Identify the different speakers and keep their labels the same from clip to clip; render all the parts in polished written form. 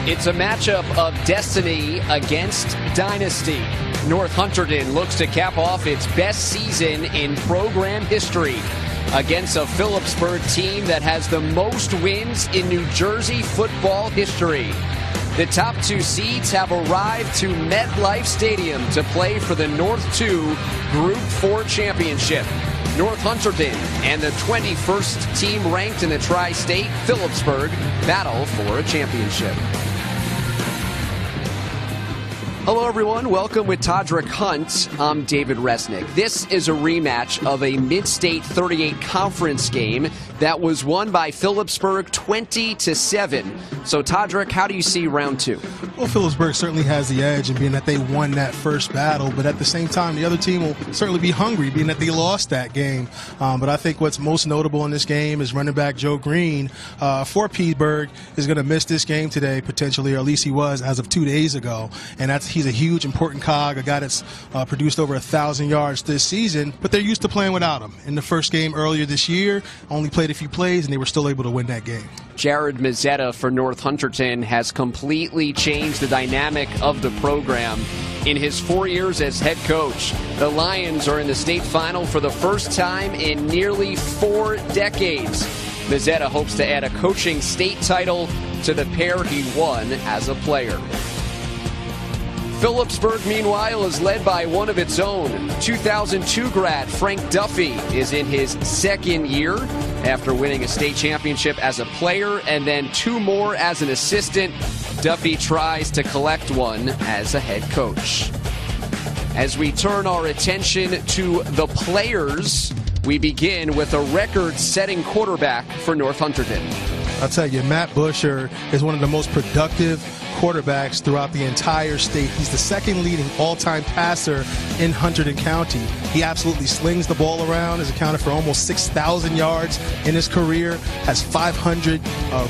Speaker 1: It's a matchup of destiny against dynasty. North Hunterdon looks to cap off its best season in program history against a Phillipsburg team that has the most wins in New Jersey football history. The top two seeds have arrived to MetLife Stadium to play for the North 2 Group 4 championship. North Hunterdon and the 21st team ranked in the tri-state, Phillipsburg, battle for a championship. Hello, everyone. Welcome with Todrick Hunt. I'm David Resnick. This is a rematch of a mid-state 38 conference game that was won by Phillipsburg 20-7. So, Todrick, how do you see round two?
Speaker 2: Well, Phillipsburg certainly has the edge in being that they won that first battle, but at the same time, the other team will certainly be hungry, being that they lost that game. But I think what's most notable in this game is running back Joe Green for Pittsburgh is going to miss this game today, potentially, or at least he was as of 2 days ago. And he's a huge, important cog, a guy that's produced over 1,000 yards this season, but they're used to playing without him. In the first game earlier this year, only played a few plays, and they were still able to win that game.
Speaker 1: Jared Mazzetta for North Hunterdon has completely changed the dynamic of the program. In his 4 years as head coach, the Lions are in the state final for the first time in nearly 4 decades. Mazzetta hopes to add a coaching state title to the pair he won as a player. Phillipsburg, meanwhile, is led by one of its own. 2002 grad Frank Duffy is in his second year after winning a state championship as a player and then 2 more as an assistant. Duffy tries to collect one as a head coach. As we turn our attention to the players, we begin with a record-setting quarterback for North Hunterdon.
Speaker 2: I'll tell you, Matt Busher is one of the most productive quarterbacks throughout the entire state. He's the second leading all-time passer in Hunterdon County. He absolutely slings the ball around, has accounted for almost 6,000 yards in his career, has 500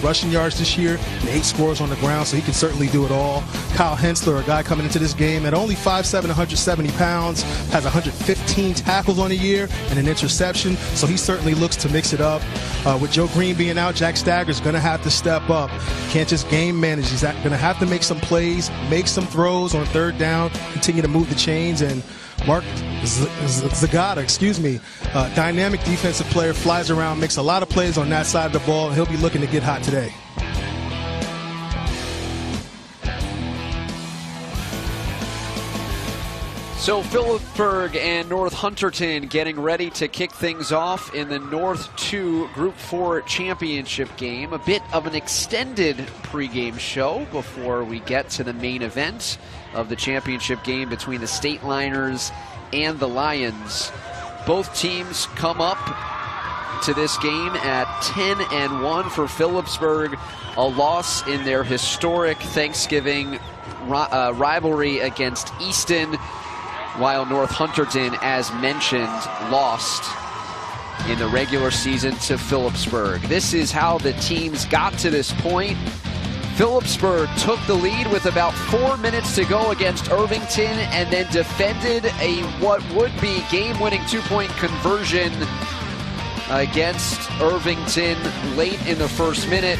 Speaker 2: rushing yards this year, and 8 scores on the ground, so he can certainly do it all. Kyle Hensler, a guy coming into this game at only 5'7", 170 pounds, has 115 tackles on the year and an interception, so he certainly looks to mix it up. With Joe Green being out, Jack Stagger's going to have to step up. He can't just game manage. He's going to have to make some plays, make some throws on third down, continue to move the chains. And Mark Zagata, dynamic defensive player, flies around, makes a lot of plays on that side of the ball, and he'll be looking to get hot today.
Speaker 1: So Phillipsburg and North Hunterdon getting ready to kick things off in the North 2 Group 4 championship game. A bit of an extended pregame show before we get to the main event of the championship game between the State Liners and the Lions. Both teams come up to this game at 10-1 for Phillipsburg, a loss in their historic Thanksgiving rivalry against Easton, while North Hunterdon, as mentioned, lost in the regular season to Phillipsburg. This is how the teams got to this point. Phillipsburg took the lead with about 4 minutes to go against Irvington and then defended a what would be game-winning 2-point conversion against Irvington late in the first minute.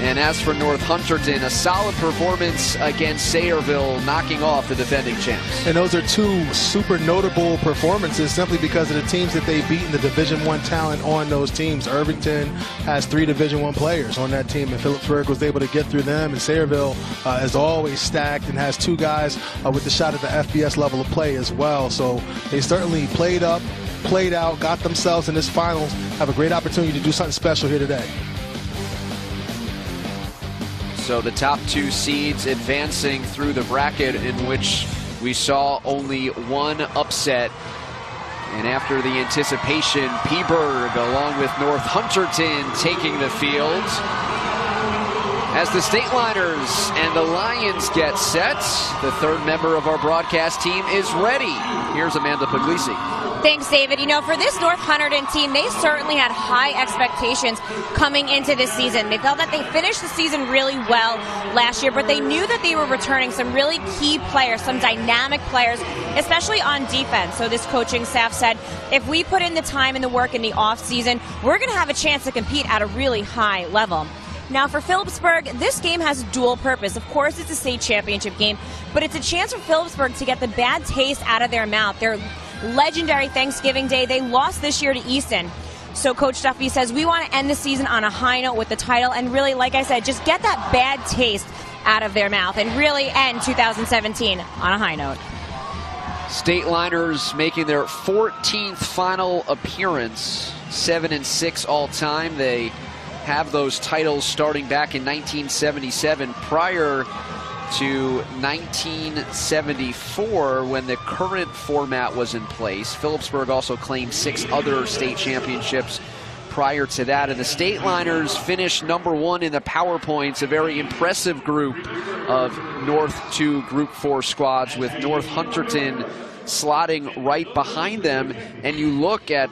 Speaker 1: And as for North Hunterdon, a solid performance against Sayreville, knocking off the defending champs.
Speaker 2: And those are 2 super notable performances simply because of the teams that they beat and the Division I talent on those teams. Irvington has 3 Division I players on that team, and Phillipsburg was able to get through them. And Sayreville is always stacked and has 2 guys with the shot at the FBS level of play as well. So they certainly played up, played out, got themselves in this finals, have a great opportunity to do something special here today.
Speaker 1: So the top 2 seeds advancing through the bracket, in which we saw only one upset. And after the anticipation, Pittsburgh along with North Hunterdon taking the field as the State Liners and the Lions get set. The third member of our broadcast team is ready. Here's Amanda Puglisi.
Speaker 3: Thanks, David. You know, for this North Hunterdon team, they certainly had high expectations coming into this season. They felt that they finished the season really well last year, but they knew that they were returning some really key players, some dynamic players, especially on defense. So this coaching staff said, if we put in the time and the work in the offseason, we're going to have a chance to compete at a really high level. Now for Phillipsburg, this game has dual purpose. Of course, it's a state championship game, but it's a chance for Phillipsburg to get the bad taste out of their mouth. Their legendary Thanksgiving Day, they lost this year to Easton. So Coach Duffy says, we want to end the season on a high note with the title and really, like I said, just get that bad taste out of their mouth and really end 2017 on a high note.
Speaker 1: State Liners making their 14th final appearance, 7-6 all time. They have those titles starting back in 1977, prior to 1974 when the current format was in place. Phillipsburg also claimed 6 other state championships prior to that, and the State Liners finished #1 in the PowerPoints, a very impressive group of North 2 Group 4 squads, with North Hunterdon slotting right behind them. And you look at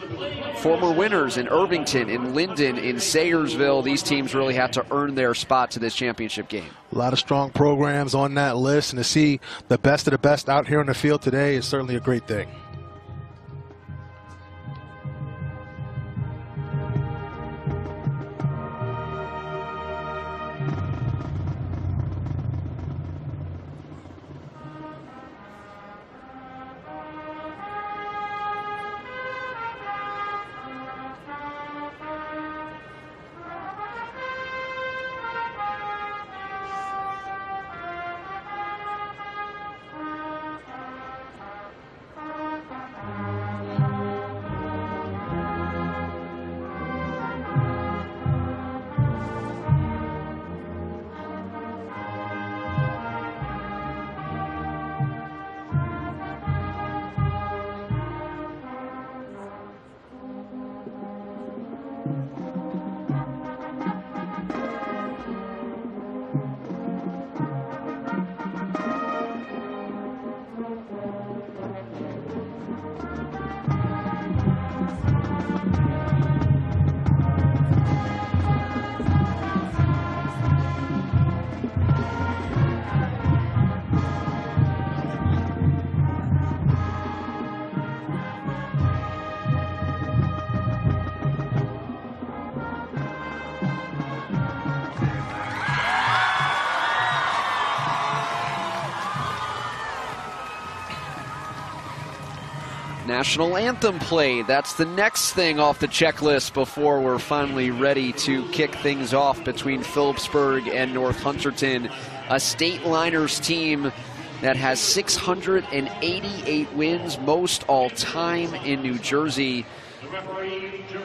Speaker 1: former winners in Irvington, in Linden, in Sayersville. These teams really had to earn their spot to this championship game.
Speaker 2: A lot of strong programs on that list, and to see the best of the best out here on the field today is certainly a great thing.
Speaker 1: National Anthem played. That's the next thing off the checklist before we're finally ready to kick things off between Phillipsburg and North Hunterdon. A State Liners team that has 688 wins, most all time in New Jersey.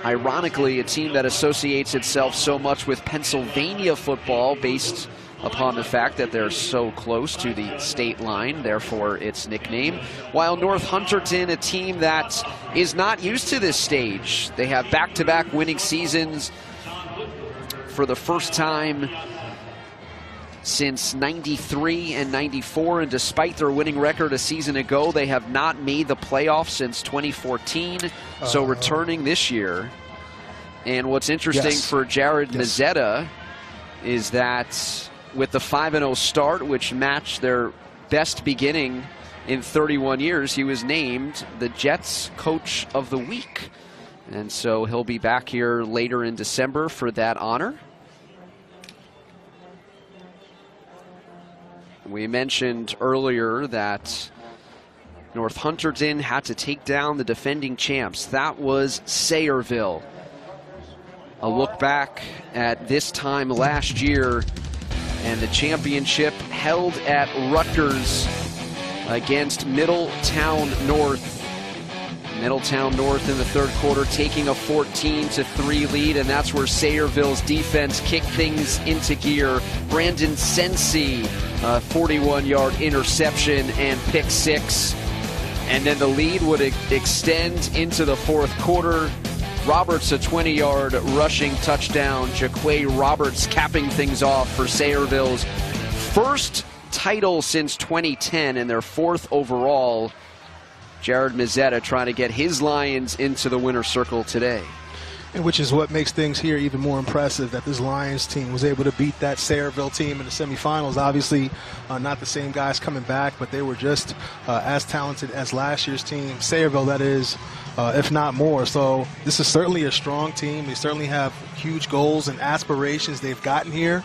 Speaker 1: Ironically, a team that associates itself so much with Pennsylvania football based upon the fact that they're so close to the state line, therefore its nickname. While North Hunterdon, a team that is not used to this stage. They have back-to-back winning seasons for the first time since 93 and 94, and despite their winning record a season ago, they have not made the playoffs since 2014, so returning this year. And what's interesting for Jared Mazzetta is that with the 5-0 start, which matched their best beginning in 31 years, he was named the Jets Coach of the Week. And so he'll be back here later in December for that honor. We mentioned earlier that North Hunterdon had to take down the defending champs. That was Sayersville. A look back at this time last year, and the championship held at Rutgers against Middletown North. Middletown North in the third quarter taking a 14-3 lead, and that's where Sayersville's defense kicked things into gear. Brandon Sensi, a 41-yard interception and pick six. And then the lead would extend into the fourth quarter. Roberts, a 20-yard rushing touchdown. Jaquay Roberts capping things off for Sayersville's first title since 2010 and their fourth overall. Jared Mazzetta trying to get his Lions into the winner's circle today.
Speaker 2: And which is what makes things here even more impressive, that this Lions team was able to beat that Sayreville team in the semifinals. Obviously, not the same guys coming back, but they were just as talented as last year's team. Sayreville, that is, if not more. So this is certainly a strong team. They certainly have huge goals and aspirations they've gotten here,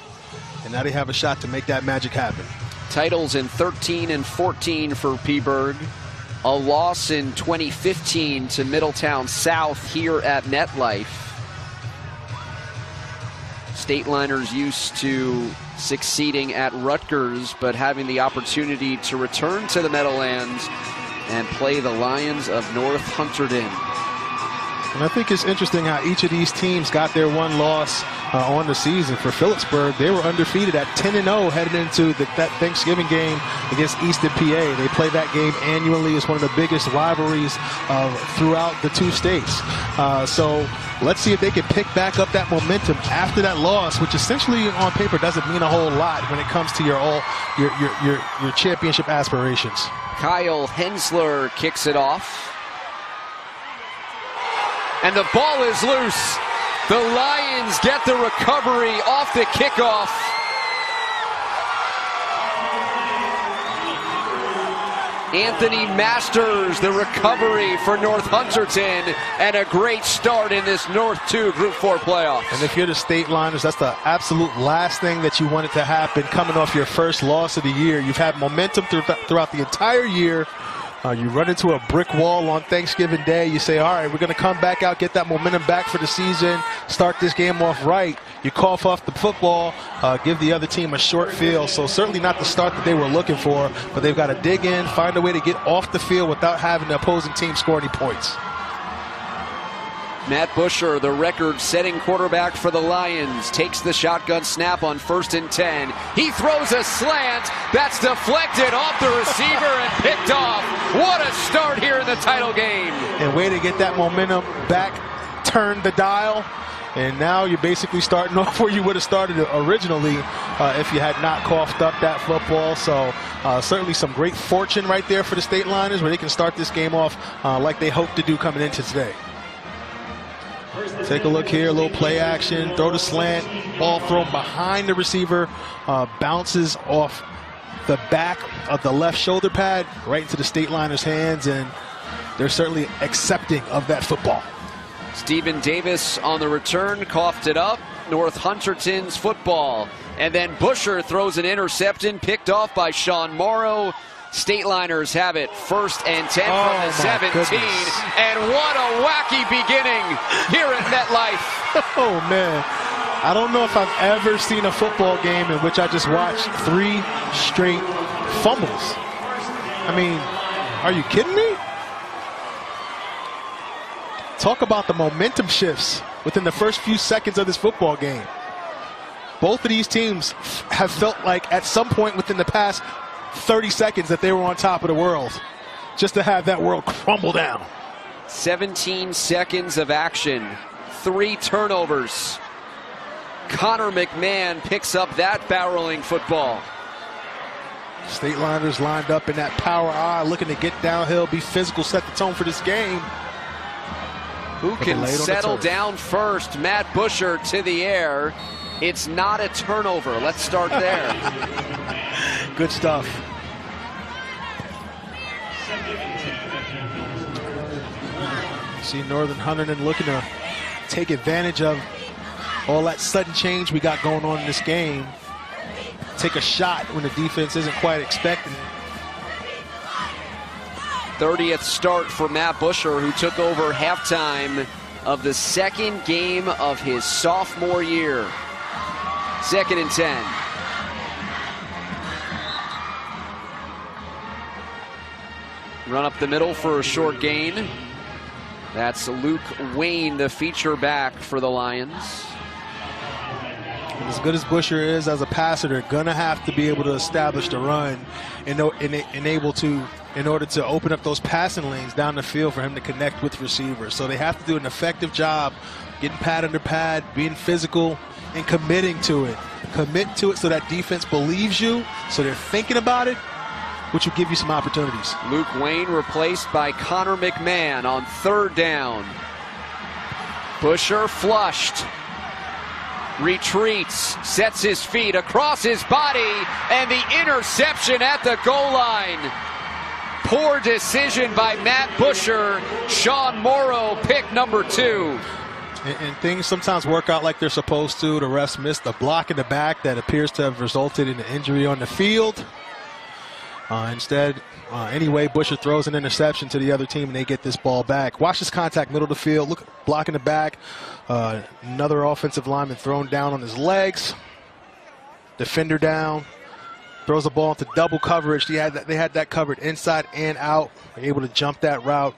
Speaker 2: and now they have a shot to make that magic happen.
Speaker 1: Titles in 13 and 14 for Phillipsburg. A loss in 2015 to Middletown South here at MetLife. Stateliners used to succeeding at Rutgers, but having the opportunity to return to the Meadowlands and play the Lions of North Hunterdon.
Speaker 2: And I think it's interesting how each of these teams got their one loss on the season. For Phillipsburg, they were undefeated at 10-0 headed into that Thanksgiving game against Easton, PA. They play that game annually. It's one of the biggest rivalries throughout the two states. So let's see if they can pick back up that momentum after that loss, which essentially on paper doesn't mean a whole lot when it comes to your championship aspirations.
Speaker 1: Kyle Hensler kicks it off. And the ball is loose. The Lions get the recovery off the kickoff. Anthony Masters, the recovery for North Hunterdon, and a great start in this North 2 Group 4 playoffs.
Speaker 2: And if you're the Stateliners, that's the absolute last thing that you want it to happen coming off your first loss of the year. You've had momentum throughout the entire year. You run into a brick wall on Thanksgiving Day. You say, all right, we're going to come back out, get that momentum back for the season, start this game off right. You cough off the football, give the other team a short field. So certainly not the start that they were looking for, but they've got to dig in, find a way to get off the field without having the opposing team score any points.
Speaker 1: Matt Busher, the record-setting quarterback for the Lions, takes the shotgun snap on 1st and 10. He throws a slant. That's deflected off the receiver and picked off. What a start here in the title game.
Speaker 2: And way to get that momentum back, turn the dial, and now you're basically starting off where you would have started originally if you had not coughed up that football. So certainly some great fortune right there for the Stateliners, where they can start this game off like they hope to do coming into today. Take a look here, a little play action, throw the slant, ball thrown behind the receiver, bounces off the back of the left shoulder pad right into the Stateliners' hands, and they're certainly accepting of that football.
Speaker 1: Stephen Davis on the return, coughed it up. North Hunterdon's football. And then Busher throws an interception, picked off by Sean Morrow. Stateliners have it 1st and 10 from the 17.
Speaker 2: Goodness.
Speaker 1: And what a wacky beginning here at MetLife.
Speaker 2: Oh, man. I don't know if I've ever seen a football game in which I just watched 3 straight fumbles. I mean, are you kidding me? Talk about the momentum shifts within the first few seconds of this football game. Both of these teams have felt like at some point within the past 30 seconds that they were on top of the world, just to have that world crumble down.
Speaker 1: 17 seconds of action, 3 turnovers. Connor McMahon picks up that barreling football.
Speaker 2: Stateliners lined up in that power I, looking to get downhill, be physical, set the tone for this game.
Speaker 1: Who can settle down first? Matt Busher to the air. It's not a turnover. Let's start there.
Speaker 2: Good stuff. See Northern Hunterdon looking to take advantage of all that sudden change we got going on in this game. Take a shot when the defense isn't quite expecting it.
Speaker 1: 30th start for Matt Busher, who took over halftime of the 2nd game of his sophomore year. 2nd and 10. Run up the middle for a short gain. That's Luke Wayne, the feature back for the Lions.
Speaker 2: As good as Busher is as a passer, they're going to have to be able to establish the run in order to open up those passing lanes down the field for him to connect with receivers. So they have to do an effective job getting pad under pad, being physical, and committing to it. Commit to it so that defense believes you, so they're thinking about it, which will give you some opportunities.
Speaker 1: Luke Wayne replaced by Connor McMahon on 3rd down. Busher flushed. Retreats, sets his feet across his body, and the interception at the goal line. Poor decision by Matt Busher. Sean Morrow, pick number 2.
Speaker 2: And things sometimes work out like they're supposed to. The refs missed a block in the back that appears to have resulted in an injury on the field. Anyway, Busher throws an interception to the other team, and they get this ball back. Watch this contact, middle of the field. Look, block in the back. Another offensive lineman thrown down on his legs. Defender down. Throws the ball into double coverage. They had that covered inside and out. They're able to jump that route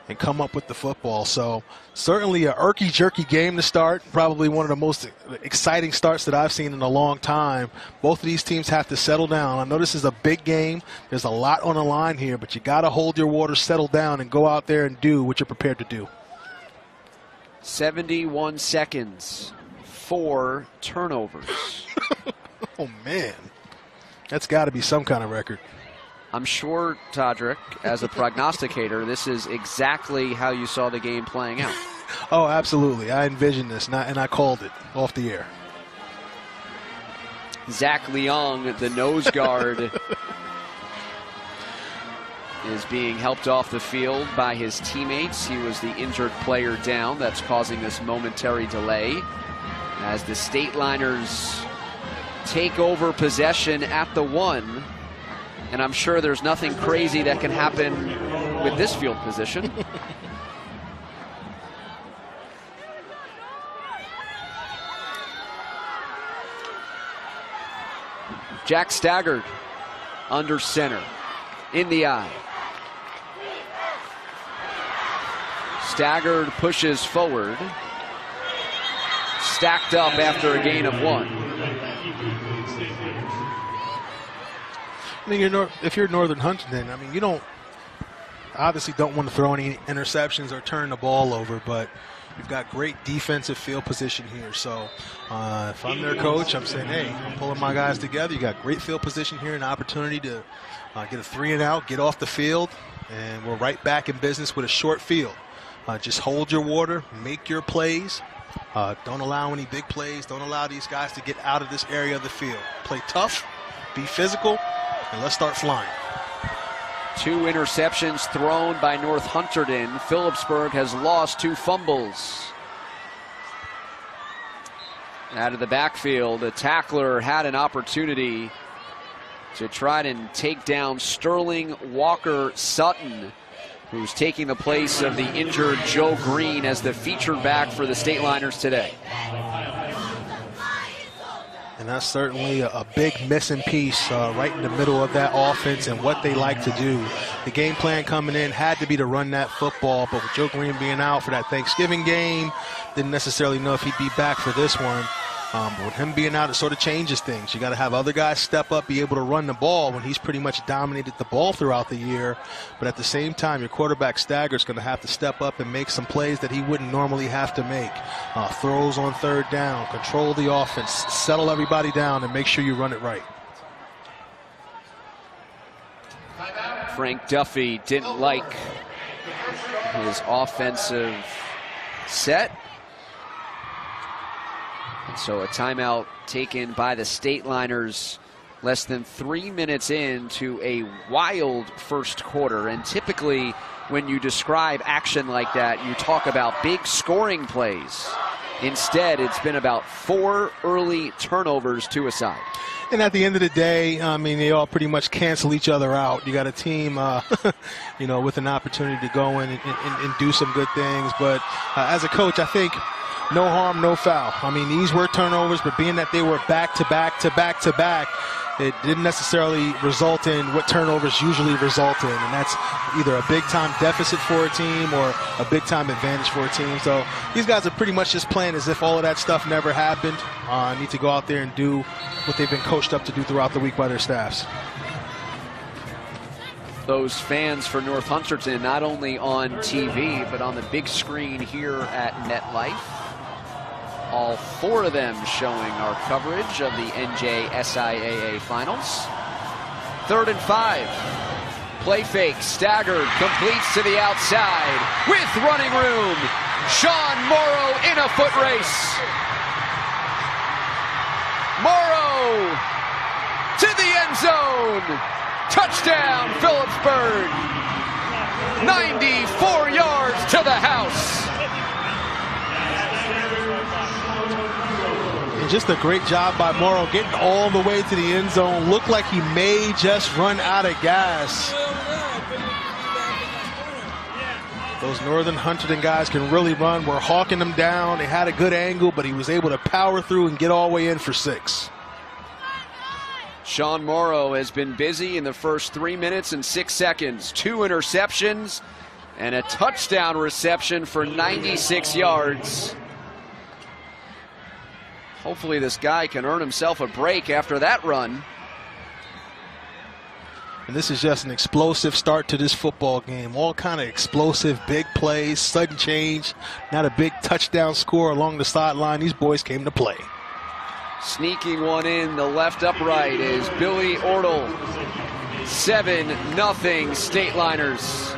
Speaker 2: and come up with the football. So certainly a irky-jerky game to start. Probably one of the most exciting starts that I've seen in a long time. Both of these teams have to settle down. I know this is a big game. There's a lot on the line here, but you got to hold your water, settle down, and go out there and do what you're prepared to do.
Speaker 1: 71 seconds, 4 turnovers.
Speaker 2: Oh, man. That's got to be some kind of record.
Speaker 1: I'm sure, Todrick, as a prognosticator, this is exactly how you saw the game playing out.
Speaker 2: Oh, absolutely. I envisioned this, and I called it off the air.
Speaker 1: Zach Leong, the nose guard, is being helped off the field by his teammates. He was the injured player down. That's causing this momentary delay as the Stateliners take over possession at the 1. And I'm sure there's nothing crazy that can happen with this field position. Jack Staggard under center, in the eye. Staggard pushes forward. Stacked up after a gain of 1.
Speaker 2: I mean, if you're Northern Hunterdon, I mean, you obviously don't want to throw any interceptions or turn the ball over, but you've got great defensive field position here. So if I'm their coach, I'm saying, hey, I'm pulling my guys together. You got great field position here, an opportunity to get a 3 and out, get off the field, and we're right back in business with a short field. Just hold your water, make your plays. Don't allow any big plays. Don't allow these guys to get out of this area of the field. Play tough, be physical, and let's start flying.
Speaker 1: 2 interceptions thrown by North Hunterdon. Phillipsburg has lost 2 fumbles. Out of the backfield, the tackler had an opportunity to try and take down Sterling Walker Sutton, who's taking the place of the injured Joe Green as the featured back for the Stateliners today.
Speaker 2: And that's certainly a big missing piece right in the middle of that offense and what they like to do. The game plan coming in had to be to run that football, but with Joe Green being out for that Thanksgiving game, didn't necessarily know if he'd be back for this one. But with him being out, it sort of changes things. You got to have other guys step up, be able to run the ball when he's pretty much dominated the ball throughout the year. But at the same time, your quarterback Stagger's going to have to step up and make some plays that he wouldn't normally have to make. Throws on 3rd down, control the offense, settle everybody down, and make sure you run it right.
Speaker 1: Frank Duffy didn't like his offensive set. And so a timeout taken by the Stateliners less than 3 minutes into a wild first quarter. And typically when you describe action like that, you talk about big scoring plays. Instead, it's been about 4 early turnovers to a side.
Speaker 2: And at the end of the day, I mean, they all pretty much cancel each other out. You got a team, with an opportunity to go in and do some good things. But as a coach, I think no harm, no foul. I mean, these were turnovers, but being that they were back to back to back to back, it didn't necessarily result in what turnovers usually result in, and that's either a big-time deficit for a team or a big-time advantage for a team. So these guys are pretty much just playing as if all of that stuff never happened. Need to go out there and do what they've been coached up to do throughout the week by their staffs.
Speaker 1: Those fans for North Hunterdon, not only on TV, but on the big screen here at MetLife. All 4 of them showing our coverage of the NJSIAA Finals. 3rd and 5. Play fake, staggered, completes to the outside with running room. Sean Morrow in a foot race. Morrow to the end zone. Touchdown, Phillipsburg. 94 yards to the house.
Speaker 2: And just a great job by Morrow getting all the way to the end zone. Looked like he may just run out of gas. Those Northern Hunterdon guys can really run. We're hawking them down. They had a good angle, but he was able to power through and get all the way in for 6.
Speaker 1: Sean Morrow has been busy in the first 3 minutes and 6 seconds. 2 interceptions and a touchdown reception for 96 yards. Hopefully this guy can earn himself a break after that run.
Speaker 2: And this is just an explosive start to this football game. All kind of explosive, big plays, sudden change. Not a big touchdown score along the sideline. These boys came to play.
Speaker 1: Sneaking one in the left upright is Billy Ortle. 7-0 State Liners.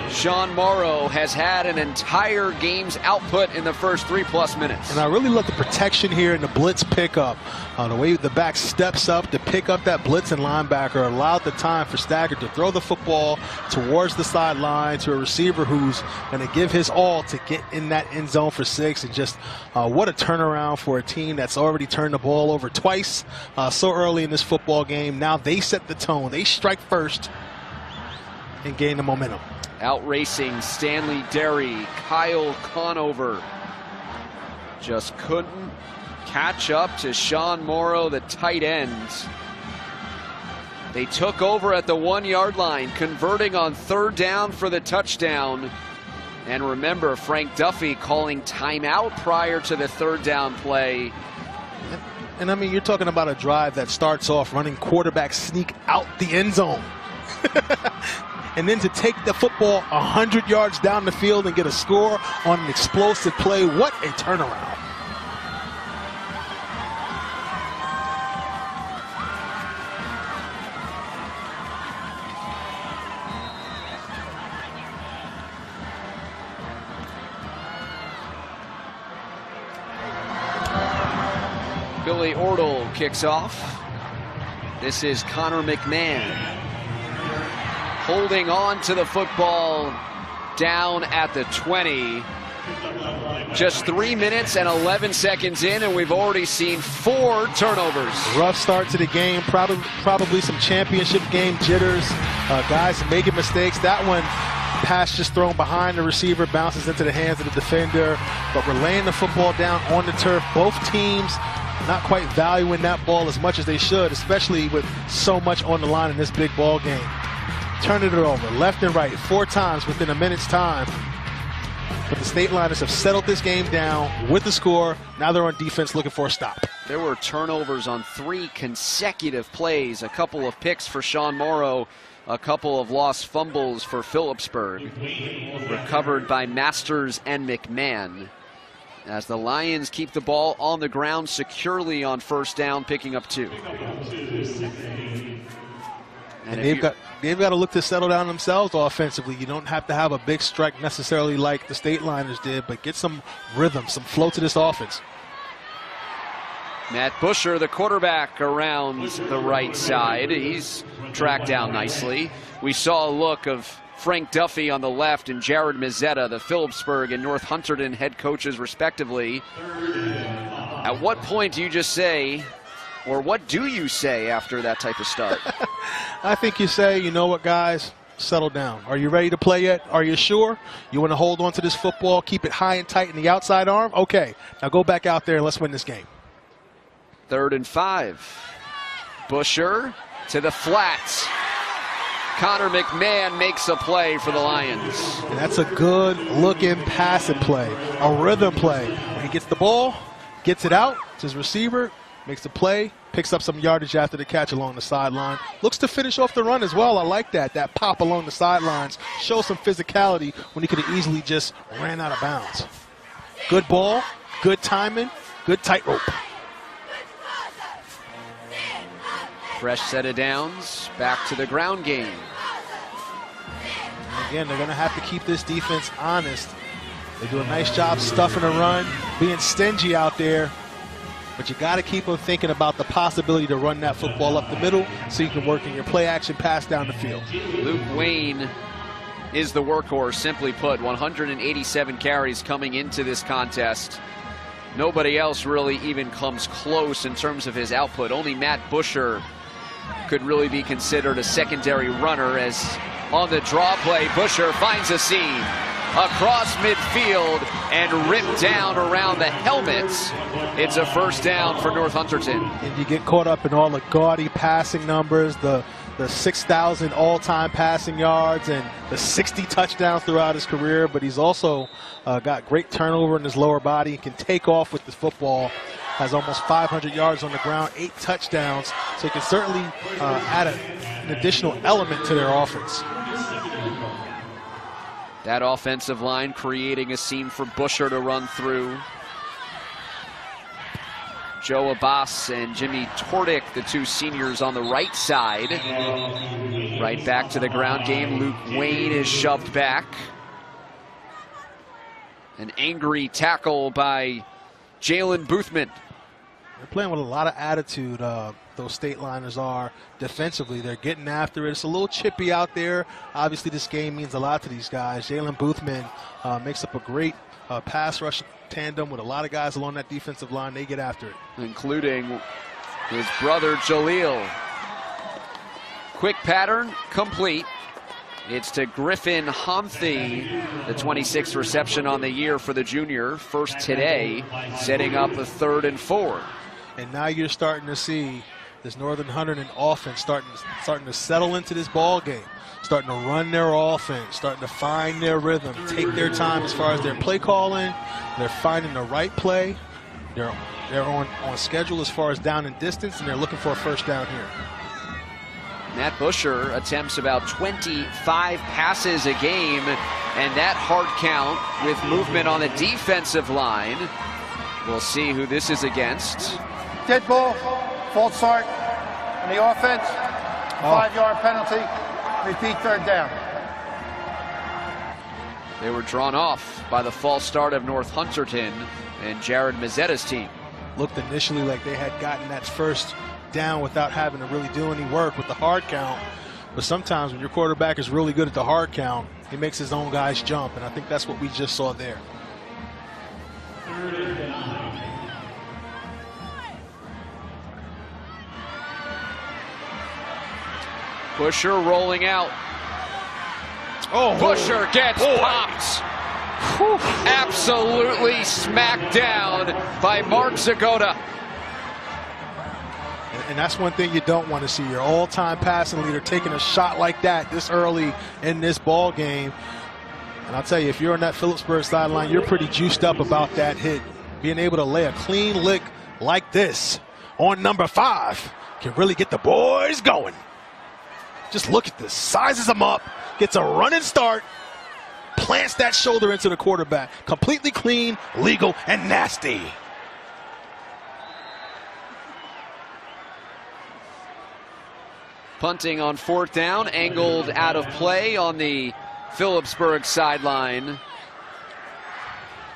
Speaker 1: Sean Morrow has had an entire game's output in the first 3+ minutes.
Speaker 2: And I really love the protection here in the blitz pickup. The way the back steps up to pick up that blitz and linebacker allowed the time for Stacker to throw the football towards the sideline to a receiver who's going to give his all to get in that end zone for 6. And just what a turnaround for a team that's already turned the ball over twice so early in this football game. Now they set the tone. They strike first and gain the momentum.
Speaker 1: Outracing Stanley Derry, Kyle Conover just couldn't catch up to Sean Morrow, the tight end. They took over at the 1-yard line, converting on 3rd down for the touchdown. And remember, Frank Duffy calling timeout prior to the 3rd down play.
Speaker 2: And I mean, you're talking about a drive that starts off running quarterback sneak out the end zone. And then to take the football 100 yards down the field and get a score on an explosive play. What a turnaround.
Speaker 1: Billy Ortle kicks off. This is Connor McMahon. Holding on to the football down at the 20. Just 3 minutes and 11 seconds in, and we've already seen 4 turnovers.
Speaker 2: Rough start to the game, probably some championship game jitters. Guys making mistakes. That one, pass just thrown behind the receiver, bounces into the hands of the defender. But we're laying the football down on the turf. Both teams not quite valuing that ball as much as they should, especially with so much on the line in this big ball game. Turning it over left and right 4 times within a minute's time. But the State Liners have settled this game down with the score. Now they're on defense looking for a stop.
Speaker 1: There were turnovers on 3 consecutive plays. A couple of picks for Sean Morrow. A couple of lost fumbles for Phillipsburg. Recovered by Masters and McMahon. As the Lions keep the ball on the ground securely on 1st down, picking up 2.
Speaker 2: And they've got to look to settle down themselves offensively. You don't have to have a big strike necessarily like the State Liners did, but get some rhythm, some flow to this offense.
Speaker 1: Matt Busher, the quarterback, around the right side. He's tracked down nicely. We saw a look of Frank Duffy on the left and Jared Mazzetta, the Phillipsburg and North Hunterdon head coaches respectively. At what point do you just say, or what do you say after that type of start?
Speaker 2: I think you say, you know what, guys, settle down. Are you ready to play yet? Are you sure? You want to hold on to this football, keep it high and tight in the outside arm? Okay, now go back out there and let's win this game.
Speaker 1: 3rd and 5. Busher to the flats. Connor McMahon makes a play for the Lions.
Speaker 2: And that's a good looking passing play, a rhythm play. When he gets the ball, gets it out to his receiver, makes the play, picks up some yardage after the catch along the sideline. Looks to finish off the run as well. I like that. That pop along the sidelines shows some physicality when he could have easily just ran out of bounds. Good ball, good timing, good tightrope.
Speaker 1: Fresh set of downs, back to the ground game.
Speaker 2: And again, they're going to have to keep this defense honest. They do a nice job stuffing the run, being stingy out there. But you got to keep them thinking about the possibility to run that football up the middle so you can work in your play action pass down the field.
Speaker 1: Luke Wayne is the workhorse, simply put. 187 carries coming into this contest. Nobody else really even comes close in terms of his output. Only Matt Busher could really be considered a secondary runner, as on the draw play, Busher finds a seam across midfield and ripped down around the helmets. It's a first down for North Hunterdon.
Speaker 2: And you get caught up in all the gaudy passing numbers, the 6,000 all-time passing yards and the 60 touchdowns throughout his career, but he's also got great turnover in his lower body. He can take off with the football, has almost 500 yards on the ground, 8 touchdowns, so he can certainly add an additional element to their offense.
Speaker 1: That offensive line creating a seam for Busher to run through. Joe Abbas and Jimmy Tordick, the two seniors on the right side. Right back to the ground game. Luke Wayne is shoved back. An angry tackle by Jalen Boothman.
Speaker 2: They're playing with a lot of attitude, those state liners are defensively. They're getting after it. It's a little chippy out there. Obviously, this game means a lot to these guys. Jalen Boothman makes up a great pass rush tandem with a lot of guys along that defensive line. They get after it.
Speaker 1: Including his brother Jaleel. Quick pattern, complete. It's to Griffin Homthy, the 26th reception on the year for the junior. First today, setting up a 3rd and 4.
Speaker 2: And now you're starting to see this Northern Hunterdon offense starting to settle into this ball game, starting to run their offense, starting to find their rhythm, take their time as far as their play calling. They're finding the right play. They're on schedule as far as down and distance, and they're looking for a first down here.
Speaker 1: Matt Busher attempts about 25 passes a game, and that hard count with movement on the defensive line. We'll see who this is against.
Speaker 4: Dead ball, false start on the offense, 5-yard penalty, repeat 3rd down.
Speaker 1: They were drawn off by the false start of North Hunterdon and Jared Mazzetta's team.
Speaker 2: Looked initially like they had gotten that first down without having to really do any work with the hard count. But sometimes when your quarterback is really good at the hard count, he makes his own guys jump, and I think that's what we just saw there.
Speaker 1: Busher rolling out. Busher gets popped. Whew. Absolutely smacked down by Mark Zagota.
Speaker 2: And that's one thing you don't want to see. Your all-time passing leader taking a shot like that this early in this ball game. And I'll tell you, if you're on that Phillipsburg sideline, you're pretty juiced up about that hit. Being able to lay a clean lick like this on number 5 can really get the boys going. Just look at this. Sizes them up, gets a running start, plants that shoulder into the quarterback. Completely clean, legal, and nasty.
Speaker 1: Punting on 4th down, angled out of play on the Phillipsburg sideline.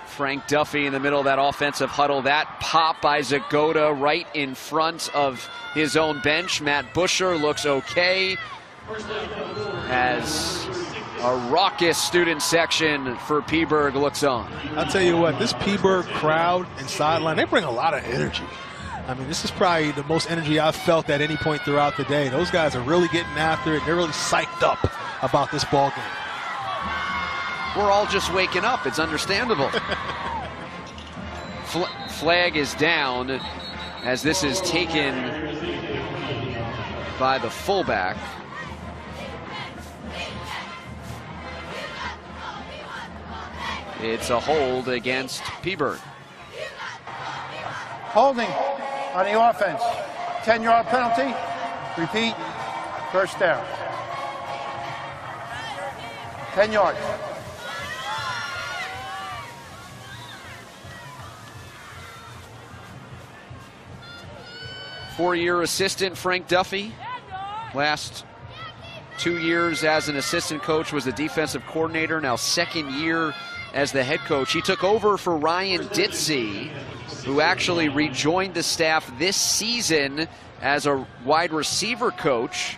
Speaker 1: Frank Duffy in the middle of that offensive huddle. That pop by Zagota right in front of his own bench. Matt Busher looks okay. As a raucous student section for Phillipsburg looks on.
Speaker 2: I'll tell you what, this Phillipsburg crowd and sideline, they bring a lot of energy. I mean, this is probably the most energy I've felt at any point throughout the day. Those guys are really getting after it. They're really psyched up about this ball game.
Speaker 1: We're all just waking up. It's understandable. Flag is down as this is taken by the fullback. It's a hold against Phillipsburg.
Speaker 4: Holding on the offense, 10-yard penalty, repeat, first down. 10 yards.
Speaker 1: Four-year assistant Frank Duffy. Last 2 years as an assistant coach, was the defensive coordinator, now second year as the head coach. He took over for Ryan Ditzy, who actually rejoined the staff this season as a wide receiver coach.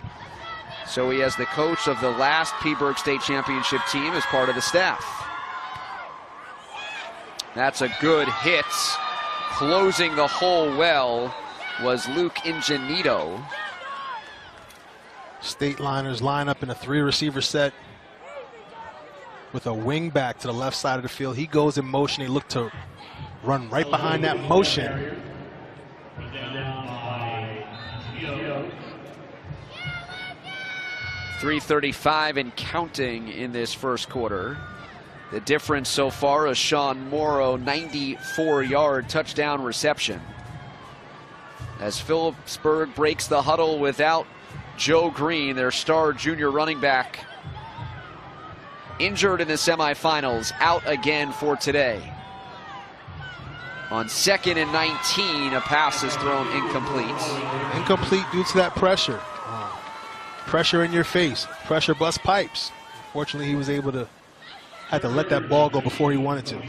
Speaker 1: So he has the coach of the last Peaburg State Championship team as part of the staff. That's a good hit. Closing the hole well was Luke Ingenito.
Speaker 2: State liners line up in a 3-receiver set with a wing back to the left side of the field. He goes in motion. He looked to run right behind that motion.
Speaker 1: .335 and counting in this first quarter. The difference so far, a Sean Morrow 94-yard touchdown reception. As Phillipsburg breaks the huddle without Joe Green, their star junior running back, injured in the semifinals, out again for today. On 2nd and 19, a pass is thrown incomplete.
Speaker 2: Incomplete due to that pressure. Pressure in your face. Pressure bust pipes. Fortunately, he was able to, had to let that ball go before he wanted to.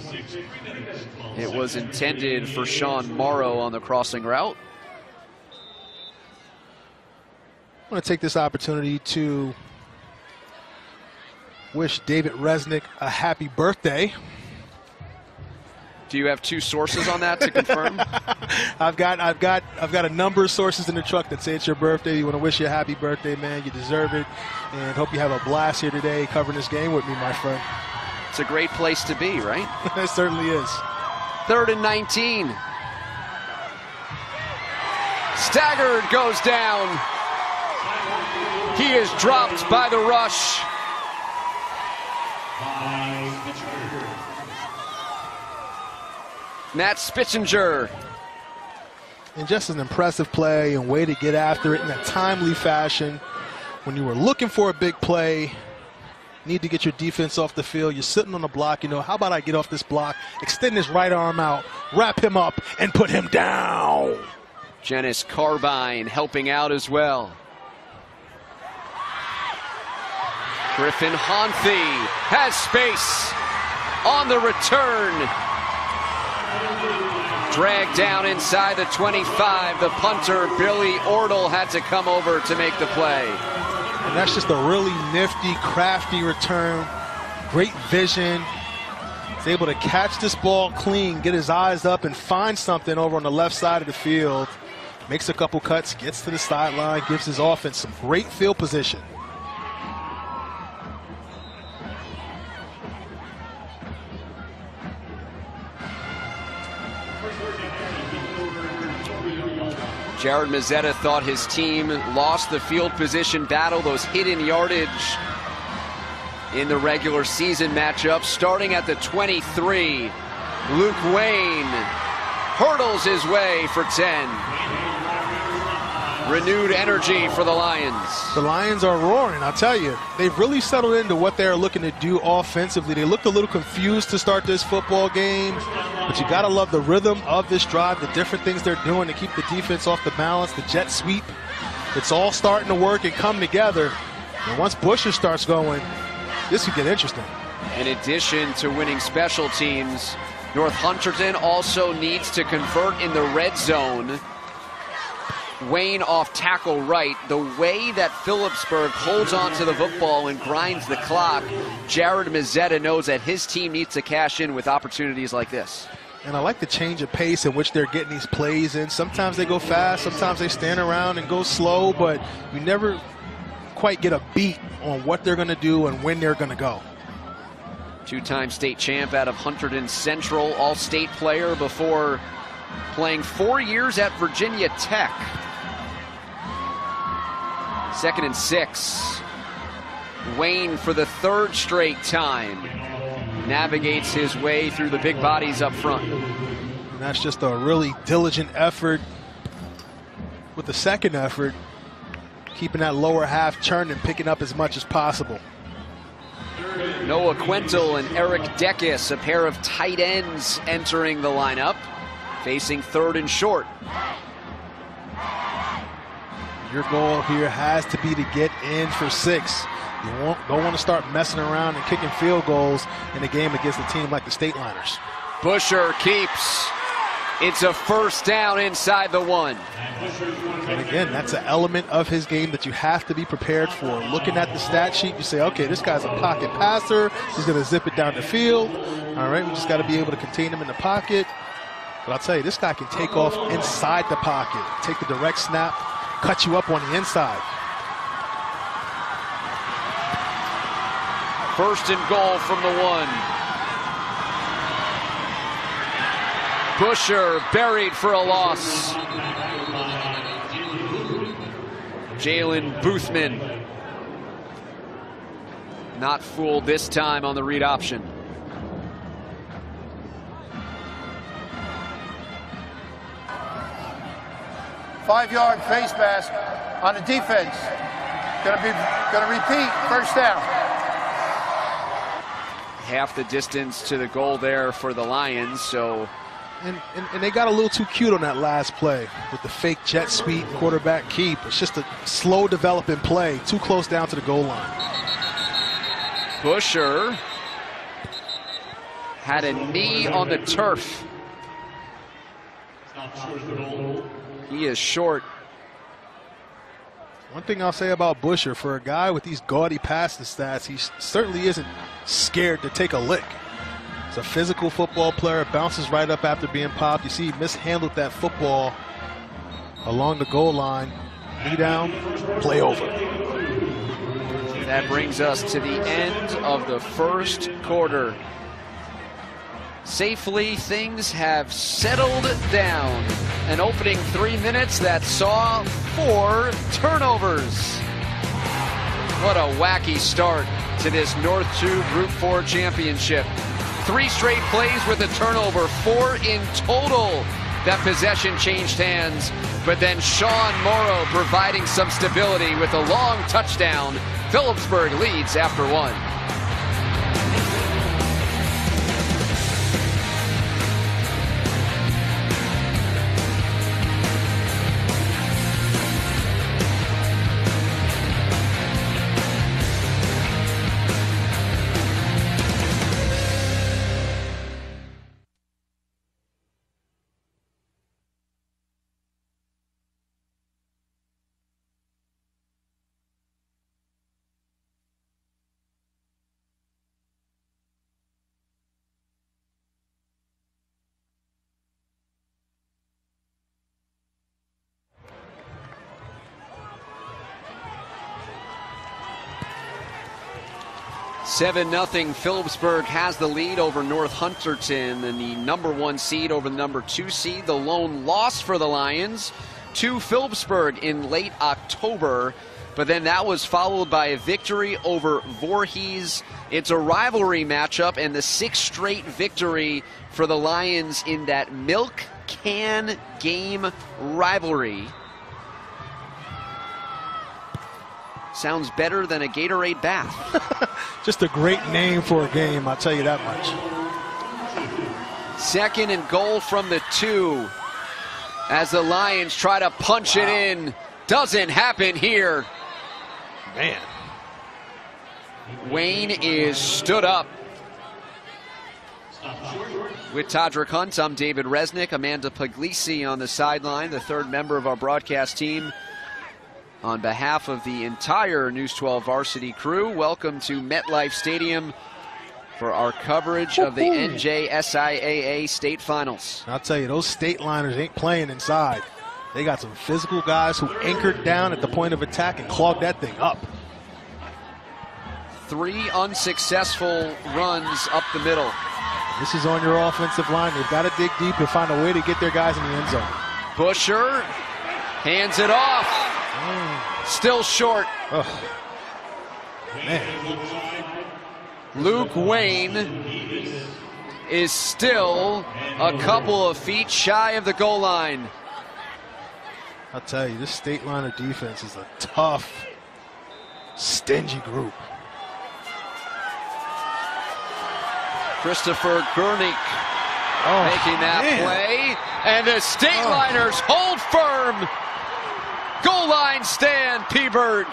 Speaker 1: It was intended for Sean Morrow on the crossing route.
Speaker 2: I want to take this opportunity to wish David Resnick a happy birthday.
Speaker 1: Do you have 2 sources on that to confirm?
Speaker 2: I've got a number of sources in the truck that say it's your birthday. You want to wish you a happy birthday, man. You deserve it, and hope you have a blast here today covering this game with me, my friend.
Speaker 1: It's a great place to be, right?
Speaker 2: It certainly is.
Speaker 1: 3rd and 19. Staggered goes down. He is dropped by the rush. Matt Spitzinger.
Speaker 2: And just an impressive play and way to get after it in a timely fashion. When you were looking for a big play, need to get your defense off the field. You're sitting on the block, you know, how about I get off this block, extend his right arm out, wrap him up, and put him down.
Speaker 1: Janice Carbine helping out as well. Griffin Honthi has space on the return. Dragged down inside the 25. The punter, Billy Ordle, had to come over to make the play.
Speaker 2: And that's just a really nifty, crafty return. Great vision. He's able to catch this ball clean, get his eyes up, and find something over on the left side of the field. Makes a couple cuts, gets to the sideline, gives his offense some great field position.
Speaker 1: Jared Mazzetta thought his team lost the field position battle, those hidden yardage in the regular season matchup. Starting at the 23, Luke Wayne hurdles his way for 10. Renewed energy for the Lions.
Speaker 2: The Lions are roaring, I'll tell you. They've really settled into what they're looking to do offensively. They looked a little confused to start this football game, but you got to love the rhythm of this drive, the different things they're doing to keep the defense off the balance, the jet sweep. It's all starting to work and come together. And once Busher starts going, this could get interesting.
Speaker 1: In addition to winning special teams, North Hunterdon also needs to convert in the red zone. Wayne off tackle right. The way that Phillipsburg holds on to the football and grinds the clock, Jared Mazzetta knows that his team needs to cash in with opportunities like this.
Speaker 2: And I like the change of pace in which they're getting these plays in. Sometimes they go fast, sometimes they stand around and go slow, but you never quite get a beat on what they're going to do and when they're going to go.
Speaker 1: Two-time state champ out of Hunterdon Central, all-state player before playing 4 years at Virginia Tech. 2nd and 6. Wayne, for the 3rd straight time, navigates his way through the big bodies up front.
Speaker 2: And that's just a really diligent effort with the second effort, keeping that lower half churning, picking up as much as possible.
Speaker 1: Noah Quentel and Eric Dekis, a pair of tight ends entering the lineup, facing 3rd and short.
Speaker 2: Your goal here has to be to get in for 6. You don't want to start messing around and kicking field goals in a game against a team like the State Liners.
Speaker 1: Busher keeps. It's a first down inside the 1.
Speaker 2: And again, that's an element of his game that you have to be prepared for. Looking at the stat sheet, you say, okay, this guy's a pocket passer. He's going to zip it down the field. All right, we just got to be able to contain him in the pocket. But I'll tell you, this guy can take off inside the pocket, take the direct snap, cut you up on the inside.
Speaker 1: First and goal from the 1. Busher buried for a loss. Jalen Boothman not fooled this time on the read option.
Speaker 4: Five-yard face mask on the defense. Gonna repeat, first down.
Speaker 1: Half the distance to the goal there for the Lions, so.
Speaker 2: And they got a little too cute on that last play with the fake jet sweep, quarterback keep. It's just a slow developing play, too close down to the goal line.
Speaker 1: Busher had a knee on the turf. He is short.
Speaker 2: One thing I'll say about Busher, for a guy with these gaudy passing stats, he certainly isn't scared to take a lick. He's a physical football player, bounces right up after being popped. You see he mishandled that football along the goal line. Knee down, play over.
Speaker 1: That brings us to the end of the first quarter. Safely, things have settled down. An opening 3 minutes that saw 4 turnovers. What a wacky start to this North 2 Group 4 championship. 3 straight plays with a turnover, 4 in total. That possession changed hands, but then Sean Morrow providing some stability with a long touchdown. Phillipsburg leads after 1. Seven 0 Phillipsburg has the lead over North Hunterdon and the #1 seed over the #2 seed. The lone loss for the Lions to Phillipsburg in late October, but then that was followed by a victory over Voorhees. It's a rivalry matchup and the 6th straight victory for the Lions in that milk can game rivalry. Sounds better than a Gatorade bath.
Speaker 2: Just a great name for a game, I'll tell you that much.
Speaker 1: 2nd and goal from the 2 as the Lions try to punch it in. Doesn't happen here.
Speaker 2: Man.
Speaker 1: Wayne is stood up. With Todrick Hunt, I'm David Resnick. Amanda Puglisi on the sideline, the 3rd member of our broadcast team. On behalf of the entire News 12 varsity crew, welcome to MetLife Stadium for our coverage of the NJSIAA state finals.
Speaker 2: I'll tell you, those state liners ain't playing inside. They got some physical guys who anchored down at the point of attack and clogged that thing up.
Speaker 1: 3 unsuccessful runs up the middle.
Speaker 2: This is on your offensive line. They've got to dig deep and find a way to get their guys in the end zone.
Speaker 1: Busher hands it off. Still short.
Speaker 2: Oh. Man.
Speaker 1: Luke Wayne is still a couple of feet shy of the goal line.
Speaker 2: I'll tell you, this state liner defense is a tough, stingy group.
Speaker 1: Christopher Gurnick making that play, and the state liners hold firm. Goal line stand, P-Bird.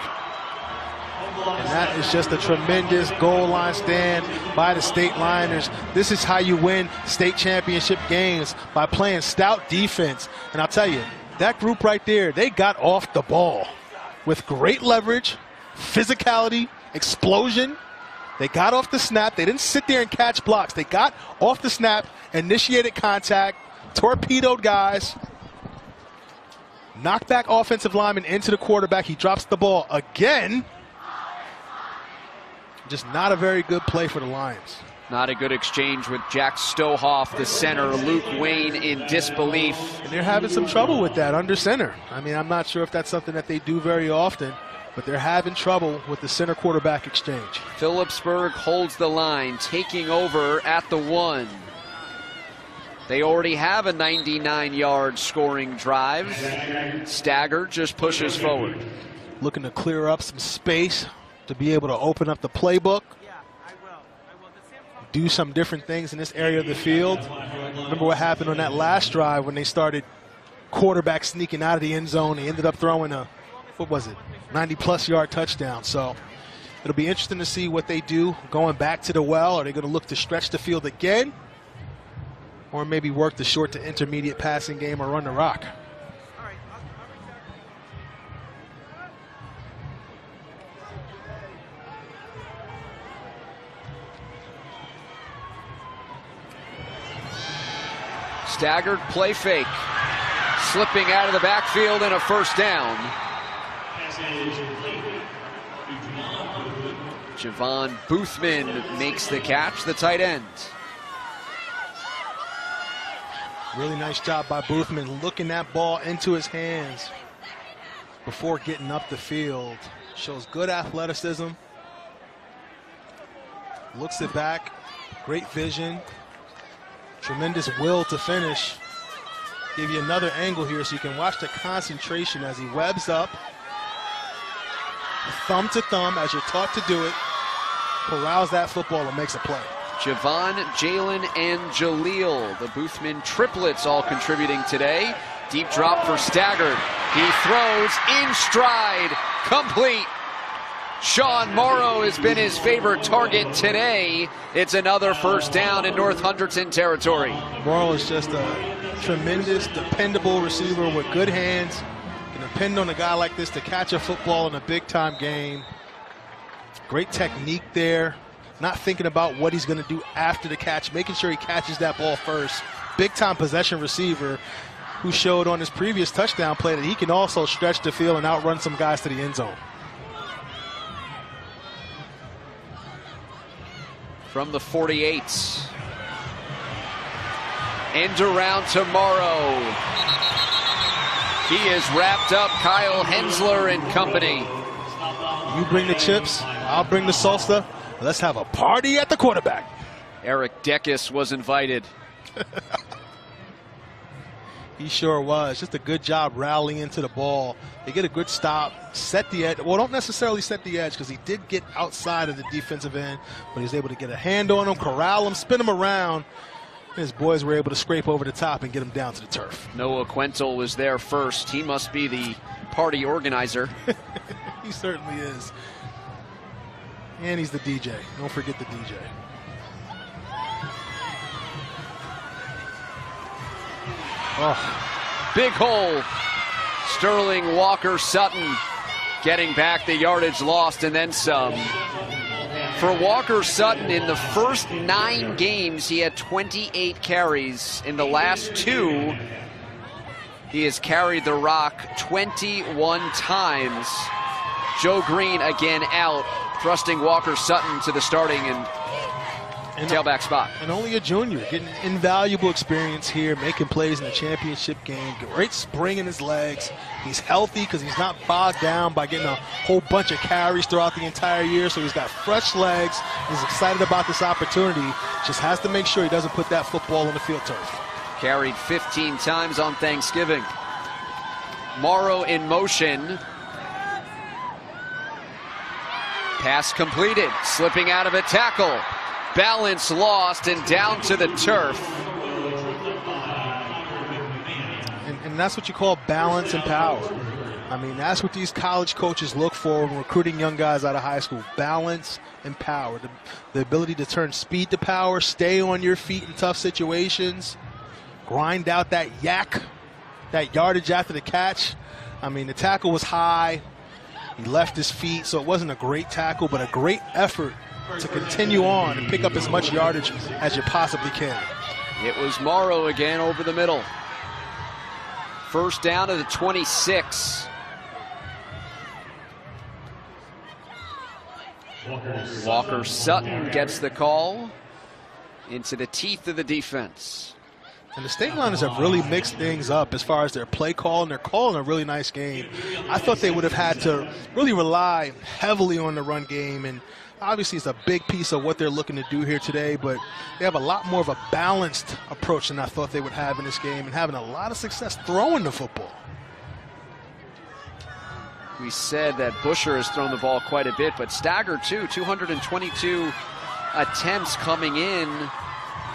Speaker 2: And that is just a tremendous goal line stand by the State Liners. This is how you win state championship games, by playing stout defense. And I'll tell you, that group right there, they got off the ball with great leverage, physicality, explosion. They got off the snap. They didn't sit there and catch blocks. They got off the snap, initiated contact, torpedoed guys, knocked back offensive lineman into the quarterback. He drops the ball again. Just not a very good play for the Lions.
Speaker 1: Not a good exchange with Jack Stohoff, the center. Luke Wayne in disbelief.
Speaker 2: And they're having some trouble with that under center. I mean, I'm not sure if that's something that they do very often, but they're having trouble with the center quarterback exchange.
Speaker 1: Phillipsburg holds the line, taking over at the 1. They already have a 99-yard scoring drive. Stagger just pushes forward.
Speaker 2: Looking to clear up some space to be able to open up the playbook, do some different things in this area of the field. Remember what happened on that last drive when they started quarterback sneaking out of the end zone. They ended up throwing a, 90-plus yard touchdown. So it'll be interesting to see what they do going back to the well. Are they going to look to stretch the field again? Or maybe work the short to intermediate passing game or run the rock?
Speaker 1: Staggered play fake. Slipping out of the backfield and a first down. Javon Boothman makes the catch, the tight end.
Speaker 2: Really nice job by Boothman, looking that ball into his hands before getting up the field. Shows good athleticism. Looks it back. Great vision. Tremendous will to finish. Give you another angle here so you can watch the concentration as he webs up. Thumb to thumb, as you're taught to do it. Corrals that football and makes a play.
Speaker 1: Javon, Jalen, and Jaleel, the Boothman triplets, all contributing today. Deep drop for Staggered. He throws in stride, complete. Sean Morrow has been his favorite target today. It's another first down in North Hunterdon territory.
Speaker 2: Morrow is just a tremendous, dependable receiver with good hands. You can depend on a guy like this to catch a football in a big-time game. Great technique there. Not thinking about what he's going to do after the catch, making sure he catches that ball first. Big-time possession receiver who showed on his previous touchdown play that he can also stretch the field and outrun some guys to the end zone.
Speaker 1: From the 48. End around tomorrow. He is wrapped up. Kyle Hensler and company.
Speaker 2: You bring the chips, I'll bring the salsa. Let's have a party at the quarterback.
Speaker 1: Eric Dekis was invited.
Speaker 2: He sure was. Just a good job rallying into the ball. They get a good stop, set the edge. Well, don't necessarily set the edge because he did get outside of the defensive end, but he was able to get a hand on him, corral him, spin him around. And his boys were able to scrape over the top and get him down to the turf.
Speaker 1: Noah Quentel was there first. He must be the party organizer.
Speaker 2: He certainly is. And he's the DJ. Don't forget the DJ.
Speaker 1: Oh, big hole. Sterling Walker Sutton getting back the yardage lost and then some. For Walker Sutton, in the first 9 games, he had 28 carries. In the last 2, he has carried the rock 21 times. Joe Green again out, thrusting Walker Sutton to the starting and tailback spot.
Speaker 2: And only a junior, getting invaluable experience here, making plays in the championship game. Great spring in his legs. He's healthy because he's not bogged down by getting a whole bunch of carries throughout the entire year. So he's got fresh legs. He's excited about this opportunity. Just has to make sure he doesn't put that football on the field turf.
Speaker 1: Carried 15 times on Thanksgiving. Morrow in motion. Pass completed, slipping out of a tackle. Balance lost and down to the turf.
Speaker 2: And that's what you call balance and power. I mean, that's what these college coaches look for when recruiting young guys out of high school. Balance and power. The ability to turn speed to power, stay on your feet in tough situations, grind out that yak, that yardage after the catch. I mean, the tackle was high. He left his feet, so it wasn't a great tackle, but a great effort to continue on and pick up as much yardage as you possibly can.
Speaker 1: It was Morrow again over the middle. First down to the 26. Walker Sutton gets the call into the teeth of the defense.
Speaker 2: And the State Liners have really mixed things up as far as their play call, and they're calling a really nice game. I thought they would have had to really rely heavily on the run game, and obviously it's a big piece of what they're looking to do here today, but they have a lot more of a balanced approach than I thought they would have in this game, and having a lot of success throwing the football.
Speaker 1: We said that Busher has thrown the ball quite a bit, but staggered too. 222 attempts coming in.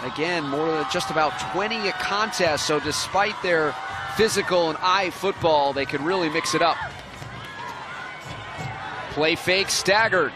Speaker 1: Again, more than just about 20 a contest, so despite their physical and eye football, they could really mix it up. Play fake, staggered.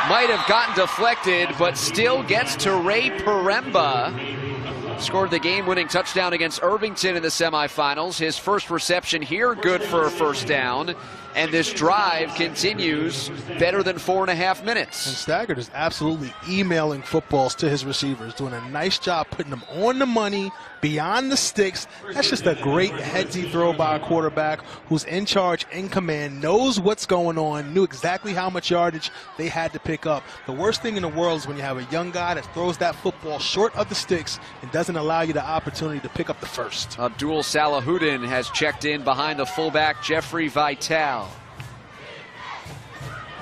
Speaker 1: Might have gotten deflected, but still gets to Ray Paremba. Scored the game-winning touchdown against Irvington in the semifinals. His first reception here, good for a first down. And this drive continues better than 4.5 minutes.
Speaker 2: And Staggert is absolutely emailing footballs to his receivers, doing a nice job putting them on the money, beyond the sticks. That's just a great headsy throw by a quarterback who's in charge, in command, knows what's going on, knew exactly how much yardage they had to pick up. The worst thing in the world is when you have a young guy that throws that football short of the sticks and doesn't allow you the opportunity to pick up the first.
Speaker 1: Abdul Salahuddin has checked in behind the fullback Jeffrey Vitale.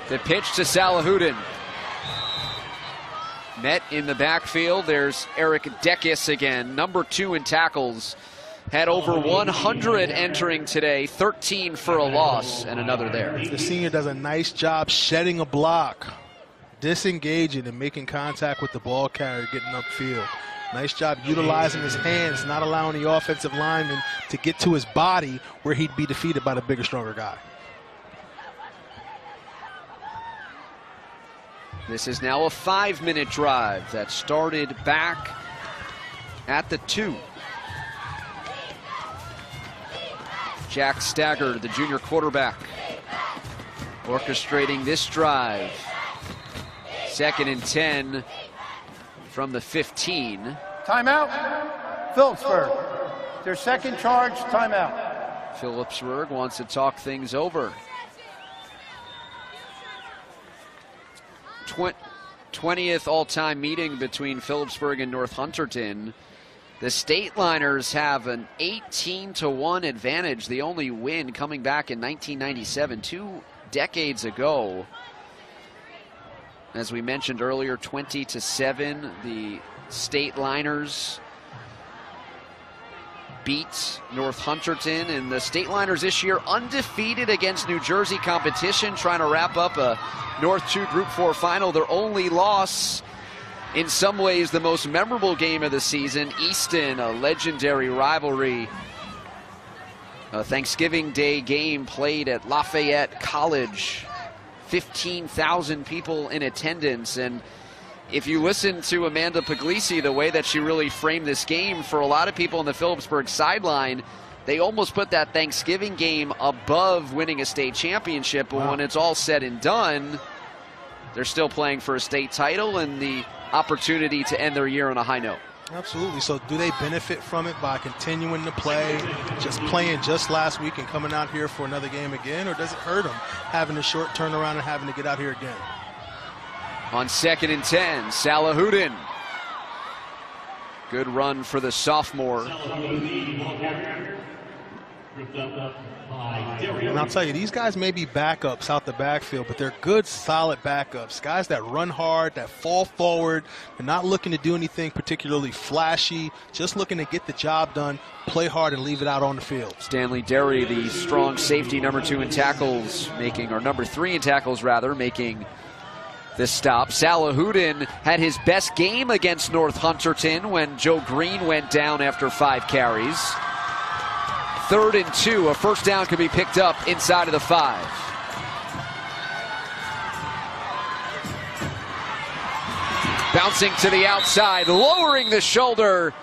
Speaker 1: The pitch to Salahuddin. Met in the backfield. There's Eric Dekis again, number 2 in tackles. Had over 100 entering today, 13 for a loss, and another there.
Speaker 2: The senior does a nice job shedding a block, disengaging and making contact with the ball carrier, getting upfield. Nice job utilizing his hands, not allowing the offensive lineman to get to his body where he'd be defeated by the bigger, stronger guy.
Speaker 1: This is now a 5-minute drive that started back at the 2. Jack Staggert, the junior quarterback, orchestrating this drive. 2nd and 10 from the 15.
Speaker 4: Timeout, Phillipsburg. Their second charge, timeout.
Speaker 1: Phillipsburg wants to talk things over. 20th all-time meeting between Phillipsburg and North Hunterdon. The State Liners have an 18-1 advantage, the only win coming back in 1997, 2 decades ago. As we mentioned earlier, 20-7, the State Liners beat North Hunterdon, and the State Liners this year undefeated against New Jersey competition, trying to wrap up a North 2 Group 4 final. Their only loss, in some ways the most memorable game of the season, Easton, a legendary rivalry. A Thanksgiving Day game played at Lafayette College. 15,000 people in attendance, and if you listen to Amanda Puglisi, the way that she really framed this game, for a lot of people on the Phillipsburg sideline, they almost put that Thanksgiving game above winning a state championship. But when it's all said and done, they're still playing for a state title and the opportunity to end their year on a high note.
Speaker 2: Absolutely. So do they benefit from it by continuing to play, just playing just last week and coming out here for another game again, or does it hurt them having a short turnaround and having to get out here again?
Speaker 1: On 2nd and 10, Salahuddin. Good run for the sophomore.
Speaker 2: And I'll tell you, these guys may be backups out the backfield, but they're good, solid backups. Guys that run hard, that fall forward. They're not looking to do anything particularly flashy, just looking to get the job done, play hard, and leave it out on the field.
Speaker 1: Stanley Derry, the strong safety, number 2 in tackles, number 3 in tackles, making the stop. Salahuddin had his best game against North Hunterdon when Joe Green went down after 5 carries. 3rd and 2. A first down could be picked up inside of the 5. Bouncing to the outside, lowering the shoulder,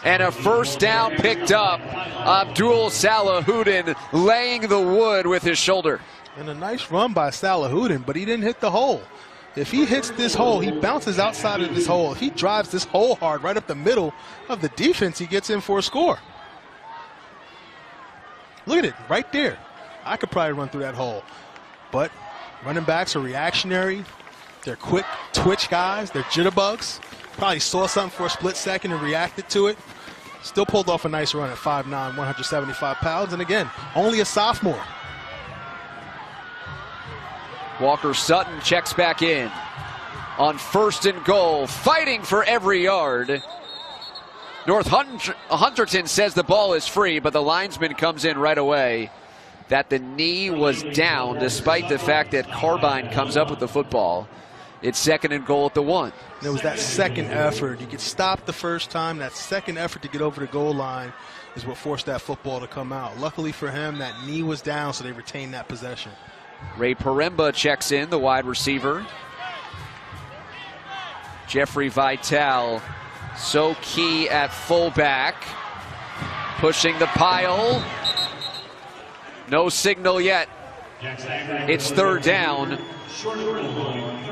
Speaker 1: and a first down picked up. Abdul Salahuddin laying the wood with his shoulder.
Speaker 2: And a nice run by Salahuddin, but he didn't hit the hole. If he hits this hole, he bounces outside of this hole. If he drives this hole hard right up the middle of the defense, he gets in for a score. Look at it, right there. I could probably run through that hole. But running backs are reactionary. They're quick twitch guys. They're jitterbugs. Probably saw something for a split second and reacted to it. Still pulled off a nice run at 5'9", 175 pounds. And again, only a sophomore.
Speaker 1: Walker Sutton checks back in on 1st and goal, fighting for every yard. North Hunterdon says the ball is free, but the linesman comes in right away that the knee was down, despite the fact that Carbine comes up with the football. It's 2nd and goal at the 1.
Speaker 2: And it was that second effort. You could stop the first time. That second effort to get over the goal line is what forced that football to come out. Luckily for him, that knee was down, so they retained that possession.
Speaker 1: Ray Paremba checks in, the wide receiver. Jeffrey Vitale, so key at fullback. Pushing the pile. No signal yet. It's 3rd down.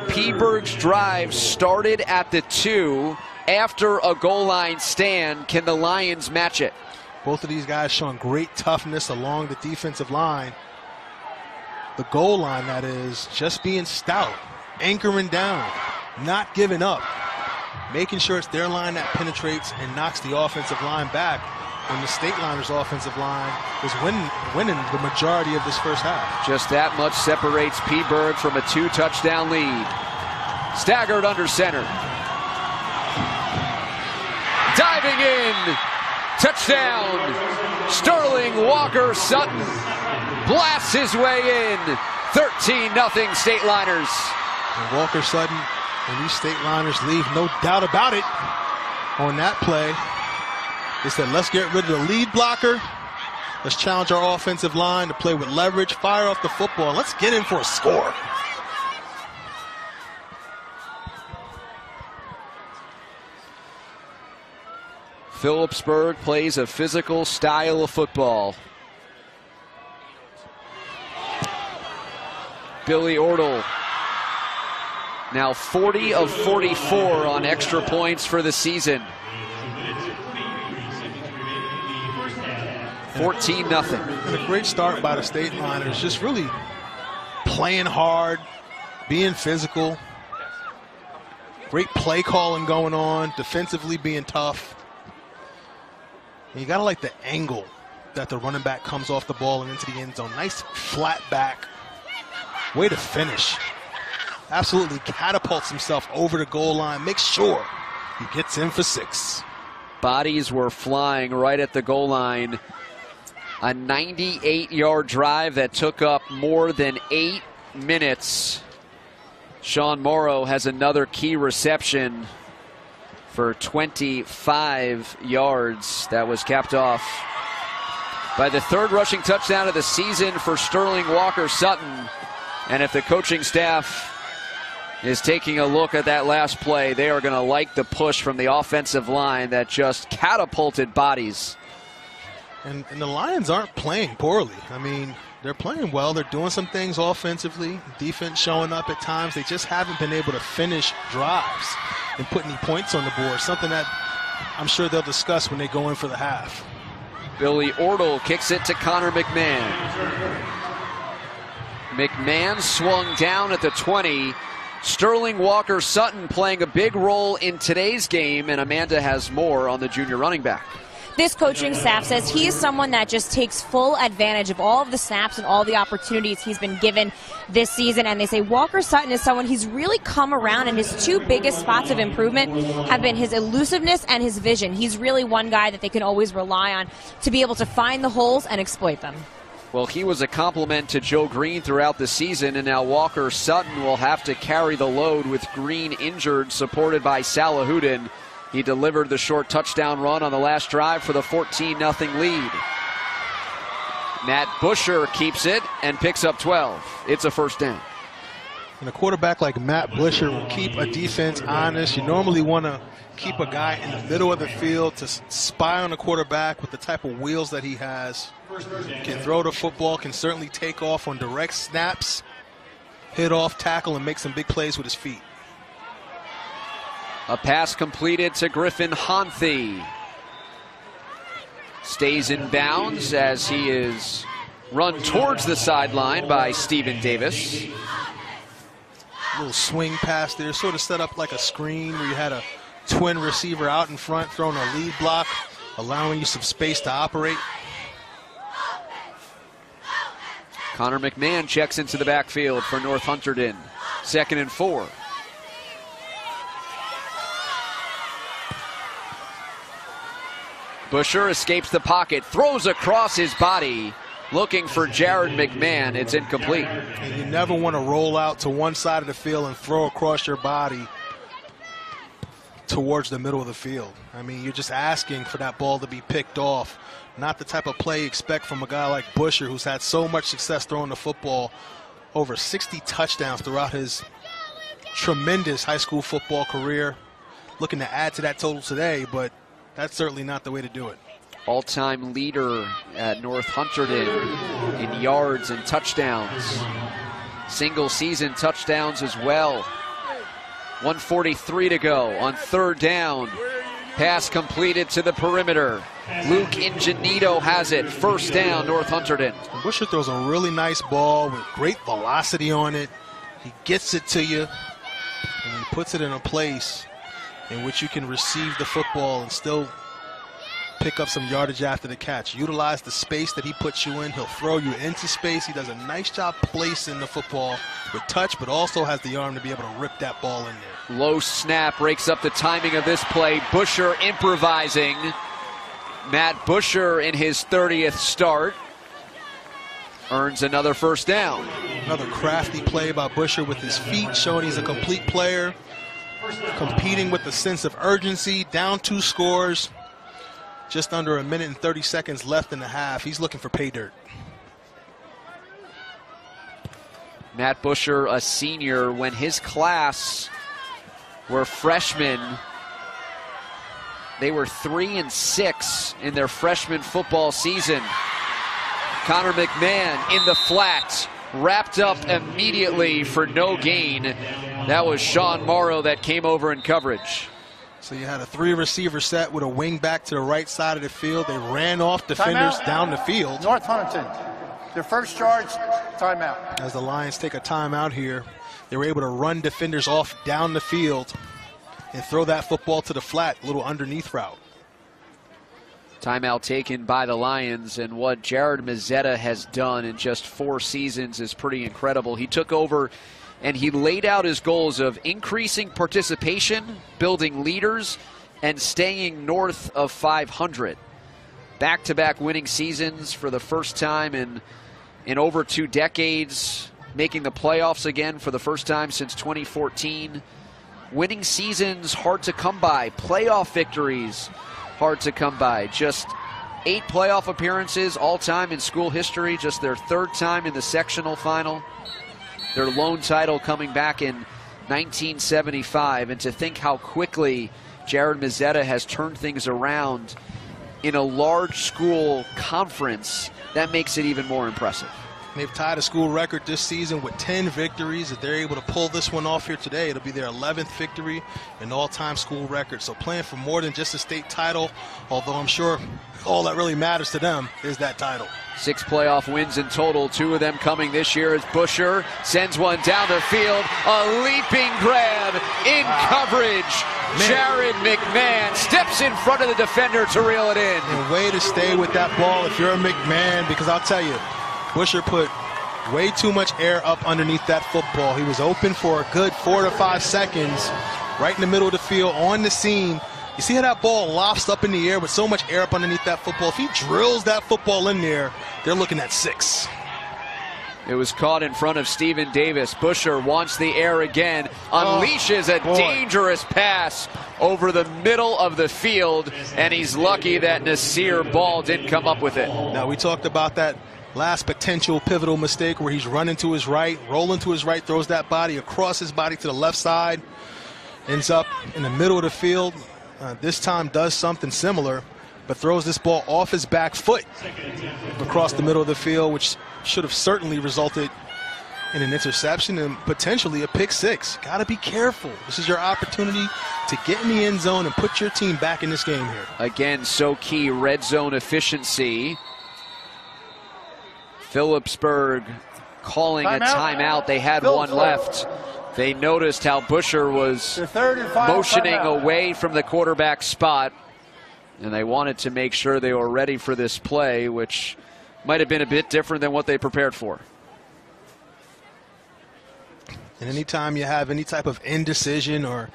Speaker 1: Phillipsburg's drive started at the 2 after a goal line stand. Can the Lions match it?
Speaker 2: Both of these guys showing great toughness along the defensive line. The goal line, that is, just being stout, anchoring down, not giving up, making sure it's their line that penetrates and knocks the offensive line back when the State Liners' offensive line is winning the majority of this first half.
Speaker 1: Just that much separates Phillipsburg from a 2-touchdown lead. Staggered under center. Diving in. Touchdown. Sterling Walker Sutton blasts his way in. 13-0 State Liners.
Speaker 2: And Walker Sutton and these State Liners leave no doubt about it on that play. They said, let's get rid of the lead blocker. Let's challenge our offensive line to play with leverage, fire off the football, and let's get in for a score.
Speaker 1: Phillipsburg plays a physical style of football. Billy Ortle now 40 of 44 on extra points for the season. 14-0.
Speaker 2: And a great start by the State Liners, just really playing hard, being physical. Great play calling going on, defensively being tough. And you gotta like the angle that the running back comes off the ball and into the end zone. Nice flat back. Way to finish. Absolutely catapults himself over the goal line. Makes sure he gets in for 6.
Speaker 1: Bodies were flying right at the goal line. A 98-yard drive that took up more than 8 minutes. Sean Morrow has another key reception for 25 yards. That was capped off by the 3rd rushing touchdown of the season for Sterling Walker Sutton. And if the coaching staff is taking a look at that last play, they are going to like the push from the offensive line that just catapulted bodies.
Speaker 2: And the Lions aren't playing poorly. I mean, they're playing well. They're doing some things offensively. Defense showing up at times. They just haven't been able to finish drives and put any points on the board, something that I'm sure they'll discuss when they go in for the half.
Speaker 1: Billy Ortle kicks it to Connor McMahon. McMahon swung down at the 20. Sterling Walker Sutton playing a big role in today's game, and Amanda has more on the junior running back.
Speaker 3: This coaching staff says he is someone that just takes full advantage of all of the snaps and all the opportunities he's been given this season. And they say Walker Sutton is someone he's really come around, and his 2 biggest spots of improvement have been his elusiveness and his vision. He's really one guy that they can always rely on to be able to find the holes and exploit them.
Speaker 1: Well, he was a compliment to Joe Green throughout the season, and now Walker Sutton will have to carry the load with Green injured, supported by Salahuddin. He delivered the short touchdown run on the last drive for the 14-0 lead. Matt Busher keeps it and picks up 12. It's a first down.
Speaker 2: And a quarterback like Matt Busher will keep a defense honest. You normally want to keep a guy in the middle of the field to spy on the quarterback with the type of wheels that he has. Can throw the football, can certainly take off on direct snaps, hit off, tackle, and make some big plays with his feet.
Speaker 1: A pass completed to Griffin Honthy. Stays in bounds as he is run towards the sideline by Stephen Davis.
Speaker 2: Little swing pass there, sort of set up like a screen where you had a twin receiver out in front throwing a lead block, allowing you some space to operate.
Speaker 1: Connor McMahon checks into the backfield for North Hunterdon. 2nd and 4. Busher escapes the pocket, throws across his body, looking for Jared McMahon. It's incomplete.
Speaker 2: And you never want to roll out to one side of the field and throw across your body towards the middle of the field. I mean, you're just asking for that ball to be picked off. Not the type of play you expect from a guy like Busher, who's had so much success throwing the football, over 60 touchdowns throughout his tremendous high school football career. Looking to add to that total today, but that's certainly not the way to do it.
Speaker 1: All-time leader at North Hunterdon in yards and touchdowns. Single-season touchdowns as well. 1:43 to go on 3rd down. Pass completed to the perimeter. Luke Ingenito has it. 1st down, North Hunterdon.
Speaker 2: Busher throws a really nice ball with great velocity on it. He gets it to you, and he puts it in a place in which you can receive the football and still pick up some yardage after the catch. Utilize the space that he puts you in. He'll throw you into space. He does a nice job placing the football with touch, but also has the arm to be able to rip that ball in there.
Speaker 1: Low snap breaks up the timing of this play. Busher improvising. Matt Busher in his 30th start earns another 1st down.
Speaker 2: Another crafty play by Busher with his feet, showing he's a complete player. Competing with a sense of urgency, down 2 scores. Just under 1 minute and 30 seconds left in the half. He's looking for pay dirt.
Speaker 1: Matt Busher, a senior, when his class were freshmen, they were 3-6 in their freshman football season. Connor McMahon in the flat, wrapped up immediately for no gain. That was Sean Morrow that came over in coverage.
Speaker 2: So you had a 3-receiver set with a wing back to the right side of the field. They ran off defenders down the field.
Speaker 4: North Hunterdon, their first charge, timeout.
Speaker 2: As the Lions take a timeout here, they were able to run defenders off down the field and throw that football to the flat, little underneath route.
Speaker 1: Timeout taken by the Lions, and what Jared Mazzetta has done in just 4 seasons is pretty incredible. He took over and he laid out his goals of increasing participation, building leaders, and staying north of 500. Back-to-back winning seasons for the first time in over 2 decades, making the playoffs again for the first time since 2014. Winning seasons hard to come by. Playoff victories hard to come by. Just 8 playoff appearances all-time in school history, just their 3rd time in the sectional final. Their lone title coming back in 1975. And to think how quickly Jared Mazzetta has turned things around in a large school conference, that makes it even more impressive.
Speaker 2: They've tied a school record this season with 10 victories. If they're able to pull this one off here today, it'll be their 11th victory and all-time school record. So playing for more than just a state title, although I'm sure all that really matters to them is that title.
Speaker 1: 6 playoff wins in total, 2 of them coming this year as Busher sends one down the field. A leaping grab in coverage. Jared McMahon steps in front of the defender to reel it in.
Speaker 2: And way to stay with that ball if you're a McMahon, because I'll tell you, Busher put way too much air up underneath that football. He was open for a good 4 to 5 seconds, right in the middle of the field, on the seam. You see how that ball lofts up in the air with so much air up underneath that football? If he drills that football in there, they're looking at 6.
Speaker 1: It was caught in front of Stephen Davis. Busher wants the air again, unleashes a dangerous pass over the middle of the field, and he's lucky that Nasir Ball didn't come up with it.
Speaker 2: Now, we talked about that last potential pivotal mistake where he's running to his right, rolling to his right, throws that body across his body to the left side, ends up in the middle of the field. This time does something similar, but throws this ball off his back foot across the middle of the field, which should have certainly resulted in an interception and potentially a pick six. Got to be careful. This is your opportunity to get in the end zone and put your team back in this game here.
Speaker 1: Again, so key, red zone efficiency. Phillipsburg calling a timeout. They had one left. They noticed how Busher was motioning away from the quarterback spot, and they wanted to make sure they were ready for this play, which might have been a bit different than what they prepared for.
Speaker 2: And anytime you have any type of indecision or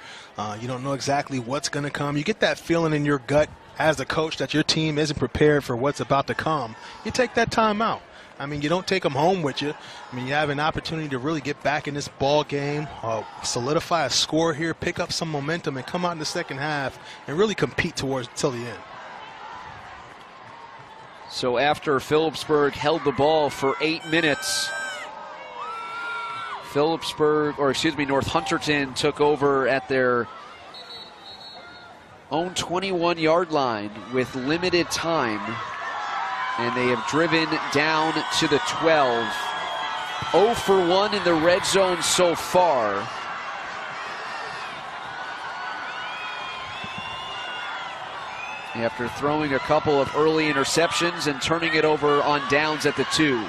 Speaker 2: you don't know exactly what's going to come, you get that feeling in your gut as a coach that your team isn't prepared for what's about to come, you take that time out. I mean, you don't take them home with you. I mean, you have an opportunity to really get back in this ball game, solidify a score here, pick up some momentum, and come out in the second half and really compete towards till the end.
Speaker 1: So after Phillipsburg held the ball for 8 minutes, North Hunterdon took over at their own 21-yard line with limited time, and they have driven down to the 12. 0 for 1 in the red zone so far. After throwing a couple of early interceptions and turning it over on downs at the 2.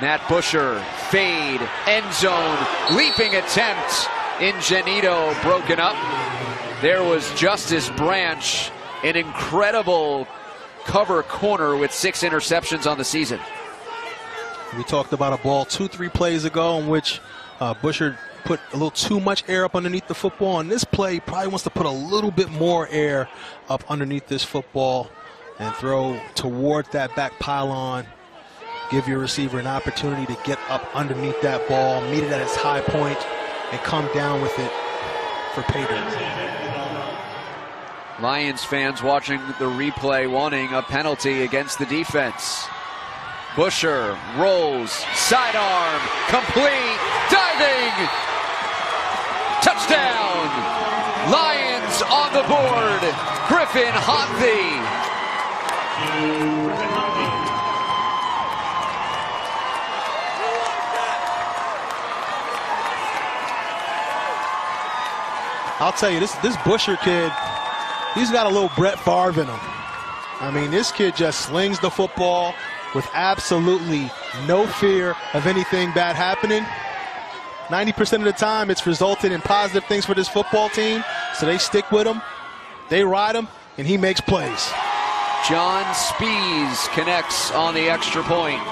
Speaker 1: Matt Busher, fade, end zone, leaping attempt. Ingenito broken up. There was Justice Branch, an incredible cover corner with 6 interceptions on the season.
Speaker 2: We talked about a ball 2-3 plays ago in which Busher put a little too much air up underneath the football. And this play probably wants to put a little bit more air up underneath this football and throw toward that back pylon. Give your receiver an opportunity to get up underneath that ball, meet it at its high point, and come down with it for pay dirt.
Speaker 1: Lions fans watching the replay wanting a penalty against the defense. Busher rolls, sidearm, complete, diving, touchdown! Lions on the board, Griffin Honthy.
Speaker 2: I'll tell you, this Busher kid, he's got a little Brett Favre in him. I mean, this kid just slings the football with absolutely no fear of anything bad happening. 90% of the time, it's resulted in positive things for this football team, so they stick with him, they ride him, and he makes plays.
Speaker 1: John Spees connects on the extra point.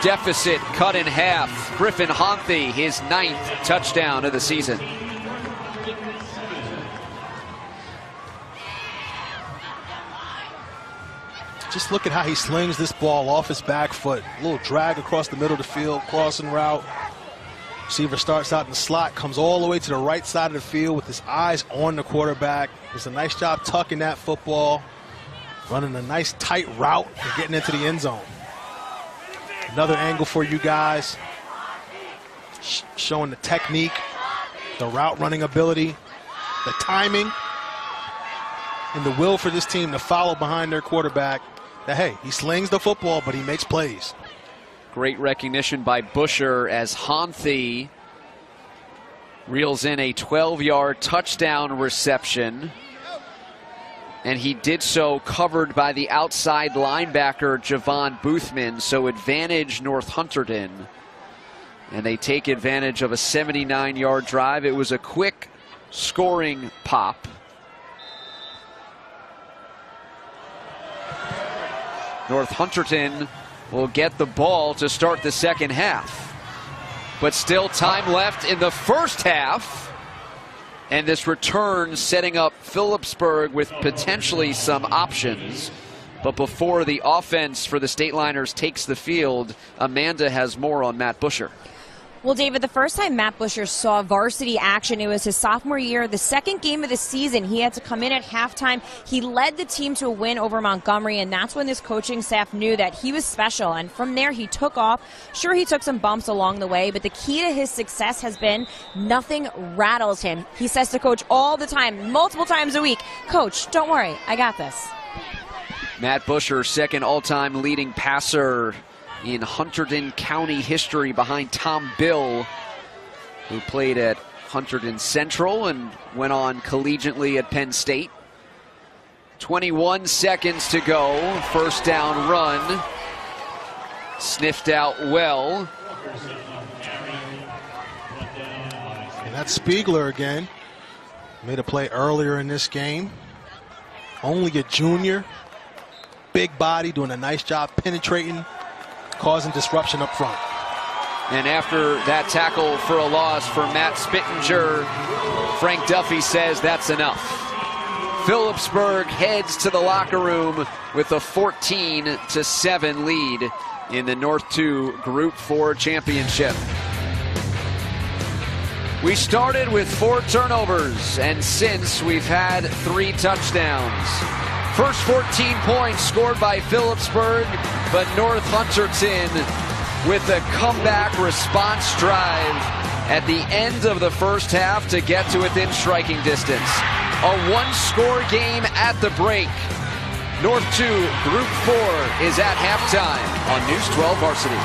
Speaker 1: Deficit cut in half. Griffin Honthy, his 9th touchdown of the season.
Speaker 2: Just look at how he slings this ball off his back foot. A little drag across the middle of the field, crossing route. Receiver starts out in the slot, comes all the way to the right side of the field with his eyes on the quarterback. Does a nice job tucking that football, running a nice tight route and getting into the end zone. Another angle for you guys, showing the technique, the route running ability, the timing, and the will for this team to follow behind their quarterback. That, hey, he slings the football, but he makes plays.
Speaker 1: Great recognition by Busher as Honthy reels in a 12-yard touchdown reception. And he did so covered by the outside linebacker, Javon Boothman. So advantage North Hunterdon. And they take advantage of a 79-yard drive. It was a quick scoring pop. North Hunterdon will get the ball to start the second half. But still time left in the first half. And this return setting up Phillipsburg with potentially some options. But before the offense for the Stateliners takes the field, Amanda has more on Matt Busher.
Speaker 3: Well, David, the first time Matt Busher saw varsity action, it was his sophomore year. The second game of the season, he had to come in at halftime. He led the team to a win over Montgomery, and that's when this coaching staff knew that he was special. And from there, he took off. Sure, he took some bumps along the way, but the key to his success has been nothing rattles him. He says to coach all the time, multiple times a week, "Coach, don't worry, I got this."
Speaker 1: Matt Busher, second all-time leading passer in Hunterdon County history behind Tom Bill, who played at Hunterdon Central and went on collegiately at Penn State. 21 seconds to go. First down run. Sniffed out well.
Speaker 2: And that's Spiegler again. Made a play earlier in this game. Only a junior. Big body, doing a nice job penetrating, causing disruption up front.
Speaker 1: And after that tackle for a loss for Matt Spittinger, Frank Duffy says that's enough. Phillipsburg heads to the locker room with a 14-7 lead in the North 2 Group 4 Championship. We started with 4 turnovers, and since we've had 3 touchdowns. First 14 points scored by Phillipsburg, but North Hunterdon with a comeback response drive at the end of the first half to get to within striking distance. A 1-score game at the break. North 2 Group 4 is at halftime on News 12 Varsity.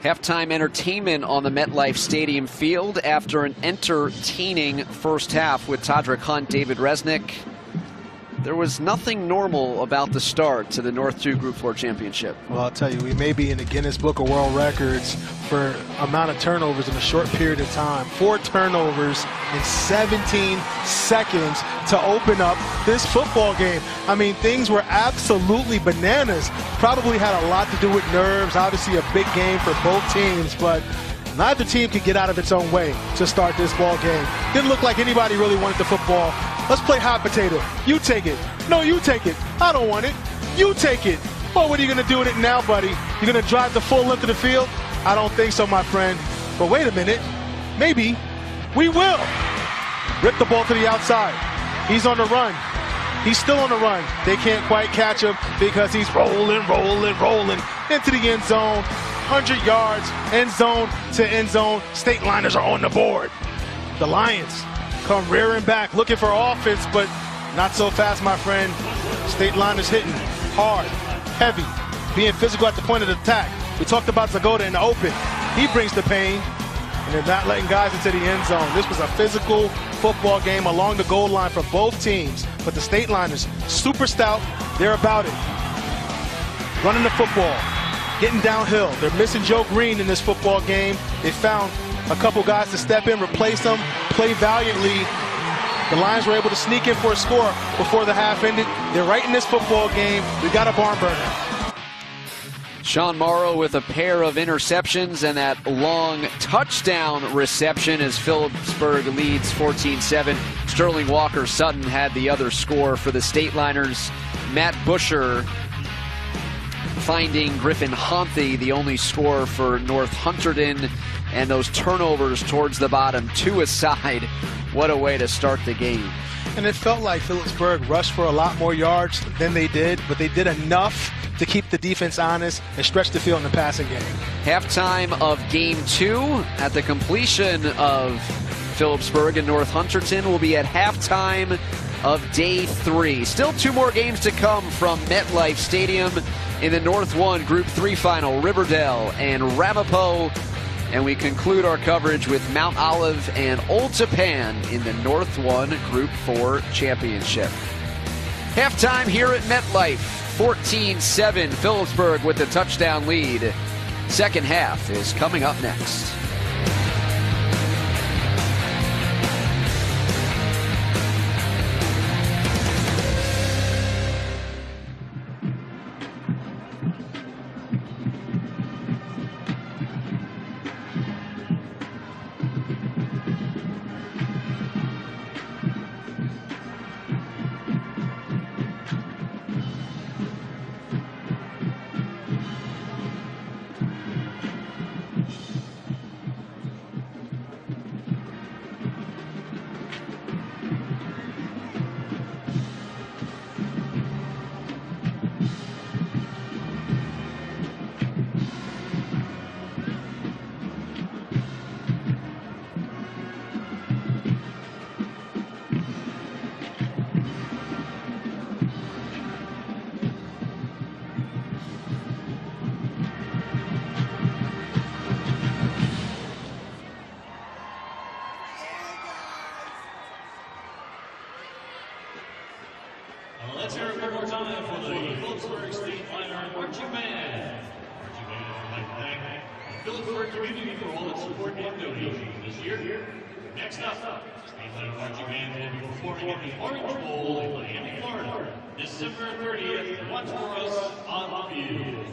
Speaker 1: Halftime entertainment on the MetLife Stadium field after an entertaining first half with Todrick Hunt, David Resnick. There was nothing normal about the start to the North 2 Group 4 Championship.
Speaker 2: Well, I'll tell you, we may be in the Guinness Book of World Records for amount of turnovers in a short period of time. 4 turnovers in 17 seconds to open up this football game. I mean, things were absolutely bananas. Probably had a lot to do with nerves. Obviously a big game for both teams, but neither team could get out of its own way to start this ball game. Didn't look like anybody really wanted the football. Let's play hot potato. You take it. No, you take it. I don't want it. You take it. Well, what are you going to do with it now, buddy? You're going to drive the full length of the field? I don't think so, my friend. But wait a minute. Maybe we will. Rip the ball to the outside. He's on the run. He's still on the run. They can't quite catch him because he's rolling into the end zone. 100 yards, end zone to end zone. State Liners are on the board. The Lions come rearing back, looking for offense, but not so fast, my friend. State Liners hitting hard, heavy, being physical at the point of the attack. We talked about Zagoda in the open. He brings the pain, and they're not letting guys into the end zone. This was a physical football game along the goal line for both teams, but the State Liners, super stout, they're about it. Running the football, getting downhill. They're missing Joe Green in this football game. They found a couple guys to step in, replace them, play valiantly. The Lions were able to sneak in for a score before the half ended. They're right in this football game. We got a barn burner.
Speaker 1: Sean Morrow with a pair of interceptions and that long touchdown reception as Phillipsburg leads 14-7. Sterling Walker-Sutton had the other score for the State Liners. Matt Busher finding Griffin Honthy the only score for North Hunterdon, and those turnovers towards the bottom, 2 aside. What a way to start the game.
Speaker 2: And it felt like Phillipsburg rushed for a lot more yards than they did, but they did enough to keep the defense honest and stretch the field in the passing game.
Speaker 1: Halftime of game 2 at the completion of Phillipsburg and North Hunterdon will be at halftime of day 3. Still 2 more games to come from MetLife Stadium in the North 1 Group 3 final, Riverdale and Ramapo. And we conclude our coverage with Mount Olive and Old Japan in the North 1 Group 4 Championship. Halftime here at MetLife, 14-7, Phillipsburg with the touchdown lead. Second half is coming up next.
Speaker 5: Let's hear it one more time for the Phillipsburg State Liner Marching Band. Marching Band would like to thank the Phillipsburg community for all its support and donations this year. Next up, State Liner Marching Band will be performing at the Orange Bowl in Miami, Florida, December 30th. Watch for us on the field.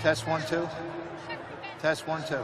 Speaker 4: Test 1, 2. Test 1, 2.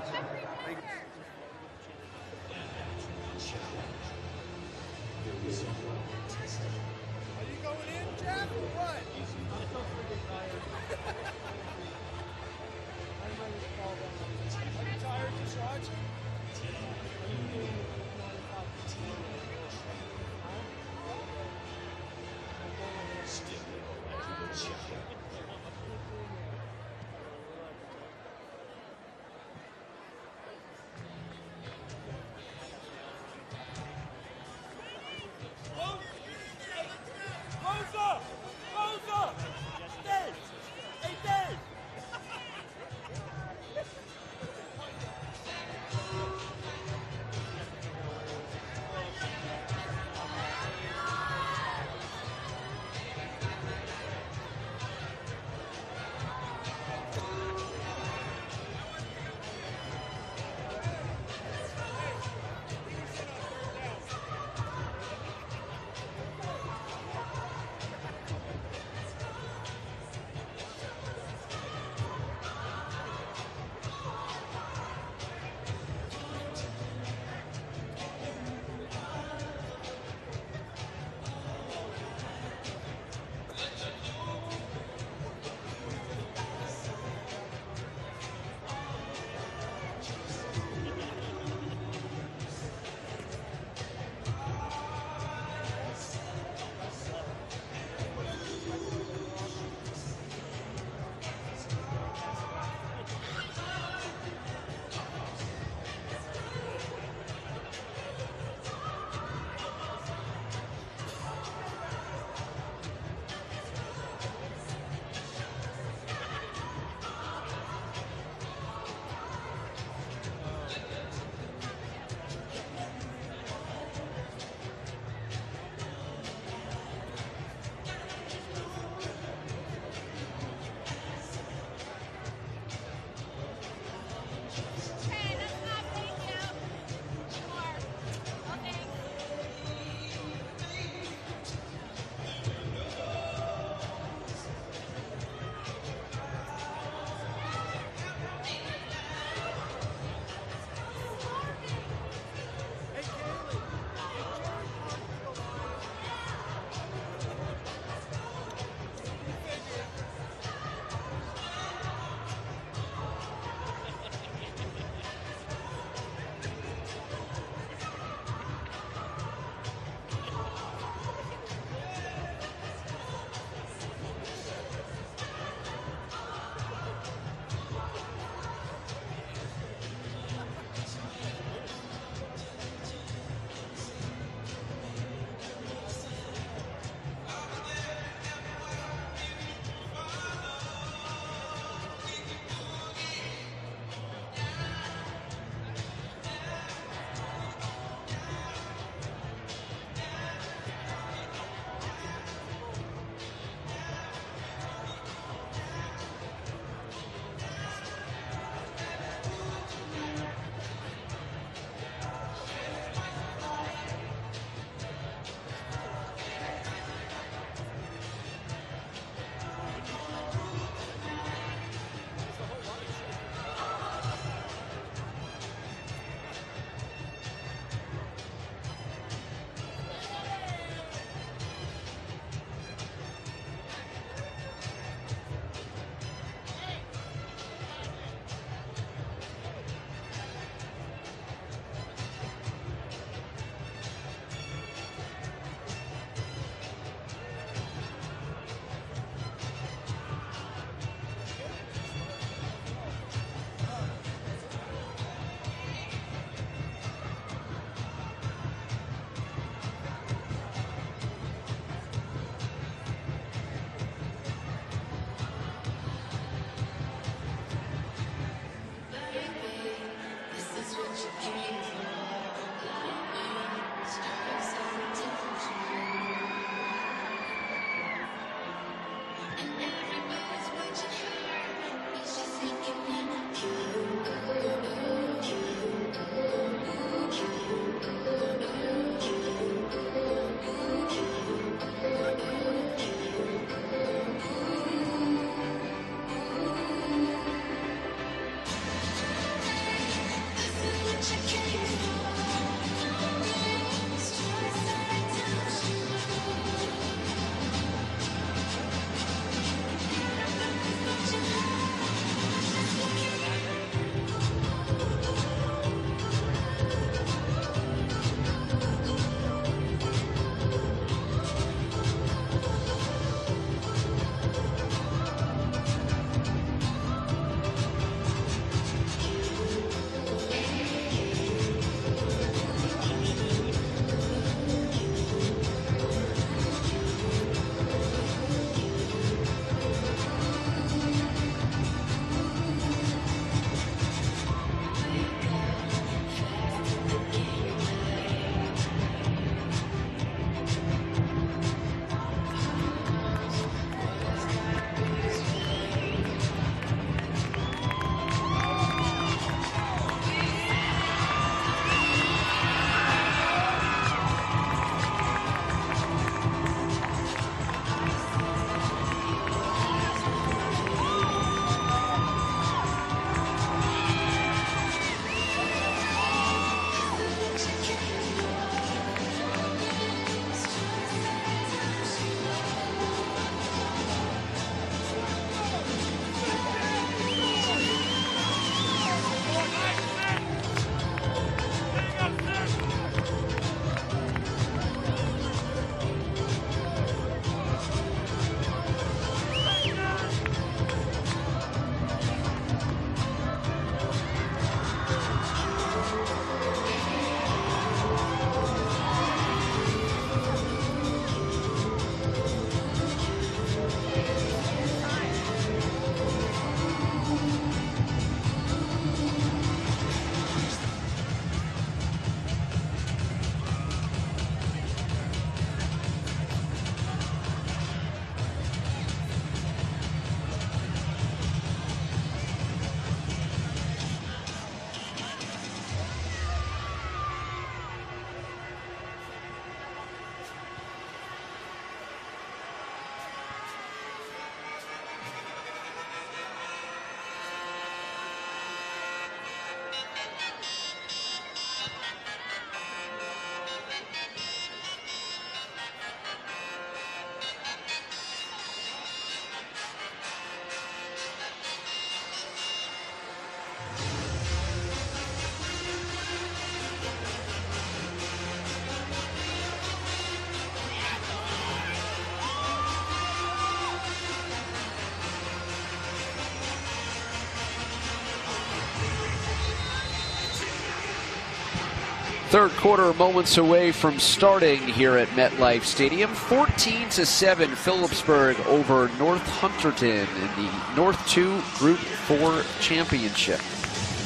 Speaker 1: Third quarter moments away from starting here at MetLife Stadium. 14-7 Phillipsburg over North Hunterdon in the North 2 Group 4 Championship.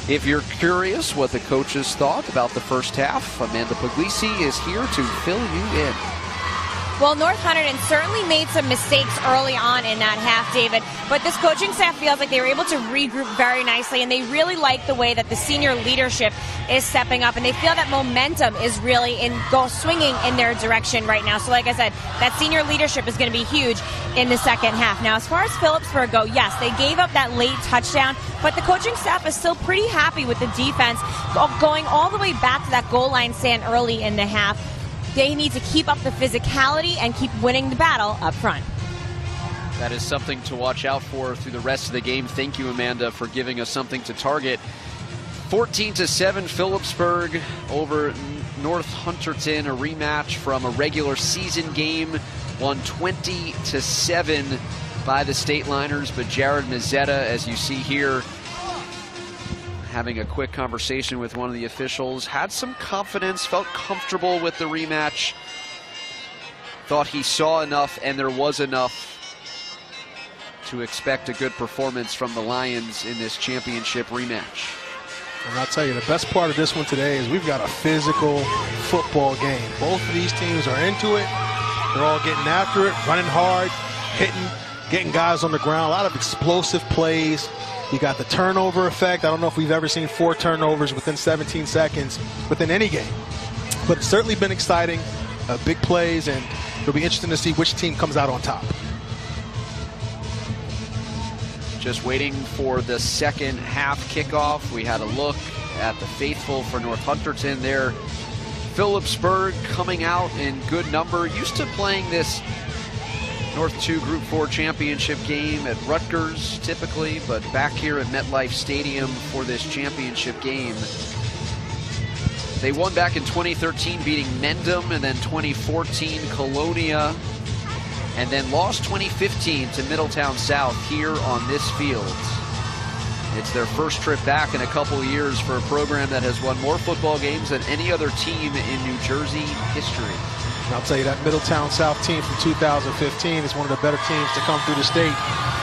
Speaker 1: If you're curious what the coaches thought about the first half, Amanda Puglisi is here to fill you in.
Speaker 3: Well, North Hunterdon certainly made some mistakes early on in that half, David, but this coaching staff feels like they were able to regroup very nicely, and they really like the way that the senior leadership is stepping up, and they feel that momentum is really swinging in their direction right now. So like I said, that senior leadership is going to be huge in the second half. Now, as far as Phillipsburg go, yes, they gave up that late touchdown, but the coaching staff is still pretty happy with the defense going all the way back to that goal line stand early in the half. They need to keep up the physicality and keep winning the battle up front.
Speaker 1: That is something to watch out for through the rest of the game. Thank you, Amanda, for giving us something to target. 14-7 Phillipsburg over North Hunterdon, a rematch from a regular season game, won 20-7 by the State Liners, but Jared Mazzetta, as you see here, having a quick conversation with one of the officials, had some confidence, felt comfortable with the rematch, thought he saw enough and there was enough to expect a good performance from the Lions in this championship rematch.
Speaker 2: And I'll tell you, the best part of this one today is we've got a physical football game. Both of these teams are into it. They're all getting after it, running hard, hitting, getting guys on the ground, a lot of explosive plays. You got the turnover effect. I don't know if we've ever seen 4 turnovers within 17 seconds within any game. But it's certainly been exciting, big plays, and it'll be interesting to see which team comes out on top.
Speaker 1: Just waiting for the second half kickoff. We had a look at the faithful for North Hunterdon there. Phillipsburg coming out in good number. Used to playing this North 2 Group 4 championship game at Rutgers typically, but back here at MetLife Stadium for this championship game. They won back in 2013, beating Mendham, and then 2014 Colonia, and then lost 2015 to Middletown South here on this field. It's their first trip back in a couple years for a program that has won more football games than any other team in New Jersey history.
Speaker 2: And I'll tell you, that Middletown South team from 2015 is one of the better teams to come through the state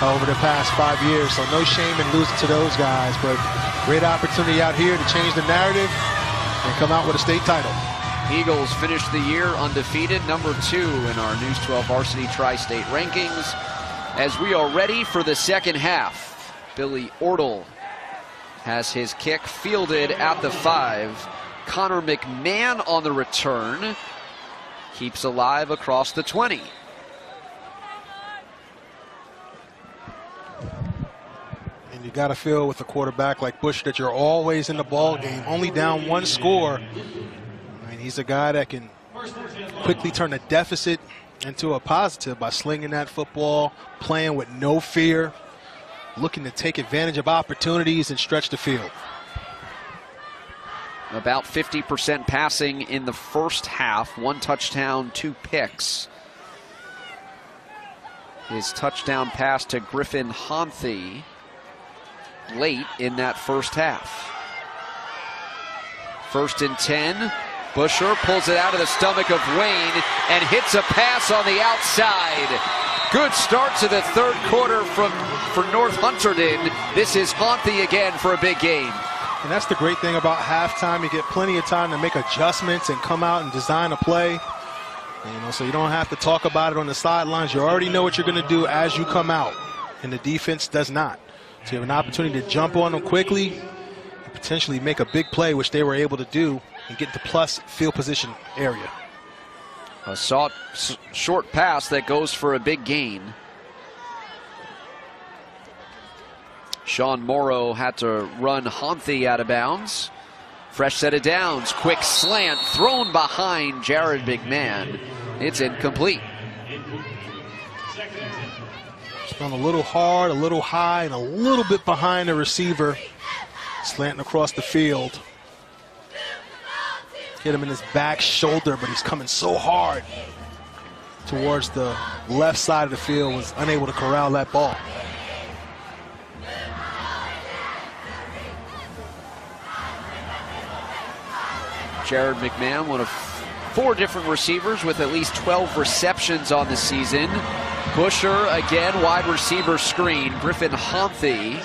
Speaker 2: over the past 5 years. So no shame in losing to those guys, but great opportunity out here to change the narrative and come out with a state title.
Speaker 1: Eagles finished the year undefeated, number 2 in our News 12 Varsity Tri-State rankings. As we are ready for the second half, Billy Ortle has his kick fielded at the 5. Connor McMahon on the return. Keeps alive across the 20.
Speaker 2: And you got to feel with a quarterback like Bush that you're always in the ball game, only down 1 score. I mean, he's a guy that can quickly turn a deficit into a positive by slinging that football, playing with no fear, looking to take advantage of opportunities and stretch the field.
Speaker 1: About 50% passing in the first half. 1 touchdown, 2 picks. His touchdown pass to Griffin Honthy late in that first half. 1st and 10. Busher pulls it out of the stomach of Wayne and hits a pass on the outside. Good start to the third quarter for North Hunterdon. This is Honthy again for a big game.
Speaker 2: And that's the great thing about halftime. You get plenty of time to make adjustments and come out and design a play. And, so you don't have to talk about it on the sidelines. You already know what you're going to do as you come out, and the defense does not. So you have an opportunity to jump on them quickly and potentially make a big play, which they were able to do, and get the plus field position area.
Speaker 1: A short pass that goes for a big gain. Sean Morrow had to run Honthy out of bounds. Fresh set of downs. Quick slant thrown behind Jared McMahon. It's incomplete.
Speaker 2: It's thrown a little hard, a little high, and a little bit behind the receiver. Slanting across the field. Hit him in his back shoulder, but he's coming so hard towards the left side of the field, was unable to corral that ball.
Speaker 1: Jared Mcmahon, one of 4 different receivers with at least 12 receptions on the season. Busher, again, wide receiver screen. Griffin Honthy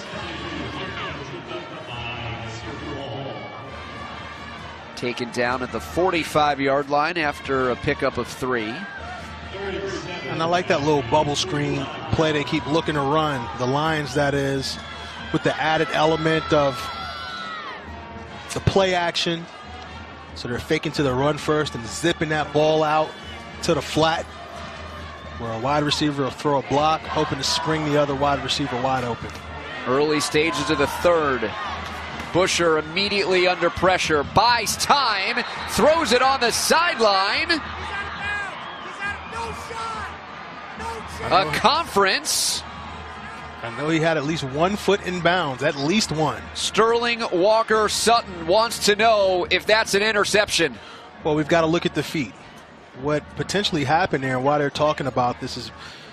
Speaker 1: taken down at the 45-yard line after a pickup of 3.
Speaker 2: And I like that little bubble screen play they keep looking to run. The Lions, that is, with the added element of the play action. So they're faking to the run first and zipping that ball out to the flat, where a wide receiver will throw a block, hoping to spring the other wide receiver wide open.
Speaker 1: Early stages of the 3rd. Busher immediately under pressure, buys time, throws it on the sideline. A conference.
Speaker 2: I know he had at least 1 foot in bounds, at least one.
Speaker 1: Sterling Walker Sutton wants to know if that's an interception.
Speaker 2: Well, we've got to look at the feet. What potentially happened there and why they're talking about this is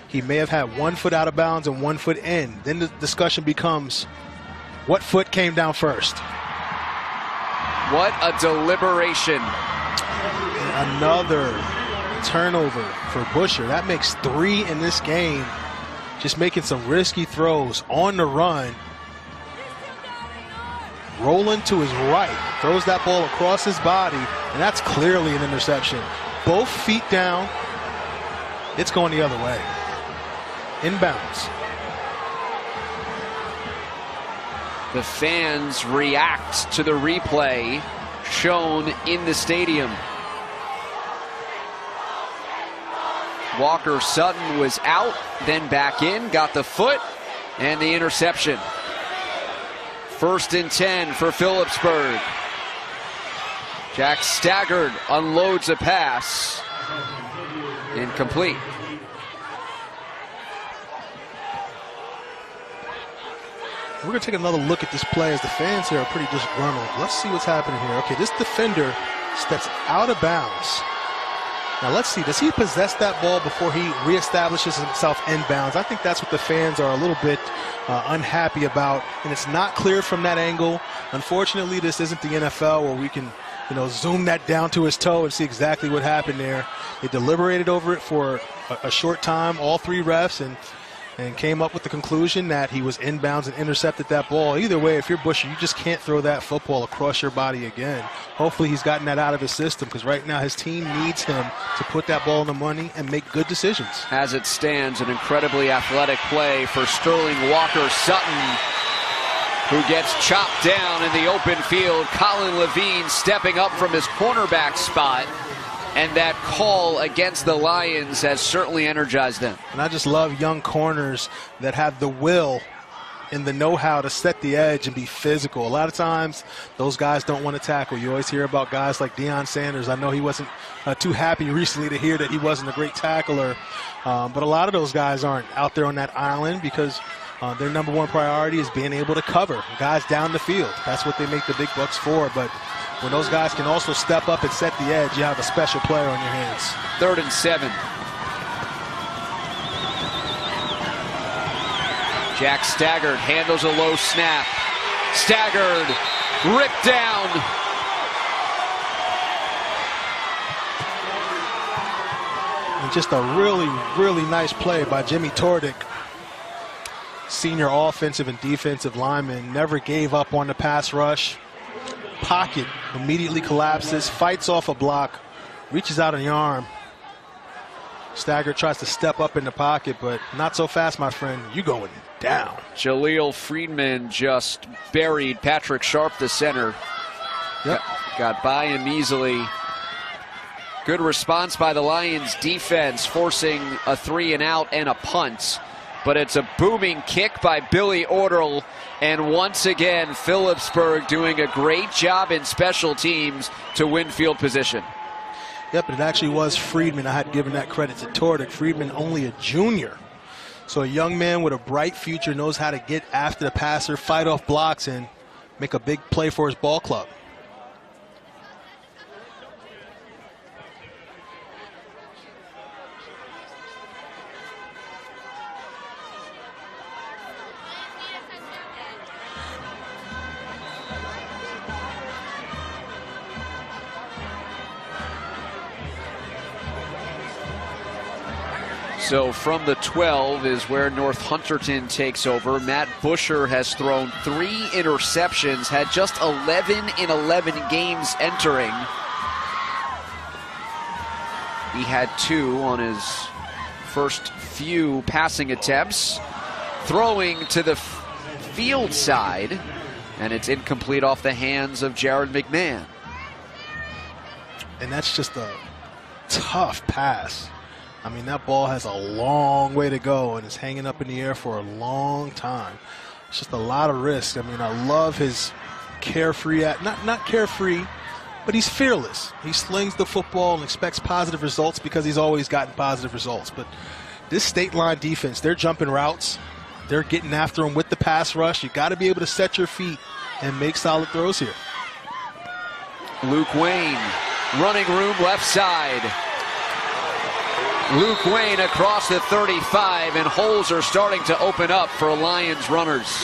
Speaker 2: he may have had 1 foot out of bounds and 1 foot in. Then the discussion becomes, what foot came down first?
Speaker 1: What a deliberation.
Speaker 2: And another turnover for Busher. That makes 3 in this game. Just making some risky throws on the run. Rolling to his right. Throws that ball across his body. And that's clearly an interception. Both feet down. It's going the other way. Inbounds.
Speaker 1: The fans react to the replay shown in the stadium. Walker Sutton was out, then back in, got the foot, and the interception. 1st and 10 for Phillipsburg. Jack staggered, unloads a pass. Incomplete.
Speaker 2: We're going to take another look at this play as the fans here are pretty disgruntled. Let's see what's happening here. Okay, this defender steps out of bounds. Now let's see, does he possess that ball before he reestablishes himself inbounds? I think that's what the fans are a little bit unhappy about, and it's not clear from that angle. Unfortunately, this isn't the NFL where we can, zoom that down to his toe and see exactly what happened there. They deliberated over it for a short time, all 3 refs, and came up with the conclusion that he was inbounds and intercepted that ball. Either way, if you're Busher, you just can't throw that football across your body again. Hopefully he's gotten that out of his system, because right now his team needs him to put that ball in the money and make good decisions.
Speaker 1: As it stands, an incredibly athletic play for Sterling Walker Sutton, who gets chopped down in the open field. Colin Levine stepping up from his cornerback spot. And that call against the Lions has certainly energized them.
Speaker 2: And I just love young corners that have the will and the know-how to set the edge and be physical. A lot of times, those guys don't want to tackle. You always hear about guys like Deion Sanders. I know he wasn't too happy recently to hear that he wasn't a great tackler. But a lot of those guys aren't out there on that island because their number 1 priority is being able to cover guys down the field. That's what they make the big bucks for. But when those guys can also step up and set the edge, you have a special player on your hands.
Speaker 1: 3rd and 7. Jack staggered, handles a low snap. Staggered, ripped down.
Speaker 2: And just a really, really nice play by Jimmy Tordick. Senior offensive and defensive lineman, never gave up on the pass rush. Pocket immediately collapses, fights off a block, reaches out an arm. Stagger tries to step up in the pocket, but not so fast, my friend. You going down.
Speaker 1: Jaleel Friedman just buried Patrick Sharp, the center.
Speaker 2: Yep.
Speaker 1: Got by him easily. Good response by the Lions defense, forcing a 3-and-out and a punt. But it's a booming kick by Billy Orderl. And once again, Phillipsburg doing a great job in special teams to win field position.
Speaker 2: Yep, it actually was Friedman. I had given that credit to Tordick. Friedman only a junior. So a young man with a bright future, knows how to get after the passer, fight off blocks, and make a big play for his ball club.
Speaker 1: So from the 12 is where North Hunterdon takes over. Matt Busher has thrown 3 interceptions, had just 11 in 11 games entering. He had 2 on his first few passing attempts. Throwing to the field side, and it's incomplete off the hands of Jared McMahon.
Speaker 2: And that's just a tough pass. I mean, that ball has a long way to go, and it's hanging up in the air for a long time. It's just a lot of risk. I mean, I love his carefree, not carefree, but he's fearless. He slings the football and expects positive results because he's always gotten positive results. But this state line defense, they're jumping routes. They're getting after him with the pass rush. You got to be able to set your feet and make solid throws here.
Speaker 1: Luke Wayne, running room left side. Luke Wayne across the 35, and holes are starting to open up for Lions runners.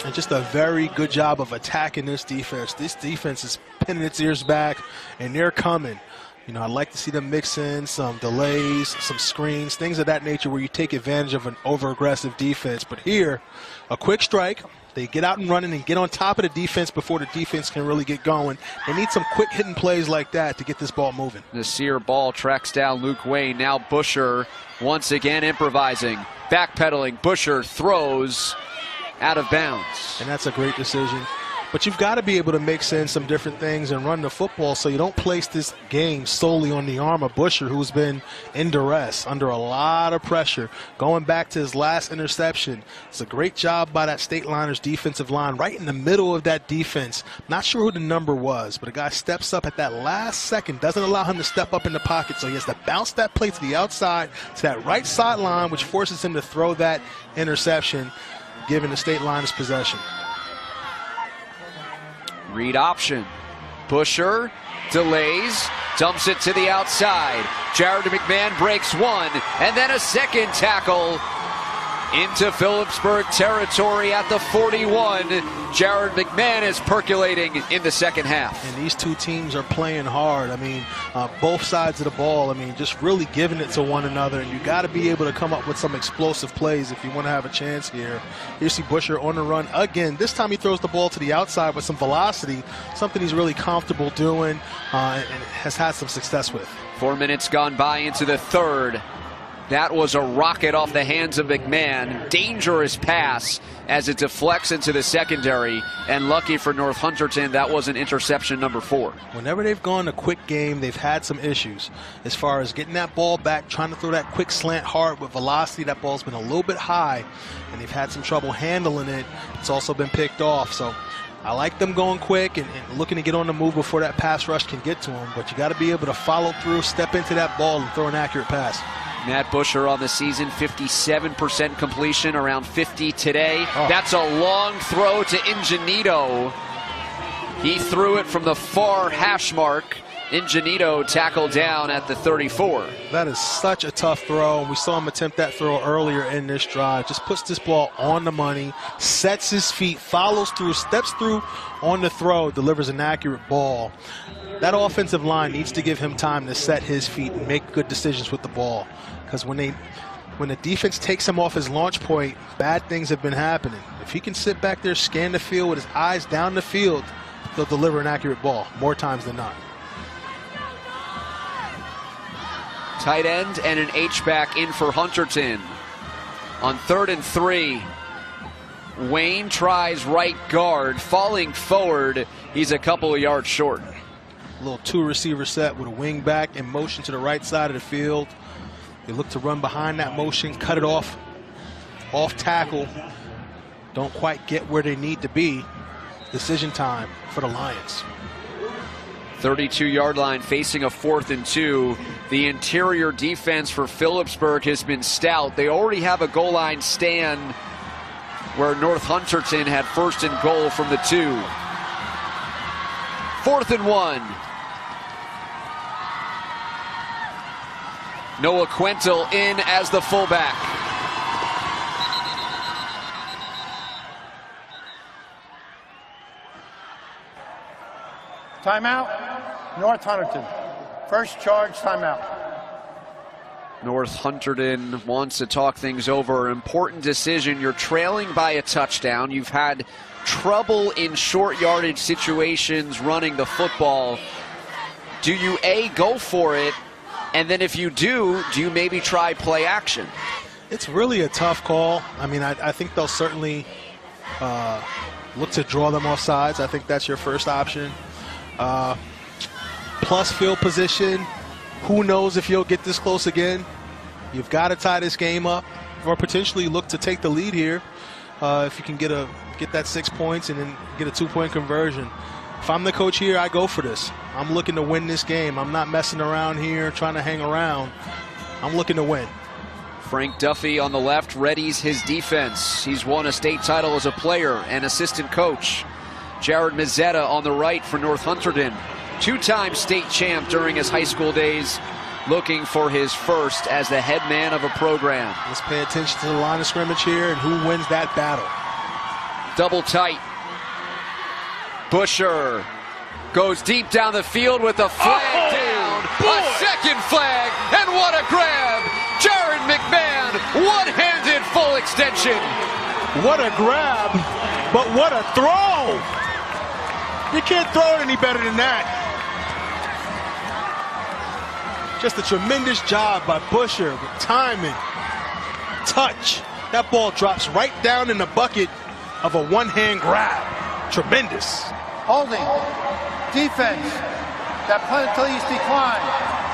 Speaker 2: And just a very good job of attacking this defense. This defense is pinning its ears back, and they're coming. You know, I'd like to see them mix in some delays, some screens, things of that nature where you take advantage of an over-aggressive defense. But here, a quick strike. They get out and running and get on top of the defense before the defense can really get going. They need some quick hitting plays like that to get this ball moving.
Speaker 1: Nasir Ball tracks down Luke Wayne. Now Busher once again improvising, backpedaling. Busher throws out of bounds.
Speaker 2: And that's a great decision. But you've got to be able to mix in some different things and run the football so you don't place this game solely on the arm of Busher, who's been in duress, under a lot of pressure. Going back to his last interception, it's a great job by that State Liners defensive line, right in the middle of that defense. Not sure who the number was, but a guy steps up at that last second, doesn't allow him to step up in the pocket, so he has to bounce that play to the outside, to that right sideline, which forces him to throw that interception, giving the State Liners possession.
Speaker 1: Read option. Busher delays, dumps it to the outside. Jared McMahon breaks one, and then a second tackle into Phillipsburg territory at the 41. Jared McMahon is percolating in the second half.
Speaker 2: And these two teams are playing hard. I mean, both sides of the ball, I mean, just really giving it to one another. And you got to be able to come up with some explosive plays if you want to have a chance here. You see Busher on the run again. This time he throws the ball to the outside with some velocity, something he's really comfortable doing and has had some success with.
Speaker 1: 4 minutes gone by into the third. That was a rocket off the hands of McMahon. Dangerous pass as it deflects into the secondary. And lucky for North Hunterdon, that was an interception number 4.
Speaker 2: Whenever they've gone a quick game, they've had some issues as far as getting that ball back, trying to throw that quick slant hard with velocity. That ball's been a little bit high, and they've had some trouble handling it. It's also been picked off. So I like them going quick and looking to get on the move before that pass rush can get to them. But you got to be able to follow through, step into that ball, and throw an accurate pass.
Speaker 1: Matt Busher on the season, 57% completion, around 50 today. That's a long throw to Ingenito. He threw it from the far hash mark. Ingenito tackled down at the 34.
Speaker 2: That is such a tough throw. We saw him attempt that throw earlier in this drive. Just puts this ball on the money, sets his feet, follows through, steps through on the throw, delivers an accurate ball. That offensive line needs to give him time to set his feet and make good decisions with the ball. Because when the defense takes him off his launch point, bad things have been happening. If he can sit back there, scan the field with his eyes down the field, he'll deliver an accurate ball more times than not.
Speaker 1: Tight end and an H-back in for Hunterdon. On 3rd and 3, Wayne tries right guard, falling forward. He's a couple of yards short.
Speaker 2: A little two-receiver set with a wing back in motion to the right side of the field. They look to run behind that motion, cut it off tackle. Don't quite get where they need to be. Decision time for the Lions.
Speaker 1: 32-yard line facing a 4th and 2. The interior defense for Phillipsburg has been stout. They already have a goal line stand where North Hunterdon had 1st and goal from the 2. 4th and 1. Noah Quentel in as the fullback.
Speaker 4: Timeout, North Hunterdon. First charge timeout.
Speaker 1: North Hunterdon wants to talk things over. Important decision. You're trailing by a touchdown. You've had trouble in short yardage situations running the football. Do you A, go for it? And then if you do you maybe try play action?
Speaker 2: It's really a tough call. I mean, I think they'll certainly look to draw them off sides. I think that's your first option. Plus field position. Who knows if you'll get this close again? You've got to tie this game up or potentially look to take the lead here if you can get that 6 points and then get a 2-point conversion. If I'm the coach here, I go for this. I'm looking to win this game. I'm not messing around here trying to hang around. I'm looking to win.
Speaker 1: Frank Duffy on the left readies his defense. He's won a state title as a player and assistant coach. Jared Mazzetta on the right for North Hunterdon. 2-time state champ during his high school days, looking for his first as the head man of a program.
Speaker 2: Let's pay attention to the line of scrimmage here and who wins that battle.
Speaker 1: Double tight. Busher goes deep down the field with a flag down. A second flag, and what a grab! Jared Mcmahon, one-handed full extension.
Speaker 2: What a grab, but what a throw! You can't throw it any better than that. Just a tremendous job by Busher with timing, touch. That ball drops right down in the bucket of a one-hand grab. Tremendous.
Speaker 4: Holding. Defense. That penalties decline.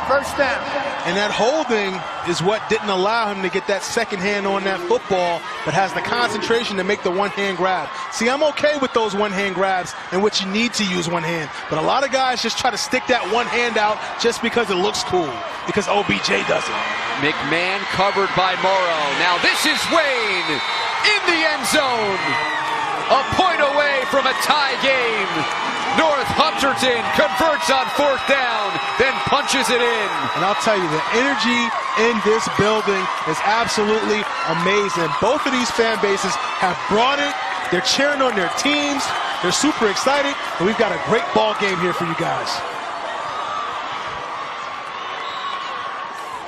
Speaker 4: First down.
Speaker 2: And that holding is what didn't allow him to get that second hand on that football, but has the concentration to make the one-hand grab. See, I'm okay with those one-hand grabs in which you need to use one hand, but a lot of guys just try to stick that one hand out just because it looks cool, because OBJ does it.
Speaker 1: McMahon covered by Morrow. Now this is Wayne in the end zone. A point away from a tie game. North Hunterdon converts on 4th down, then punches it in.
Speaker 2: And I'll tell you, the energy in this building is absolutely amazing. Both of these fan bases have brought it. They're cheering on their teams. They're super excited, and we've got a great ball game here for you guys.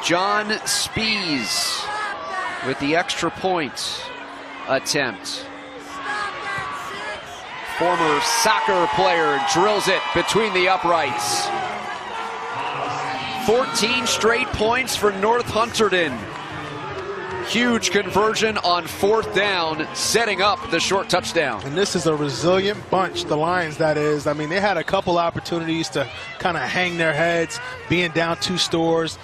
Speaker 1: John Spees with the extra point attempt. Former soccer player drills it between the uprights. 14 straight points for North Hunterdon. Huge conversion on 4th down, setting up the short touchdown.
Speaker 2: And this is a resilient bunch, the Lions, that is. I mean, they had a couple opportunities to kind of hang their heads, being down 2 scores,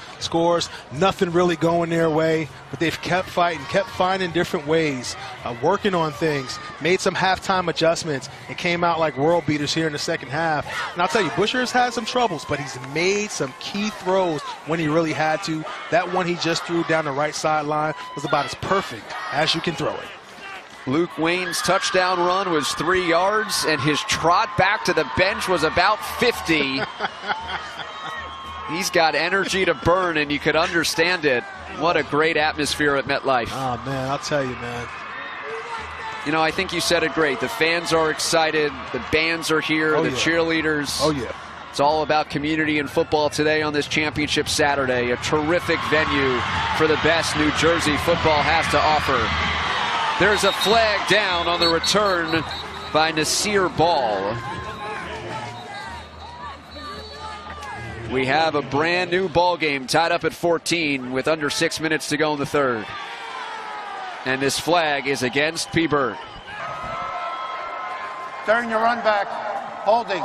Speaker 2: nothing really going their way, but they've kept fighting, kept finding different ways, working on things, made some halftime adjustments, and came out like world beaters here in the second half. And I'll tell you, Busher's had some troubles, but he's made some key throws when he really had to. That one he just threw down the right sideline was about as perfect as you can throw it.
Speaker 1: Luke Wayne's touchdown run was 3 yards, and his trot back to the bench was about 50. He's got energy to burn, and you could understand it. What a great atmosphere at MetLife.
Speaker 2: Oh, man, I'll tell you, man.
Speaker 1: You know, I think you said it great. The fans are excited. The bands are here. Cheerleaders.
Speaker 2: Oh, yeah.
Speaker 1: It's all about community and football today on this championship Saturday. A terrific venue for the best New Jersey football has to offer. There's a flag down on the return by Nasir Ball. We have a brand new ball game tied up at 14 with under 6 minutes to go in the third. And this flag is against P-Bird.
Speaker 4: During the run back, holding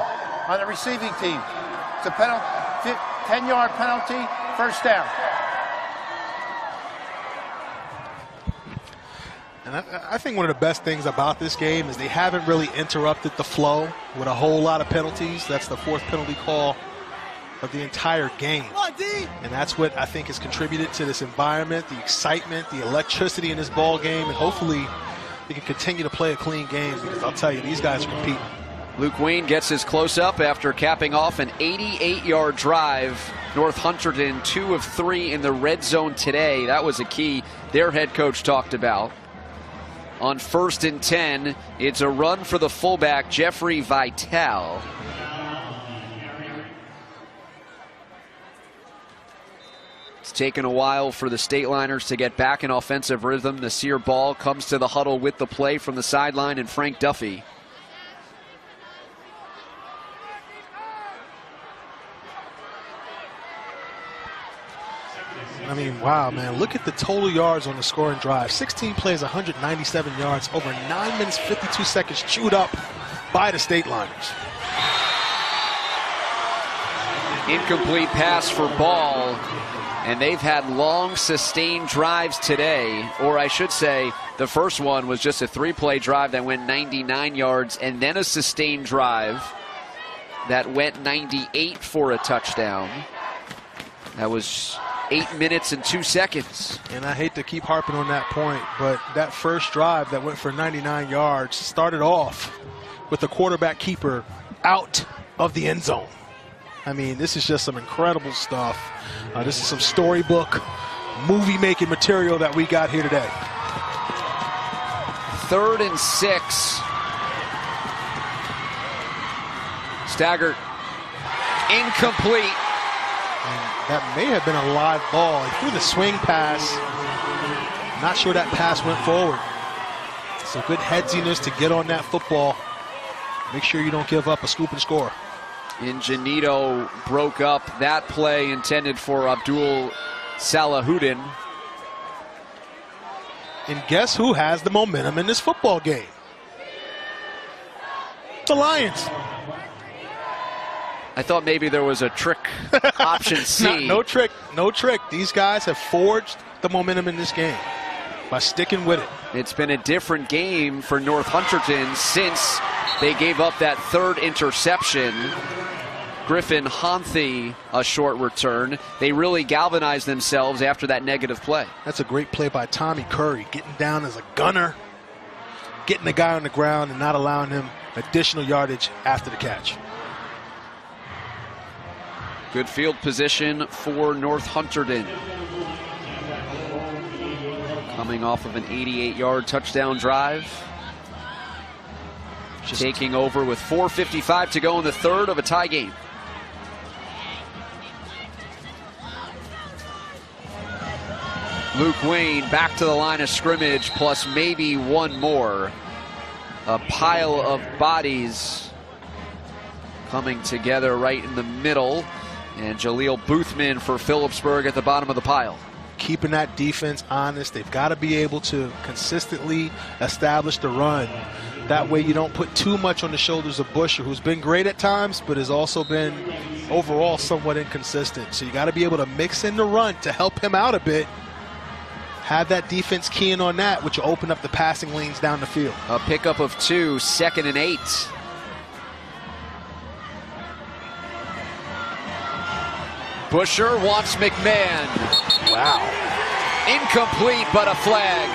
Speaker 4: on the receiving team. It's a penalty, 10-yard penalty, first down.
Speaker 2: And I think one of the best things about this game is they haven't really interrupted the flow with a whole lot of penalties. That's the 4th penalty call of the entire game. And that's what I think has contributed to this environment, the excitement, the electricity in this ball game, and hopefully they can continue to play a clean game, because I'll tell you, these guys are competing.
Speaker 1: Luke Wayne gets his close-up after capping off an 88-yard drive. North Hunterdon 2 of 3 in the red zone today. That was a key their head coach talked about. On 1st and 10, it's a run for the fullback, Jeffrey Vitale. It's taken a while for the Stateliners to get back in offensive rhythm. Nasir Ball comes to the huddle with the play from the sideline, and Frank Duffy.
Speaker 2: I mean, wow, man. Look at the total yards on the scoring drive. 16 plays, 197 yards, over 9 minutes, 52 seconds chewed up by the Stateliners.
Speaker 1: Incomplete pass for Ball, and they've had long sustained drives today, or I should say the first one was just a 3-play drive that went 99 yards, and then a sustained drive that went 98 for a touchdown. That was 8 minutes and 2 seconds.
Speaker 2: And I hate to keep harping on that point, but that first drive that went for 99 yards started off with the quarterback keeper out of the end zone. I mean, this is just some incredible stuff. This is some storybook, movie-making material that we got here today.
Speaker 1: 3rd and 6. Staggered. Incomplete.
Speaker 2: And that may have been a live ball. He threw the swing pass. Not sure that pass went forward. So good headsiness to get on that football. Make sure you don't give up a scoop and score.
Speaker 1: Ingenito broke up that play intended for Abdul Salahuddin.
Speaker 2: And guess who has the momentum in this football game? The Lions.
Speaker 1: I thought maybe there was a trick option C.
Speaker 2: No trick, no trick. These guys have forged the momentum in this game by sticking with it.
Speaker 1: It's been a different game for North Hunterdon since they gave up that 3rd interception. Griffin Honthy, a short return. They really galvanized themselves after that negative play.
Speaker 2: That's a great play by Tommy Curry, getting down as a gunner, getting the guy on the ground and not allowing him additional yardage after the catch.
Speaker 1: Good field position for North Hunterdon. Coming off of an 88-yard touchdown drive. Just taking over with 4:55 to go in the 3rd of a tie game. Luke Wayne back to the line of scrimmage, plus maybe one more. A pile of bodies coming together right in the middle. And Jaleel Boothman for Phillipsburg at the bottom of the pile.
Speaker 2: Keeping that defense honest. They've got to be able to consistently establish the run. That way you don't put too much on the shoulders of Busher, who's been great at times, but has also been overall somewhat inconsistent. So you got to be able to mix in the run to help him out a bit. Have that defense keying on that, which will open up the passing lanes down the field.
Speaker 1: A pickup of 2, 2nd and 8. Busher wants McMahon.
Speaker 2: Wow.
Speaker 1: Incomplete, but a flag.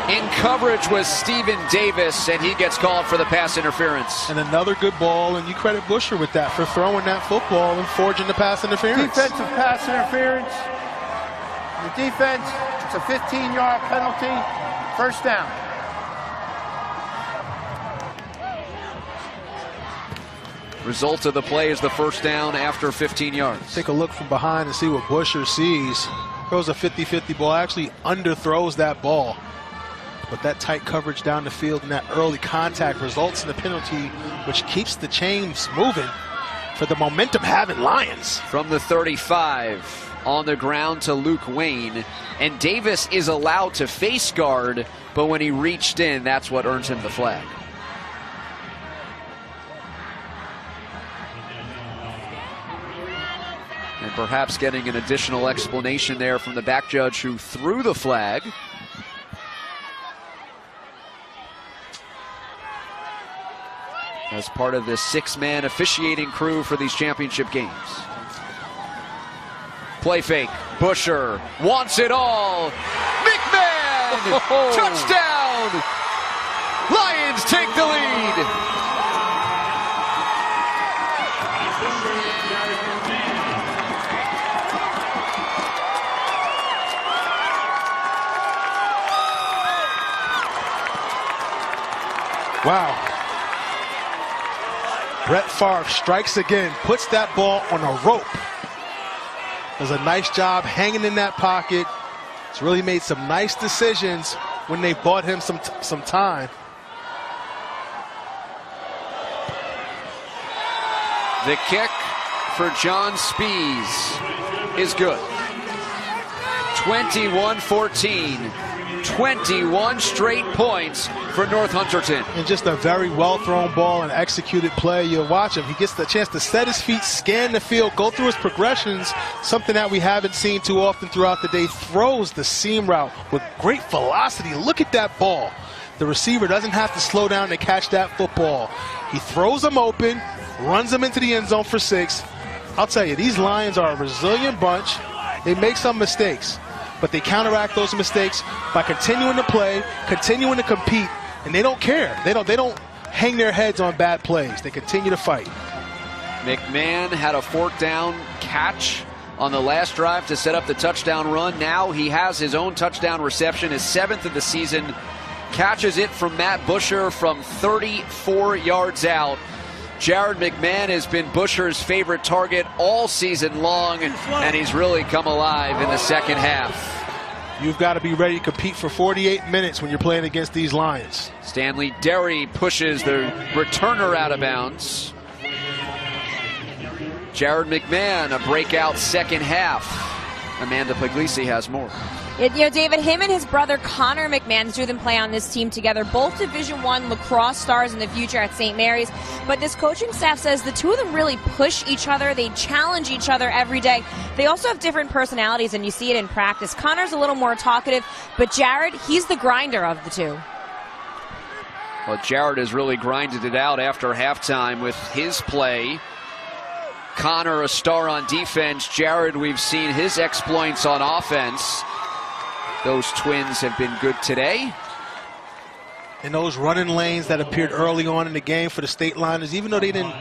Speaker 1: In coverage was Stephen Davis, and he gets called for the pass interference.
Speaker 2: And another good ball, and you credit Busher with that for throwing that football and forging the pass interference.
Speaker 4: Defensive pass interference. The defense, it's a 15-yard penalty. 1st down.
Speaker 1: Result of the play is the 1st down after 15 yards.
Speaker 2: Take a look from behind and see what Busher sees. Throws a 50-50 ball, actually underthrows that ball. But that tight coverage down the field and that early contact results in the penalty, which keeps the chains moving for the momentum-having Lions.
Speaker 1: From the 35 on the ground to Luke Wayne. And Davis is allowed to face guard, but when he reached in, that's what earns him the flag. And perhaps getting an additional explanation there from the back judge who threw the flag. As part of the 6-man officiating crew for these championship games. Play fake. Busher wants it all. McMahon! Touchdown! Lions take the lead.
Speaker 2: Wow. Brett Favre strikes again, puts that ball on a rope. does a nice job hanging in that pocket. He's really made some nice decisions when they bought him some time.
Speaker 1: The kick for John Spees is good. 21-14. 21 straight points for North Hunterdon.
Speaker 2: And just a very well-thrown ball and executed play. You'll watch him. He gets the chance to set his feet, scan the field, go through his progressions, something that we haven't seen too often throughout the day. Throws the seam route with great velocity. Look at that ball. The receiver doesn't have to slow down to catch that football. He throws them open, runs them into the end zone for 6. I'll tell you, these Lions are a resilient bunch. They make some mistakes, but they counteract those mistakes by continuing to play, continuing to compete, and they don't care. They don't hang their heads on bad plays. They continue to fight.
Speaker 1: McMahon had a 4th down catch on the last drive to set up the touchdown run. Now he has his own touchdown reception, his 7th of the season. Catches it from Matt Busher from 34 yards out. Jared McMahon has been Busher's favorite target all season long, and he's really come alive in the second half.
Speaker 2: You've got to be ready to compete for 48 minutes when you're playing against these Lions.
Speaker 1: Stanley Derry pushes the returner out of bounds. Jared McMahon, a breakout second half. Amanda Puglisi has more.
Speaker 3: David, him and his brother Connor McMahon, the two of them play on this team together, both Division I lacrosse stars in the future at St. Mary's. But this coaching staff says the two of them really push each other. They challenge each other every day. They also have different personalities, and you see it in practice. Connor's a little more talkative, but Jared, he's the grinder of the two.
Speaker 1: Well, Jared has really grinded it out after halftime with his play. Connor, a star on defense. Jared, we've seen his exploits on offense. Those twins have been good today.
Speaker 2: And those running lanes that appeared early on in the game for the State Liners, even though they didn't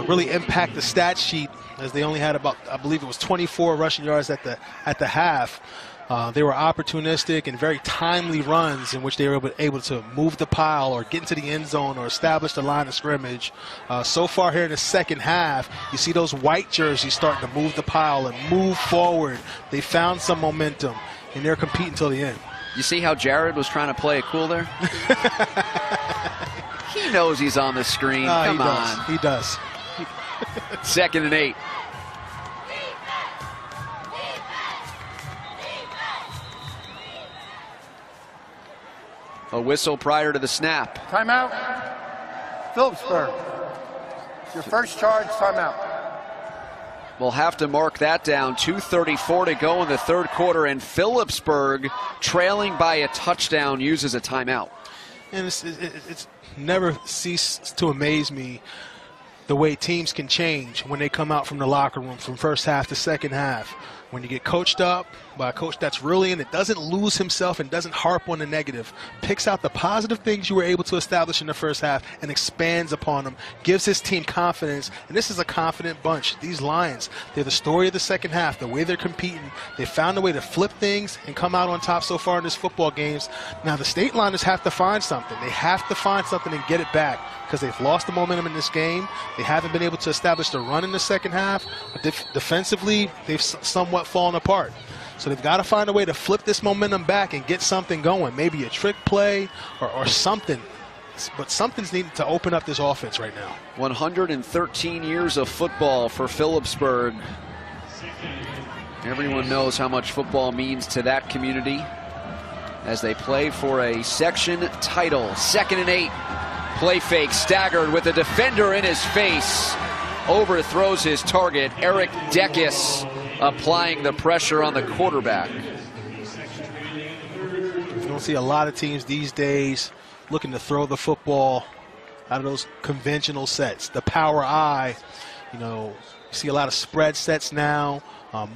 Speaker 2: really impact the stat sheet, as they only had about, I believe it was 24 rushing yards at the half, they were opportunistic and very timely runs in which they were able to move the pile or get into the end zone or establish the line of scrimmage. So far here in the second half, you see those white jerseys starting to move the pile and move forward. They found some momentum, and they're competing until the end.
Speaker 1: You see how Jared was trying to play it cool there? He knows he's on the screen. Come on.
Speaker 2: He does.
Speaker 1: 2nd and 8. A whistle prior to the snap.
Speaker 4: Timeout. Phillipsburg. Your first charge, timeout.
Speaker 1: We'll have to mark that down. 2:34 to go in the third quarter, and Phillipsburg, trailing by a touchdown, uses a timeout.
Speaker 2: And it's never ceased to amaze me the way teams can change when they come out from the locker room from first half to second half. When you get coached up by a coach that's really in it, doesn't lose himself and doesn't harp on the negative, picks out the positive things you were able to establish in the first half and expands upon them, gives his team confidence. And this is a confident bunch. These Lions, they're the story of the second half, the way they're competing. They found a way to flip things and come out on top so far in this football games. Now the State Liners have to find something. They have to find something and get it back, because they've lost the momentum in this game. They haven't been able to establish the run in the second half. Defensively, they've somewhat fallen apart. So they've got to find a way to flip this momentum back and get something going. Maybe a trick play or something. But something's needed to open up this offense right now.
Speaker 1: 113 years of football for Phillipsburg. Everyone knows how much football means to that community as they play for a section title. 2nd and 8. Play fake, staggered with a defender in his face. Overthrows his target. Eric Dekis applying the pressure on the quarterback.
Speaker 2: You don't see a lot of teams these days looking to throw the football out of those conventional sets. The power I, you see a lot of spread sets now,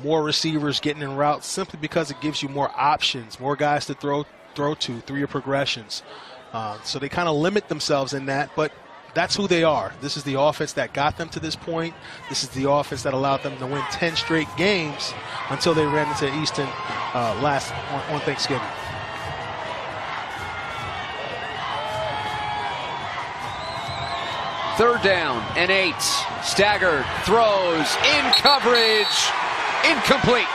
Speaker 2: more receivers getting in routes simply because it gives you more options, more guys to throw to through your progressions. So they kind of limit themselves in that, but that's who they are. This is the offense that got them to this point. This is the offense that allowed them to win 10 straight games until they ran into Easton last on Thanksgiving.
Speaker 1: Third down and 8. Staggered, throws, in coverage. Incomplete.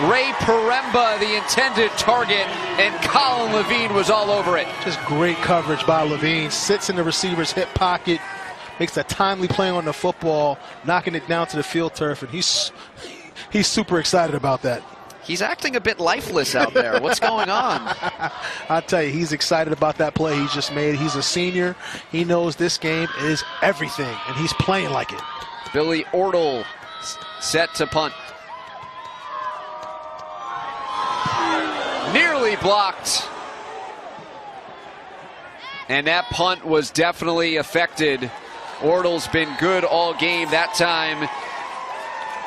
Speaker 1: Ray Paremba, the intended target, and Colin Levine was all over it.
Speaker 2: Just great coverage by Levine. Sits in the receiver's hip pocket, makes a timely play on the football, knocking it down to the field turf, and he's super excited about that.
Speaker 1: He's acting a bit lifeless out there. What's going on?
Speaker 2: I tell you, he's excited about that play he's just made. He's a senior. He knows this game is everything, and he's playing like it.
Speaker 1: Billy Ortle set to punt. Nearly blocked. And that punt was definitely affected. Ortle's been good all game. That time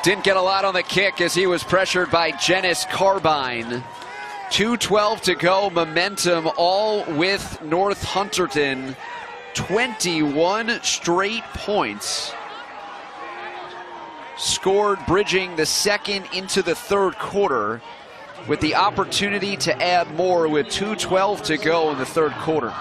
Speaker 1: didn't get a lot on the kick as he was pressured by Janice Carbine. 2:12 to go. Momentum all with North Hunterdon. 21 straight points. Scored bridging the second into the third quarter, with the opportunity to add more with 2:12 to go in the third quarter.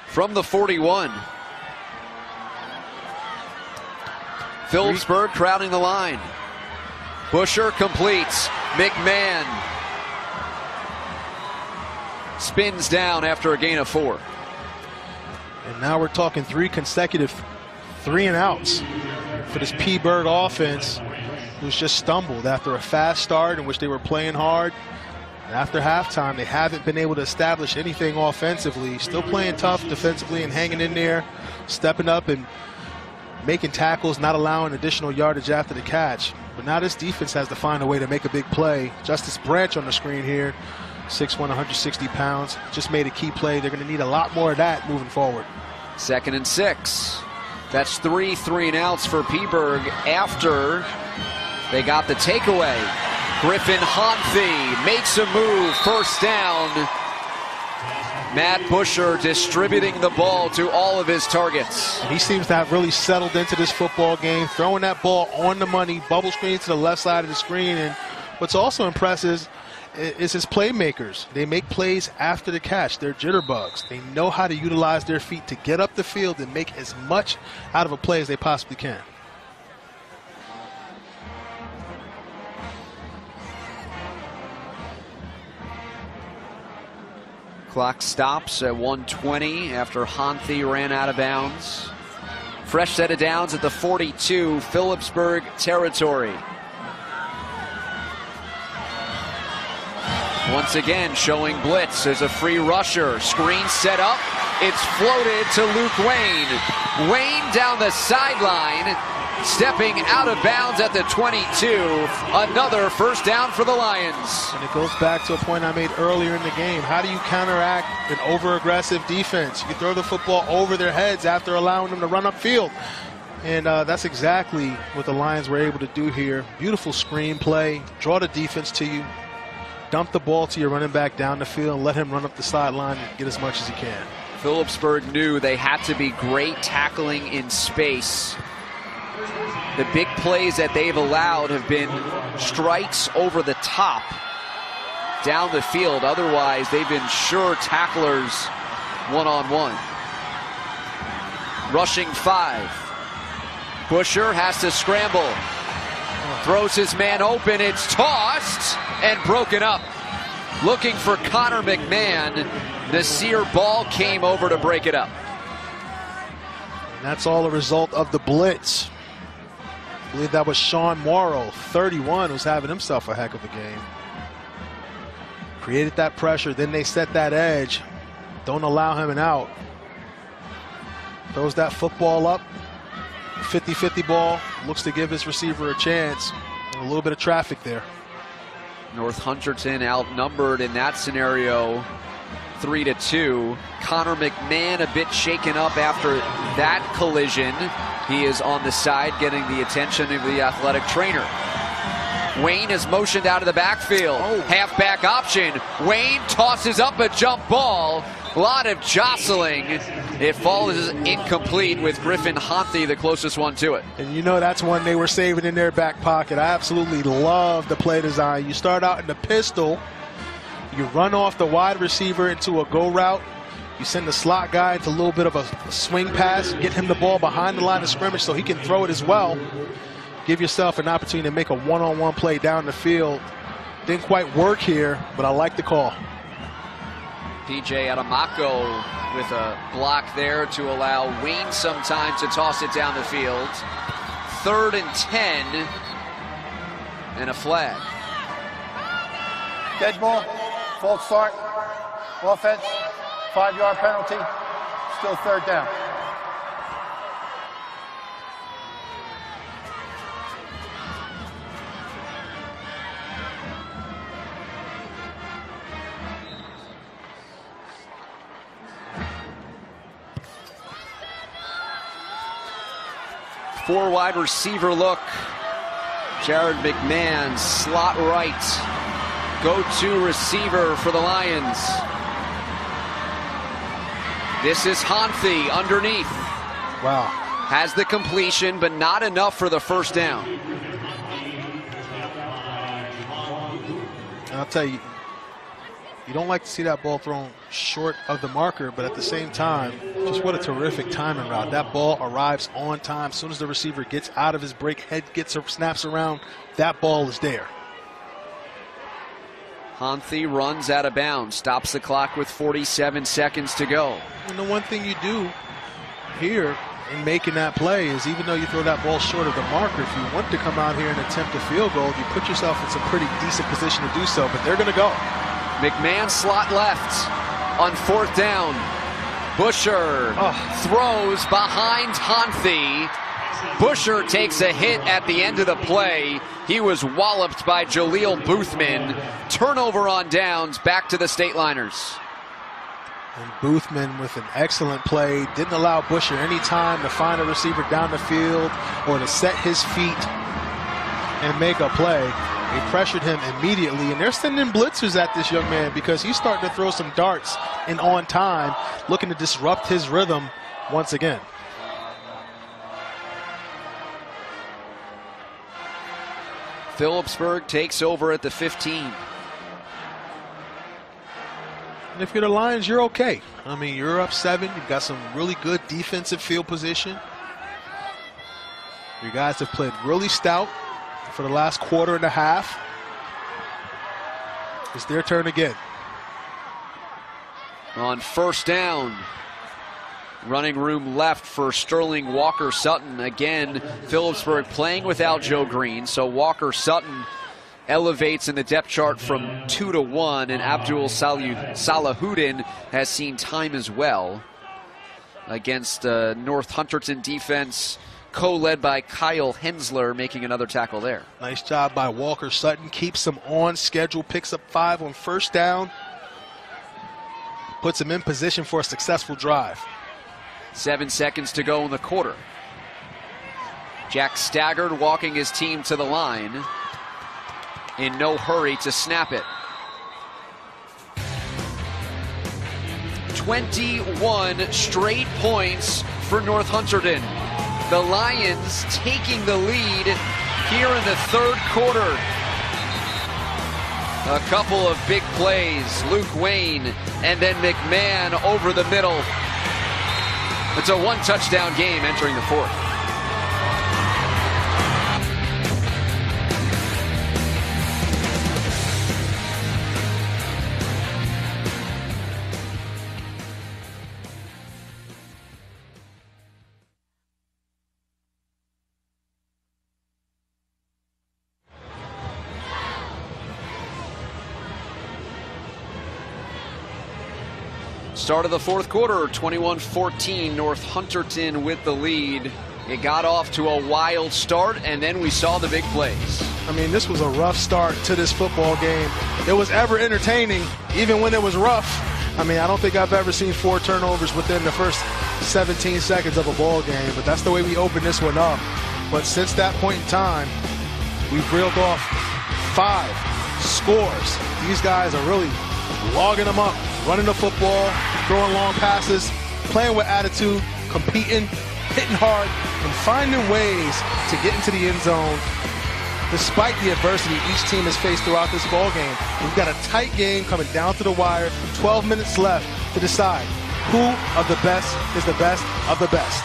Speaker 1: From the 41. Phillipsburg crowding the line. Busher completes. McMahon spins down after a gain of 4.
Speaker 2: And now we're talking 3 consecutive 3-and-outs for this P-Bird offense, who's just stumbled after a fast start in which they were playing hard. And after halftime, they haven't been able to establish anything offensively. Still playing tough defensively and hanging in there, stepping up and making tackles, not allowing additional yardage after the catch. But now this defense has to find a way to make a big play. Justice Branch on the screen here, 6'1", 160 pounds, just made a key play. They're going to need a lot more of that moving forward.
Speaker 1: 2nd and 6. That's 3 3-and-outs for P-Birg after they got the takeaway. Griffin Honthi makes a move, first down. Matt Busher distributing the ball to all of his targets.
Speaker 2: And he seems to have really settled into this football game, throwing that ball on the money, bubble screen to the left side of the screen. And what's also impressive is his playmakers. They make plays after the catch. They're jitterbugs. They know how to utilize their feet to get up the field and make as much out of a play as they possibly can.
Speaker 1: Clock stops at 1:20 after Honthi ran out of bounds. Fresh set of downs at the 42, Phillipsburg territory. Once again showing blitz. There's a free rusher. Screen set up. It's floated to Luke Wayne. Wayne down the sideline, stepping out of bounds at the 22. Another first down for the Lions.
Speaker 2: And it goes back to a point I made earlier in the game. How do you counteract an over-aggressive defense? You throw the football over their heads after allowing them to run upfield. And that's exactly what the Lions were able to do here. Beautiful screen play. Draw the defense to you. Dump the ball to your running back down the field and let him run up the sideline and get as much as he can.
Speaker 1: Phillipsburg knew they had to be great tackling in space. The big plays that they've allowed have been strikes over the top down the field. Otherwise, they've been sure tacklers one-on-one. Rushing 5. Busher has to scramble. Throws his man open. It's tossed and broken up. Looking for Connor McMahon. Nasir Ball came over to break it up.
Speaker 2: And that's all a result of the blitz. I believe that was Sean Morrow, 31, who's having himself a heck of a game. Created that pressure, then they set that edge. Don't allow him an out. Throws that football up. 50-50 ball. Looks to give his receiver a chance. And a little bit of traffic there.
Speaker 1: North Hunterdon outnumbered in that scenario 3-2. Connor McMahon a bit shaken up after that collision. He is on the side getting the attention of the athletic trainer. Wayne is motioned out of the backfield. Halfback option. Wayne tosses up a jump ball. A lot of jostling. It falls incomplete with Griffin Honthi, the closest one to it.
Speaker 2: And you know that's one they were saving in their back pocket. I absolutely love the play design. You start out in the pistol. You run off the wide receiver into a go route. You send the slot guy into a little bit of a swing pass, get him the ball behind the line of scrimmage so he can throw it as well. Give yourself an opportunity to make a one-on-one play down the field. Didn't quite work here, but I like the call.
Speaker 1: PJ Adamako with a block there to allow Wayne some time to toss it down the field. 3rd and 10, and a flag.
Speaker 4: Dead ball, false start, offense, 5-yard penalty, still 3rd down.
Speaker 1: Four wide receiver look. Jared McMahon, slot right. Go-to receiver for the Lions. This is Honthi underneath.
Speaker 2: Wow.
Speaker 1: Has the completion, but not enough for the first down.
Speaker 2: And I'll tell you, you don't like to see that ball thrown short of the marker, but at the same time, just what a terrific timing route. That ball arrives on time. As soon as the receiver gets out of his break, head snaps around, that ball is there.
Speaker 1: Honthi runs out of bounds, stops the clock with 47 seconds to go.
Speaker 2: And the one thing you do here in making that play is, even though you throw that ball short of the marker, if you want to come out here and attempt a field goal, you put yourself in some pretty decent position to do so, but they're going to go.
Speaker 1: McMahon slot left on 4th down. Busher throws behind Honthi. Busher takes a hit at the end of the play. He was walloped by Jaleel Boothman. Turnover on downs, back to the State Liners.
Speaker 2: And Boothman with an excellent play. Didn't allow Busher any time to find a receiver down the field or to set his feet and make a play. They pressured him immediately, and they're sending blitzers at this young man because he's starting to throw some darts and on time, looking to disrupt his rhythm once again.
Speaker 1: Phillipsburg takes over at the 15.
Speaker 2: And if you're the Lions, you're okay. I mean, you're up 7. You've got some really good defensive field position. Your guys have played really stout for the last quarter and a half. It's their turn again.
Speaker 1: On 1st down, running room left for Sterling Walker-Sutton. Again, Phillipsburg playing without Joe Green, so Walker-Sutton elevates in the depth chart from 2 to 1, and Abdul Salahuddin has seen time as well against North Hunterdon defense, co-led by Kyle Hensler, making another tackle there.
Speaker 2: Nice job by Walker-Sutton. Keeps him on schedule, picks up 5 on 1st down. Puts him in position for a successful drive.
Speaker 1: 7 seconds to go in the quarter. Jack staggered, walking his team to the line. In no hurry to snap it. 21 straight points for North Hunterdon. The Lions taking the lead here in the 3rd quarter. A couple of big plays, Luke Wayne and then McMahon over the middle. It's a 1-touchdown game entering the 4th. Start of the 4th quarter, 21-14, North Hunterdon with the lead. It got off to a wild start, and then we saw the big plays.
Speaker 2: I mean, this was a rough start to this football game. It was ever entertaining, even when it was rough. I mean, I don't think I've ever seen 4 turnovers within the first 17 seconds of a ball game, but that's the way we opened this one up. But since that point in time, we've reeled off 5 scores. These guys are really logging them up, running the football, throwing long passes, playing with attitude, competing, hitting hard, and finding ways to get into the end zone despite the adversity each team has faced throughout this ball game. We've got a tight game coming down to the wire, 12 minutes left to decide Who of the best is the best of the best?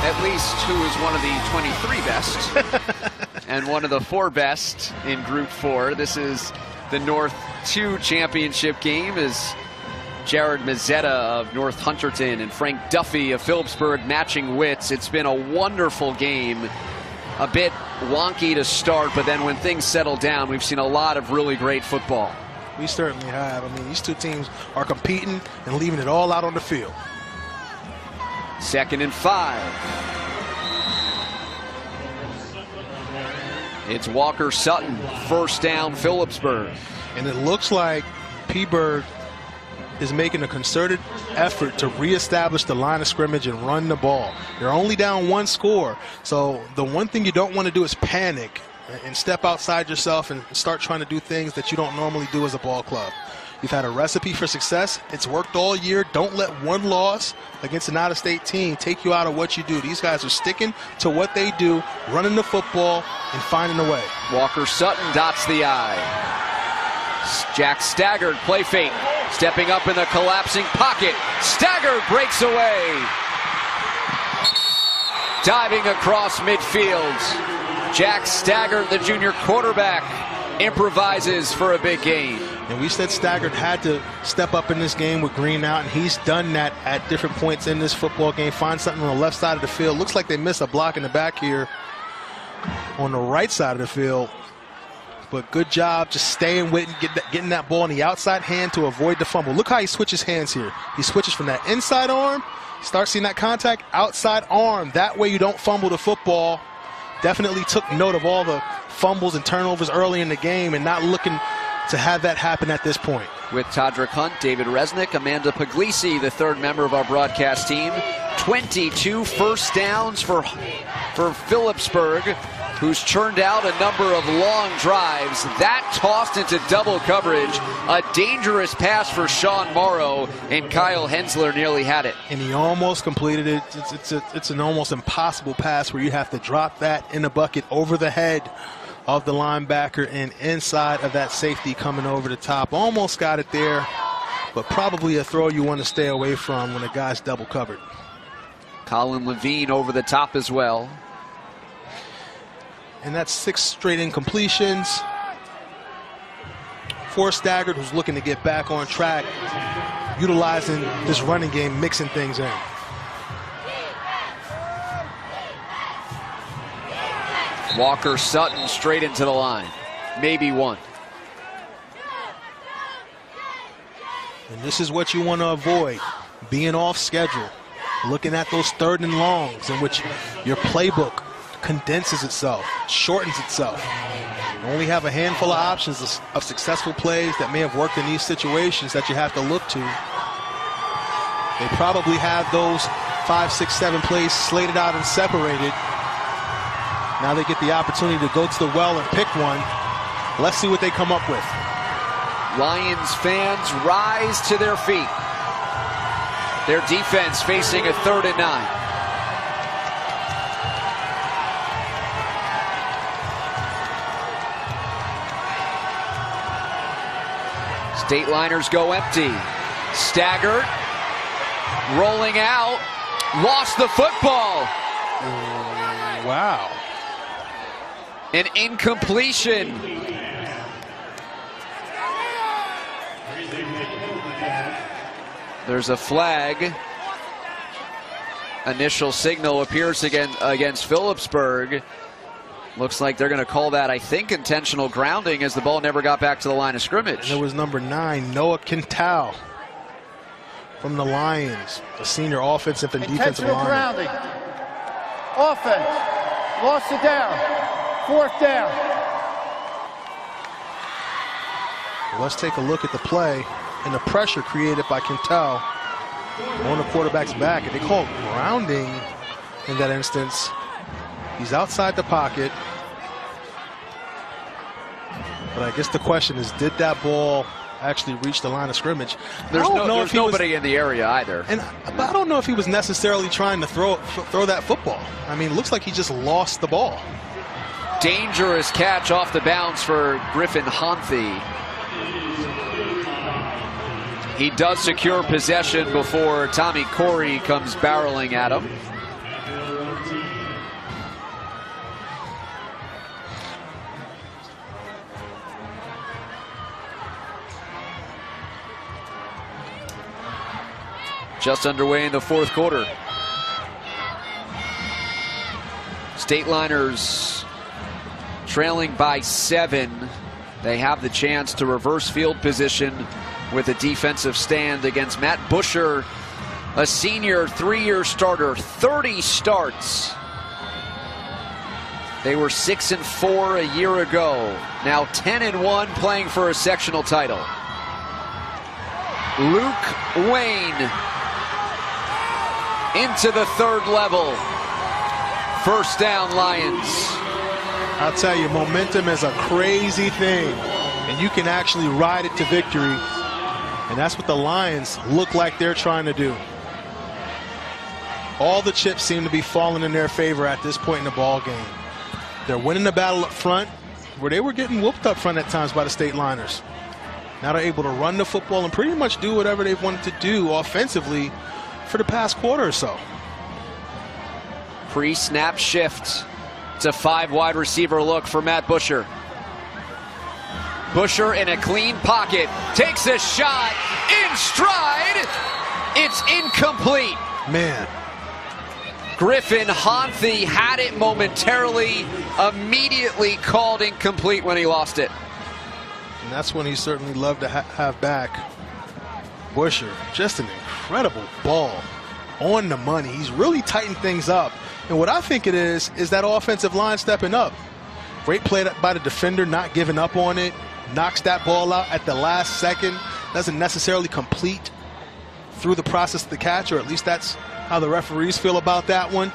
Speaker 1: At least who is one of the 23 best and one of the 4 best in Group 4. This is the North 2 championship game as Jared Mazzetta of North Hunterdon and Frank Duffy of Phillipsburg matching wits. It's been a wonderful game. A bit wonky to start, but then when things settle down, we've seen a lot of really great football.
Speaker 2: We certainly have. I mean, these two teams are competing and leaving it all out on the field.
Speaker 1: 2nd and 5. It's Walker Sutton, first down, Phillipsburg.
Speaker 2: And it looks like P-Burg is making a concerted effort to reestablish the line of scrimmage and run the ball. They're only down 1 score, so the one thing you don't want to do is panic and step outside yourself and start trying to do things that you don't normally do as a ball club. You've had a recipe for success. It's worked all year. Don't let one loss against an out-of-state team take you out of what you do. These guys are sticking to what they do, running the football and finding a way.
Speaker 1: Walker Sutton dots the I. Jack staggered, play fake. Stepping up in the collapsing pocket. Staggered breaks away. Diving across midfield. Jack Staggered, the junior quarterback, improvises for a big gain.
Speaker 2: And we said Staggered had to step up in this game with Green out, and he's done that at different points in this football game. Find something on the left side of the field. Looks like they missed a block in the back here on the right side of the field. But good job just staying with and getting that ball in the outside hand to avoid the fumble. Look how he switches hands here. He switches from that inside arm, start seeing that contact, outside arm. That way you don't fumble the football. Definitely took note of all the fumbles and turnovers early in the game and not looking to have that happen at this point.
Speaker 1: With Todrick Hunt, David Resnick, Amanda Puglisi, the 3rd member of our broadcast team. 22 first downs for Phillipsburg, who's churned out a number of long drives. That tossed into double coverage. A dangerous pass for Sean Morrow, and Kyle Hensler nearly had it.
Speaker 2: And he almost completed it. It's an almost impossible pass where you have to drop that in the bucket over the head of the linebacker and inside of that safety coming over the top. Almost got it there, but probably a throw you want to stay away from when a guy's double covered.
Speaker 1: Colin Levine over the top as well.
Speaker 2: And that's 6 straight incompletions. 4 Staggered, who's looking to get back on track, utilizing this running game, mixing things in.
Speaker 1: Walker Sutton straight into the line. Maybe 1.
Speaker 2: And this is what you want to avoid, being off schedule, looking at those 3rd and longs in which your playbook condenses itself, shortens itself. You only have a handful of options of successful plays that may have worked in these situations that you have to look to. They probably have those 5, 6, 7 plays slated out and separated. Now they get the opportunity to go to the well and pick one. Let's see what they come up with.
Speaker 1: Lions fans rise to their feet. Their defense facing a 3rd and 9. State liners go empty. Staggered. Rolling out. Lost the football.
Speaker 2: Wow.
Speaker 1: An incompletion. There's a flag. Initial signal appears against Phillipsburg. Looks like they're going to call that, I think, intentional grounding, as the ball never got back to the line of scrimmage.
Speaker 2: And it was number 9, Noah Quintal from the Lions, a senior offensive and defensive lineman.
Speaker 4: Grounding. Offense. Lost it down. 4th down.
Speaker 2: Let's take a look at the play and the pressure created by Quintal on the quarterback's back. And they call grounding in that instance. He's outside the pocket. But I guess the question is, did that ball actually reach the line of scrimmage?
Speaker 1: There's nobody in the area either.
Speaker 2: But I don't know if he was necessarily trying to throw that football. I mean, it looks like he just lost the ball.
Speaker 1: Dangerous catch off the bounce for Griffin Honthy. He does secure possession before Tommy Corey comes barreling at him. Just underway in the fourth quarter. Stateliners trailing by 7. They have the chance to reverse field position with a defensive stand against Matt Busher, a senior 3-year starter, 30 starts. They were 6-4 a year ago. Now 10-1, playing for a sectional title. Luke Wayne into the third level. First down, Lions.
Speaker 2: I'll tell you, momentum is a crazy thing, and you can actually ride it to victory, and that's what the Lions look like they're trying to do. All the chips seem to be falling in their favor at this point in the ball game. They're winning the battle up front, where they were getting whooped up front at times by the Stateliners. Now they're able to run the football and pretty much do whatever they've wanted to do offensively for the past quarter or so.
Speaker 1: Pre-snap shift. It's a 5 wide receiver look for Matt Busher. Busher in a clean pocket, takes a shot in stride. It's incomplete.
Speaker 2: Man.
Speaker 1: Griffin Honthy had it momentarily, immediately called incomplete when he lost it.
Speaker 2: And that's when he certainly loved to have back. Busher, just an incredible ball on the money. He's really tightened things up. And what I think it is that offensive line stepping up. Great play by the defender, not giving up on it. Knocks that ball out at the last second. Doesn't necessarily complete through the process of the catch, or at least that's how the referees feel about that one.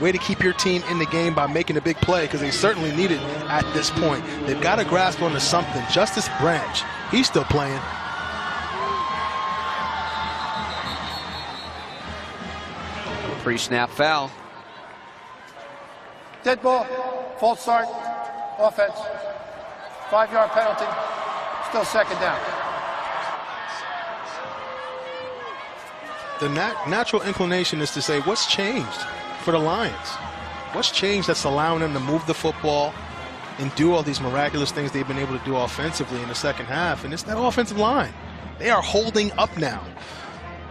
Speaker 2: Way to keep your team in the game by making a big play, because they certainly need it at this point. They've got to grasp onto something. Justice Branch, he's still playing.
Speaker 1: Pre-snap foul.
Speaker 4: Dead ball, false start, offense. 5-yard penalty, still second down.
Speaker 2: The natural inclination is to say, what's changed for the Lions? What's changed that's allowing them to move the football and do all these miraculous things they've been able to do offensively in the second half? And it's that offensive line. They are holding up now.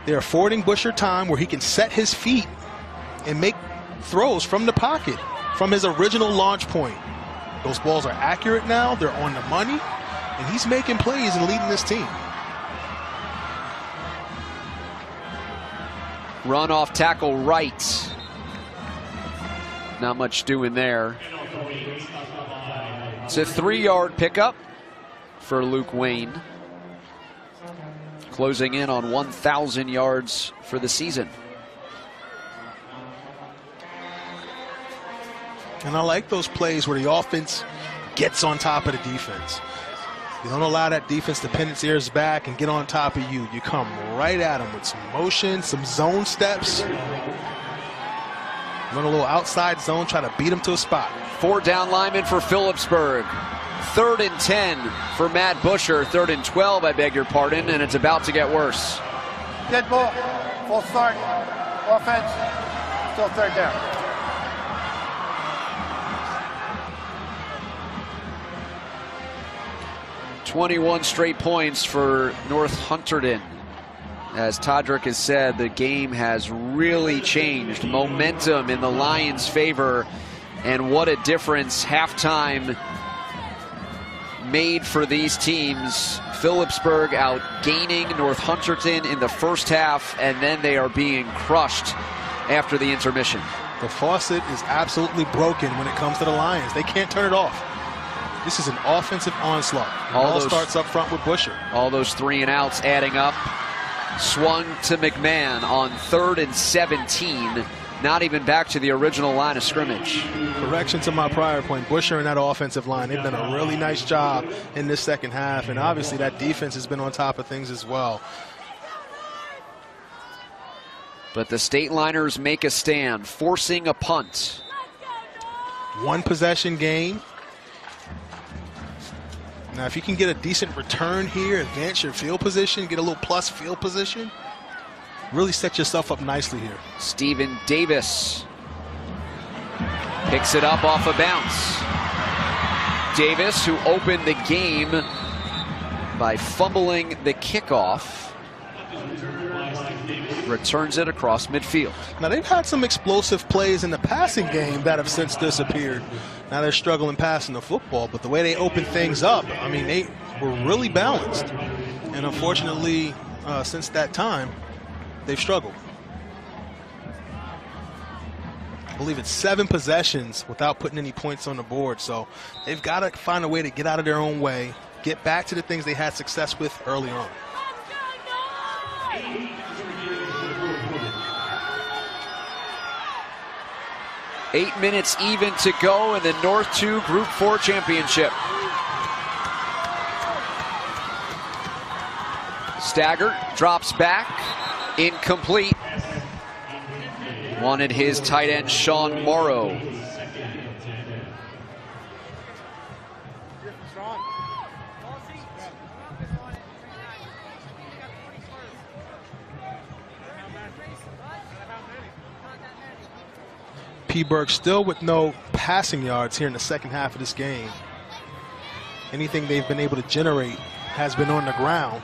Speaker 2: They're affording Busher time where he can set his feet and make throws from the pocket, from his original launch point. Those balls are accurate now. They're on the money. And he's making plays and leading this team.
Speaker 1: Run off tackle right. Not much doing there. It's a 3-yard pickup for Luke Wayne. Closing in on 1,000 yards for the season.
Speaker 2: And I like those plays where the offense gets on top of the defense. You don't allow that defense to pin its ears back and get on top of you. You come right at them with some motion, some zone steps. Run a little outside zone, try to beat them to a spot.
Speaker 1: 4 down linemen for Phillipsburg. 3rd and 10 for Matt Busher. 3rd and 12, I beg your pardon, and it's about to get worse.
Speaker 4: Dead ball, full start, offense, still 3rd down.
Speaker 1: 21 straight points for North Hunterdon. As Todrick has said, the game has really changed. Momentum in the Lions' favor, and what a difference halftime made for these teams. Phillipsburg out gaining North Hunterdon in the first half, and then they are being crushed after the intermission.
Speaker 2: The faucet is absolutely broken when it comes to the Lions. They can't turn it off. This is an offensive onslaught. All starts up front with Busher.
Speaker 1: All those 3 and outs adding up. Swung to Mcmahon on 3rd and 17. Not even back to the original line of scrimmage.
Speaker 2: Correction to my prior point. Busher and that offensive line, they've done a really nice job in this second half. And obviously that defense has been on top of things as well.
Speaker 1: But the Stateliners make a stand, forcing a punt.
Speaker 2: 1 possession game. Now, if you can get a decent return here, advance your field position, get a little plus field position, really set yourself up nicely here.
Speaker 1: Stephen Davis picks it up off a bounce. Davis, who opened the game by fumbling the kickoff, returns it across midfield.
Speaker 2: Now, they've had some explosive plays in the passing game that have since disappeared. Now they're struggling passing the football, but the way they opened things up, I mean, they were really balanced. And unfortunately, since that time, they've struggled. I believe it's 7 possessions without putting any points on the board. So they've got to find a way to get out of their own way, get back to the things they had success with early on.
Speaker 1: Eight minutes even to go in the North 2 Group 4 Championship. Staggert drops back, incomplete. Wanted his tight end Sean Morrow.
Speaker 2: Phillipsburg still with no passing yards here in the second half of this game. Anything they've been able to generate has been on the ground.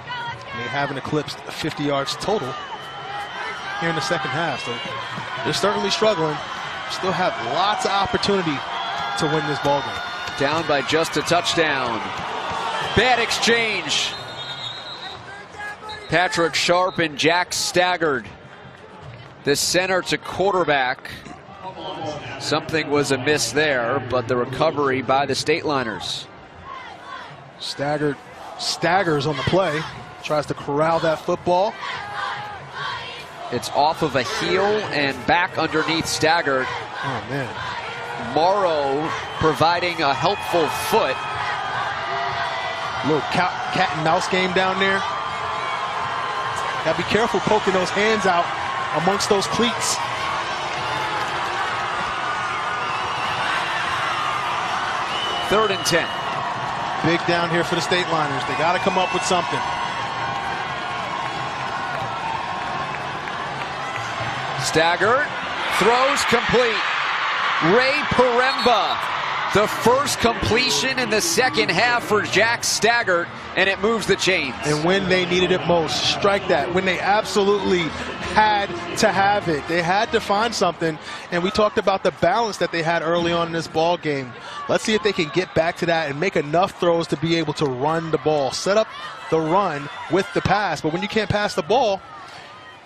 Speaker 2: They haven't eclipsed 50 yards total here in the second half. So they're certainly struggling. Still have lots of opportunity to win this ball game.
Speaker 1: Down by just a touchdown. Bad exchange. Patrick Sharp and Jack Staggert, the center to quarterback. Something was amiss there, but the recovery by the Stateliners.
Speaker 2: Staggert staggers on the play, tries to corral that football.
Speaker 1: It's off of a heel and back underneath Staggert.
Speaker 2: Oh, man.
Speaker 1: Morrow providing a helpful foot.
Speaker 2: A little cat and mouse game down there. Gotta be careful poking those hands out amongst those cleats.
Speaker 1: Third and 10.
Speaker 2: Big down here for the Stateliners. They got to come up with something.
Speaker 1: Staggert throws complete. Ray Paremba, the first completion in the second half for Jack Staggert, and it moves the chains.
Speaker 2: And when they needed it most, strike that. When they absolutely had to have it. They had to find something, and we talked about the balance that they had early on in this ball game. Let's see if they can get back to that and make enough throws to be able to run the ball. Set up the run with the pass, but when you can't pass the ball,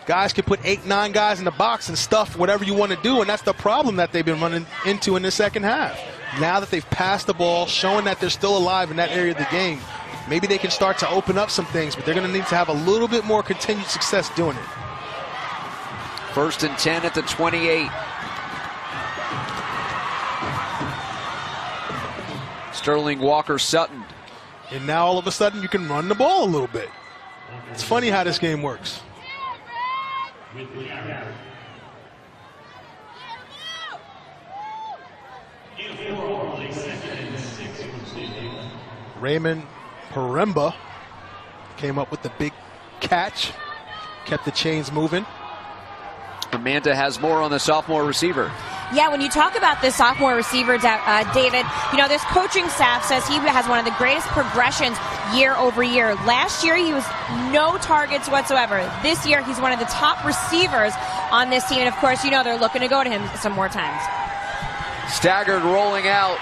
Speaker 2: guys can put 8, 9 guys in the box and stuff whatever you want to do, and that's the problem that they've been running into in the second half. Now that they've passed the ball, showing that they're still alive in that area of the game, maybe they can start to open up some things, but they're going to need to have a little bit more continued success doing it.
Speaker 1: First and 10 at the 28. Sterling Walker-Sutton.
Speaker 2: And now all of a sudden you can run the ball a little bit. It's funny how this game works. Raymond Paremba came up with the big catch, kept the chains moving.
Speaker 1: Amanda has more on the sophomore receiver.
Speaker 3: Yeah, when you talk about this sophomore receiver, David, you know, this coaching staff says he has one of the greatest progressions year over year. Last year, he was no targets whatsoever. This year, he's one of the top receivers on this team. And, of course, you know they're looking to go to him some more times.
Speaker 1: Staggert rolling out.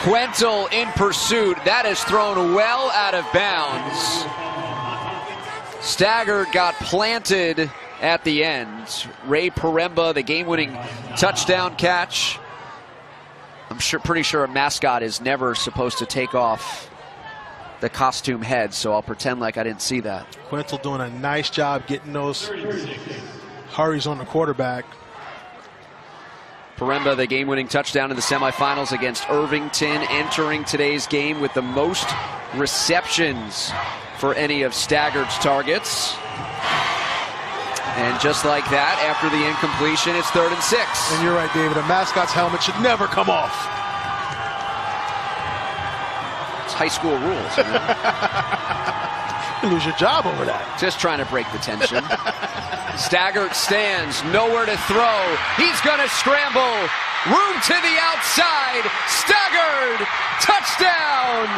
Speaker 1: Quentel in pursuit. That is thrown well out of bounds. Staggert got planted at the end. Ray Paremba, the game-winning touchdown catch. I'm pretty sure a mascot is never supposed to take off the costume head, so I'll pretend like I didn't see that.
Speaker 2: Quentel doing a nice job getting those hurries on the quarterback.
Speaker 1: Paremba, the game-winning touchdown in the semifinals against Irvington, entering today's game with the most receptions for any of Staggert's targets. And just like that, after the incompletion, it's 3rd and 6.
Speaker 2: And you're right, David. A mascot's helmet should never come off.
Speaker 1: high school rules. You know?
Speaker 2: You lose your job over that.
Speaker 1: Just trying to break the tension. Staggert stands, nowhere to throw. He's going to scramble. Room to the outside. Staggert, touchdown.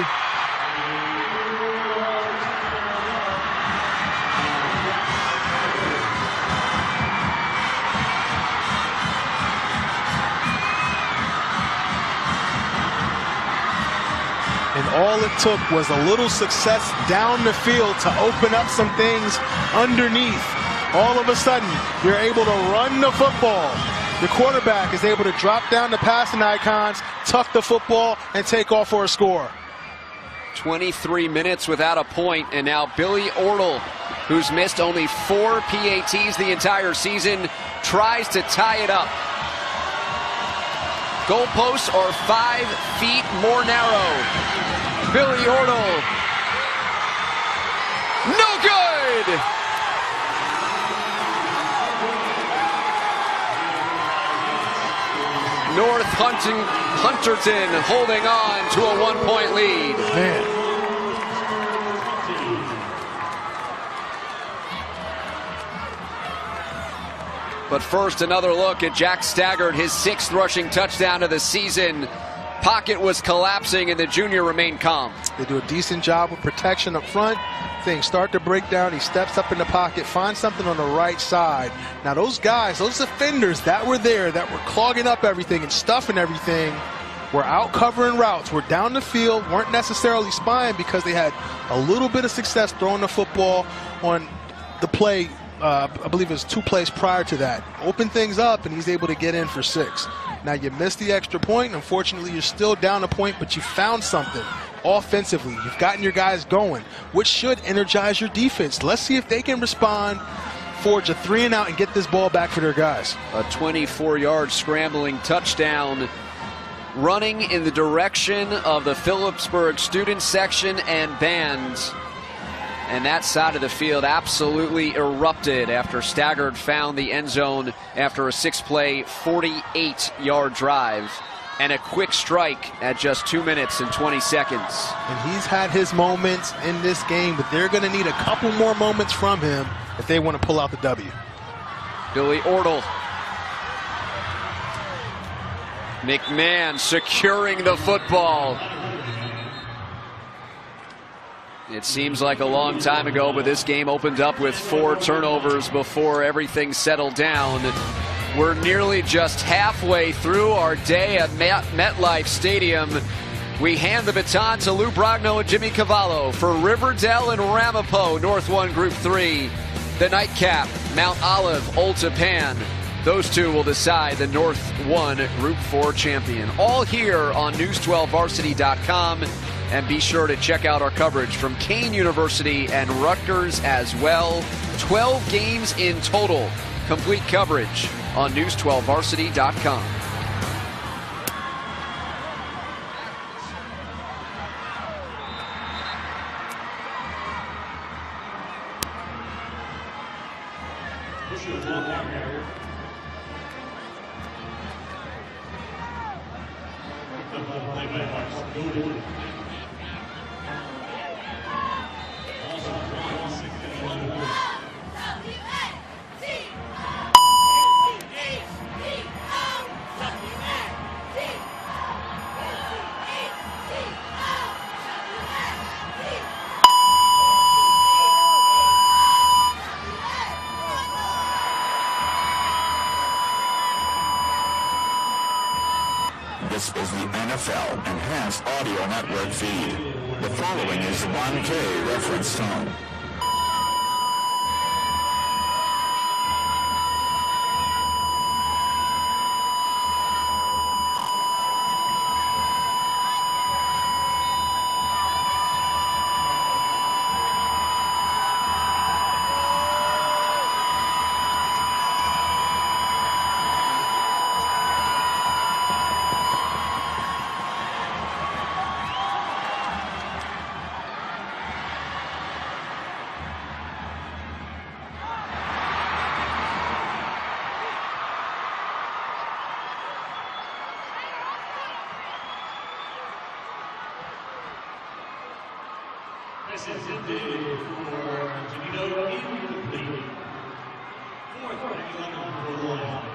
Speaker 2: And all it took was a little success down the field to open up some things underneath. All of a sudden, you're able to run the football. The quarterback is able to drop down the passing icons, tuck the football, and take off for a score.
Speaker 1: 23 minutes without a point, and now Billy Ortle, who's missed only 4 PATs the entire season, tries to tie it up. Goalposts are 5 feet more narrow. Billy Ortle, no good! North Hunterdon holding on to a 1-point lead.
Speaker 2: Man.
Speaker 1: But first, another look at Jack Staggert, his 6th rushing touchdown of the season. Pocket was collapsing, and the junior remained calm.
Speaker 2: They do a decent job with protection up front. Things start to break down. He steps up in the pocket, finds something on the right side. Now, those guys, those defenders that were there, that were clogging up everything and stuffing everything, were out covering routes, were down the field, weren't necessarily spying because they had a little bit of success throwing the football on the play. I believe it was 2 plays prior to that. Open things up, and he's able to get in for 6. Now, you missed the extra point. Unfortunately, you're still down a point, but you found something offensively. You've gotten your guys going, which should energize your defense. Let's see if they can respond, forge a 3-and-out, and get this ball back for their guys.
Speaker 1: A 24-yard scrambling touchdown, running in the direction of the Phillipsburg student section and band. And that side of the field absolutely erupted after Staggert found the end zone after a 6-play, 48-yard drive and a quick strike at just 2 minutes and 20 seconds.
Speaker 2: And he's had his moments in this game, but they're going to need a couple more moments from him if they want to pull out the W.
Speaker 1: Billy Ortle. McMahon securing the football. It seems like a long time ago, but this game opened up with 4 turnovers before everything settled down. We're nearly just halfway through our day at MetLife Stadium. We hand the baton to Lou Brogno and Jimmy Cavallo for Riverdale and Ramapo, North 1 Group 3. The nightcap, Mount Olive, Old Tappan. Those two will decide the North 1 Group 4 champion. All here on News12Varsity.com. And be sure to check out our coverage from Kane University and Rutgers as well. 12 games in total. Complete coverage on News12Varsity.com.
Speaker 6: This is the NFL Enhanced Audio Network feed. The following is 1K reference tone.
Speaker 5: Pass is intended for Janino incomplete. Fourth, for the Lions.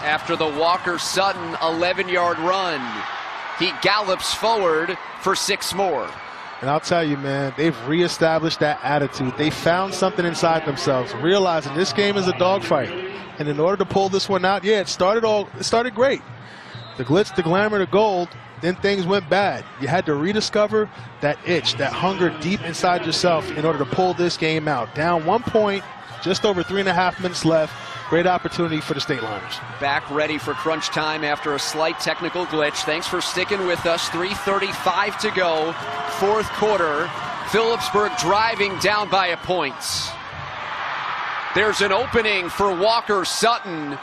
Speaker 1: After the Walker-Sutton 11-yard run, he gallops forward for 6 more.
Speaker 2: And I'll tell you, man, they've reestablished that attitude. They found something inside themselves, realizing this game is a dogfight. And in order to pull this one out, yeah, it started great. The glitz, the glamour, the gold, then things went bad. You had to rediscover that itch, that hunger deep inside yourself in order to pull this game out. Down 1 point, just over 3.5 minutes left. Great opportunity for the State Liners.
Speaker 1: Back ready for crunch time after a slight technical glitch. Thanks for sticking with us. 3:35 to go, 4th quarter. Phillipsburg driving down by a point. There's an opening for Walker-Sutton,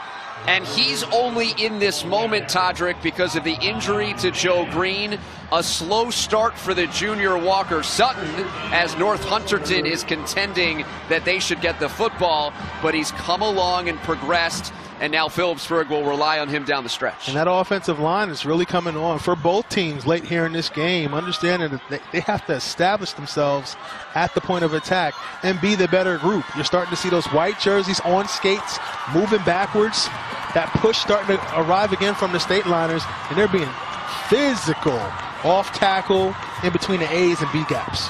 Speaker 1: and he's only in this moment, Todrick, because of the injury to Joe Green. A slow start for the junior Walker-Sutton as North Hunterdon is contending that they should get the football, but he's come along and progressed, and now Phillipsburg will rely on him down the stretch.
Speaker 2: And that offensive line is really coming on for both teams late here in this game, understanding that they have to establish themselves at the point of attack and be the better group. You're starting to see those white jerseys on skates, moving backwards. That push starting to arrive again from the State Liners, and they're being physical off tackle in between the A's and B gaps.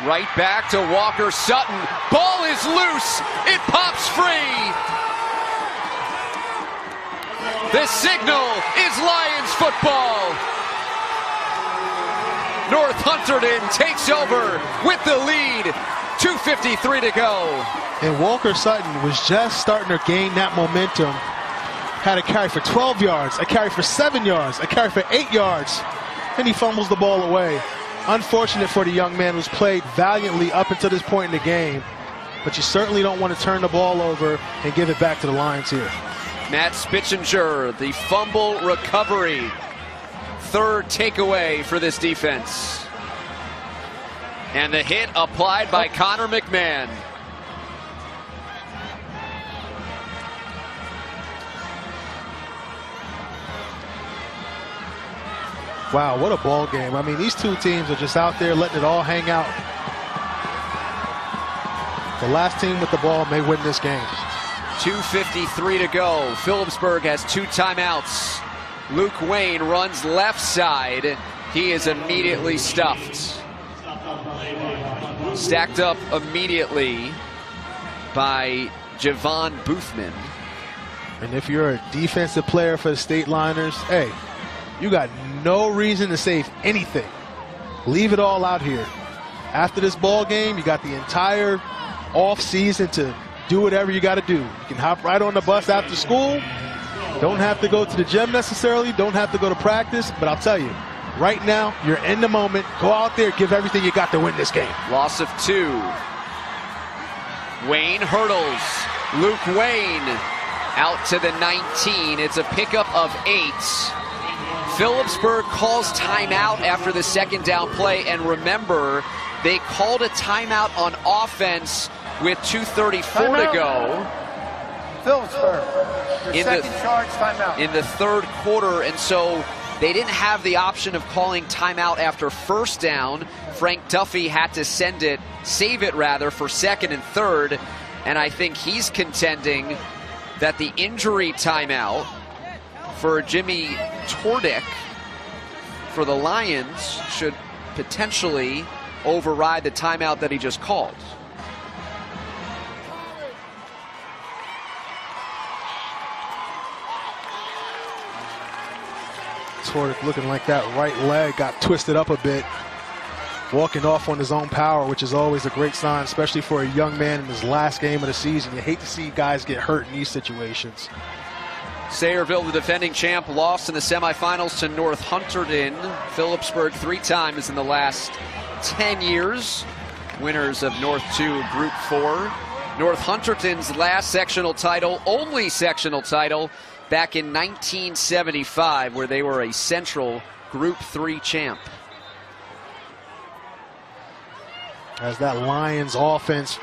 Speaker 1: Right back to Walker-Sutton. Ball is loose. It pops free. The signal is Lions football. North Hunterdon takes over with the lead. 2:53 to go.
Speaker 2: And Walker-Sutton was just starting to gain that momentum. Had a carry for 12 yards, a carry for 7 yards, a carry for 8 yards, and he fumbles the ball away. Unfortunate for the young man who's played valiantly up until this point in the game, but you certainly don't want to turn the ball over and give it back to the Lions here.
Speaker 1: Matt Spitzinger, the fumble recovery. 3rd takeaway for this defense. And the hit applied by Connor McMahon.
Speaker 2: Wow, what a ball game. I mean, these two teams are just out there letting it all hang out. The last team with the ball may win this game.
Speaker 1: 2:53 to go. Phillipsburg has 2 timeouts. Luke Wayne runs left side. He is immediately stuffed. Stacked up immediately by Javon Boothman.
Speaker 2: And if you're a defensive player for the State Liners, hey, you got no reason to save anything. Leave it all out here. After this ball game, you got the entire off season to do whatever you got to do. You can hop right on the bus after school. Don't have to go to the gym necessarily. Don't have to go to practice. But I'll tell you, Right now, you're in the moment. Go out there, give everything you got to win this game.
Speaker 1: Loss of 2. Wayne hurdles. Luke Wayne out to the 19. It's a pickup of 8. Phillipsburg calls timeout after the second down play, and remember, they called a timeout on offense with 2:34 to go.
Speaker 4: Phillipsburg, your second charge timeout.
Speaker 1: In the third quarter, and so they didn't have the option of calling timeout after first down. Frank Duffy had to save it rather, for second and third, and I think he's contending that the injury timeout for Jimmy Tordick for the Lions should potentially override the timeout that he just called.
Speaker 2: Tordick looking like that right leg got twisted up a bit, walking off on his own power, which is always a great sign, especially for a young man in his last game of the season. You hate to see guys get hurt in these situations.
Speaker 1: Sayreville, the defending champ, lost in the semifinals to North Hunterdon. Phillipsburg 3 times in the last 10 years. Winners of North 2 Group 4. North Hunterdon's last sectional title, only sectional title, back in 1975, where they were a Central Group 3 champ.
Speaker 2: As that Lions offense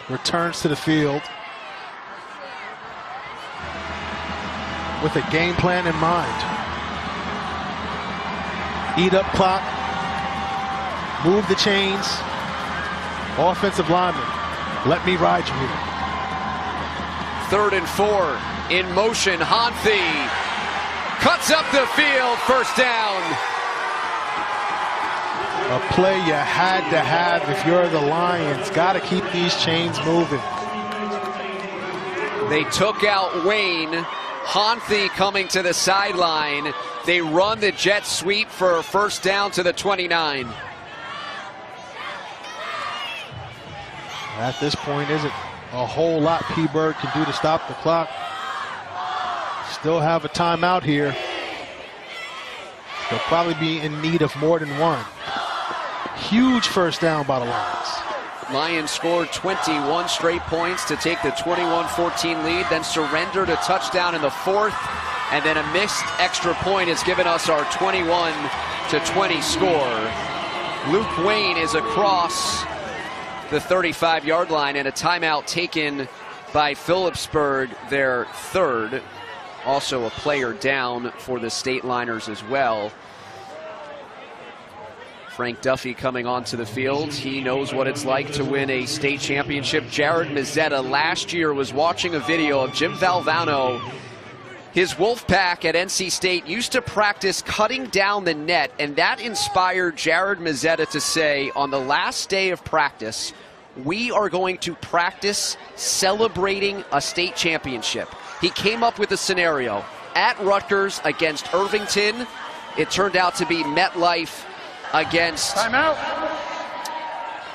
Speaker 2: returns to the field with a game plan in mind. Eat up clock, move the chains. Offensive lineman, let me ride you here.
Speaker 1: 3rd and 4, in motion, Honthi cuts up the field, first down.
Speaker 2: A play you had to have if you're the Lions. Got to keep these chains moving.
Speaker 1: They took out Wayne. Honthi coming to the sideline. They run the jet sweep for a first down to the 29.
Speaker 2: At this point, isn't a whole lot P-Bird can do to stop the clock. Still have a timeout here. They'll probably be in need of more than one. Huge first down by the Lions.
Speaker 1: Lions scored 21 straight points to take the 21-14 lead, then surrendered a touchdown in the 4th, and then a missed extra point has given us our 21-20 score. Luke Wayne is across the 35-yard line, and a timeout taken by Phillipsburg, their 3rd. Also a player down for the State Liners as well. Frank Duffy coming onto the field. He knows what it's like to win a state championship. Jared Mazzetta last year was watching a video of Jim Valvano. His Wolfpack at NC State used to practice cutting down the net, and that inspired Jared Mazzetta to say, on the last day of practice, we are going to practice celebrating a state championship. He came up with a scenario. At Rutgers against Irvington, it turned out to be MetLife against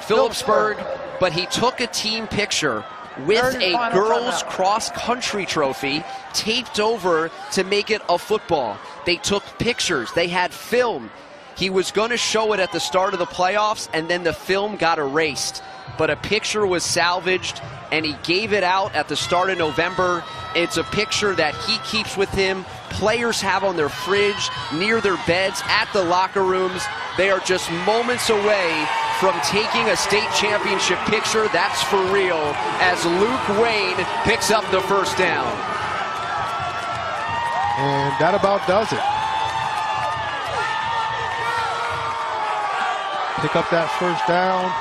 Speaker 1: Phillipsburg, but he took a team picture with a girls cross-country trophy taped over to make it a football. They took pictures. They had film. He was going to show it at the start of the playoffs, and then the film got erased. But a picture was salvaged, and he gave it out at the start of November. It's a picture that he keeps with him. Players have on their fridge, near their beds, at the locker rooms. They are just moments away from taking a state championship picture. That's for real, as Luke Wayne picks up the first down.
Speaker 2: And that about does it. Pick up that first down.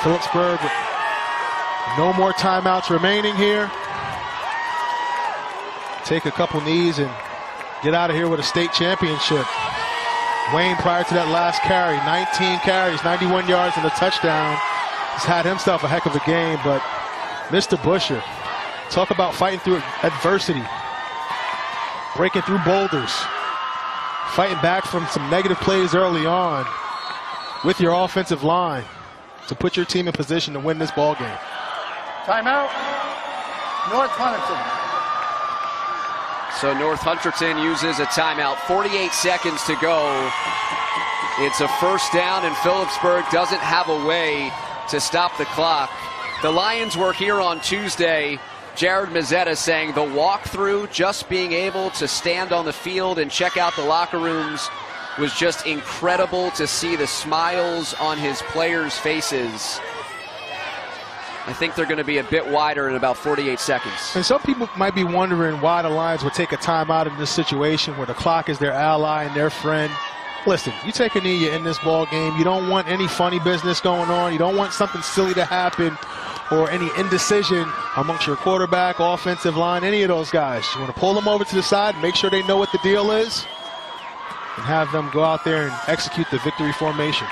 Speaker 2: Phillipsburg, no more timeouts remaining here. Take a couple knees and get out of here with a state championship. Wayne, prior to that last carry, 19 carries, 91 yards and a touchdown. He's had himself a heck of a game, but Mr. Busher, talk about fighting through adversity, breaking through boulders, fighting back from some negative plays early on with your offensive line to put your team in position to win this ball game.
Speaker 4: Timeout. North Hunterdon.
Speaker 1: So North Hunterdon uses a timeout. 48 seconds to go. It's a first down, and Phillipsburg doesn't have a way to stop the clock. The Lions were here on Tuesday. Jared Mazzetta saying the walkthrough, just being able to stand on the field and check out the locker rooms, was just incredible to see the smiles on his players' faces. I think they're going to be a bit wider in about 48 seconds.
Speaker 2: And some people might be wondering why the Lions would take a timeout in this situation where the clock is their ally and their friend. Listen, you take a knee, you're in this ball game. You don't want any funny business going on. You don't want something silly to happen or any indecision amongst your quarterback, offensive line, any of those guys. You want to pull them over to the side, make sure they know what the deal is, and have them go out there and execute the victory formation.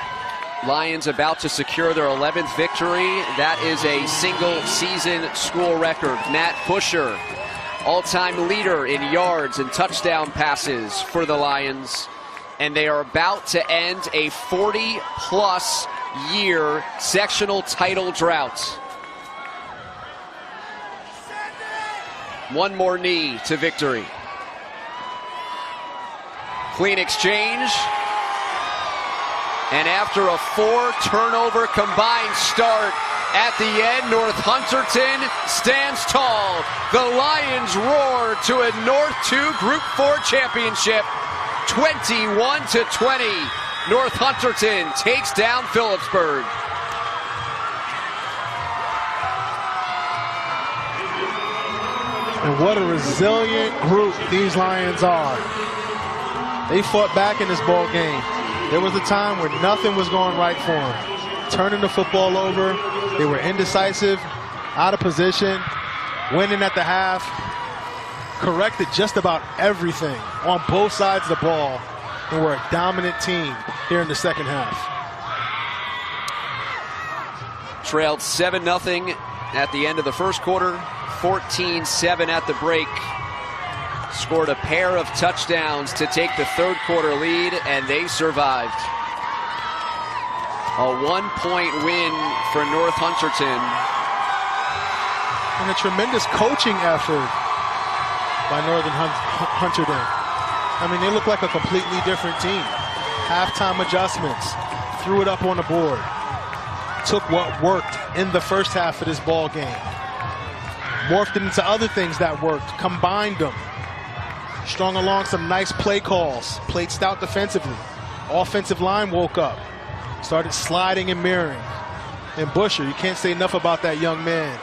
Speaker 1: Lions about to secure their 11th victory. That is a single-season school record. Matt Busher, all-time leader in yards and touchdown passes for the Lions. And they are about to end a 40-plus year sectional title drought. One more knee to victory. Clean exchange. And after a 4-turnover combined start at the end, North Hunterdon stands tall. The Lions roar to a North 2 Group 4 championship. 21-20. North Hunterdon takes down Phillipsburg.
Speaker 2: And what a resilient group these Lions are. They fought back in this ball game. There was a time where nothing was going right for them. Turning the football over, they were indecisive, out of position, winning at the half, corrected just about everything on both sides of the ball, and were a dominant team here in the second half.
Speaker 1: Trailed 7-0 at the end of the first quarter, 14-7 at the break. Scored a pair of touchdowns to take the third quarter lead, and they survived. A 1-point win for North Hunterdon.
Speaker 2: And a tremendous coaching effort by Northern Hunterdon. I mean, they look like a completely different team. Halftime adjustments, threw it up on the board, took what worked in the first half of this ball game, morphed it into other things that worked, combined them, strung along some nice play calls, played stout defensively. Offensive line woke up, started sliding and mirroring. And Busher, you can't say enough about that young man.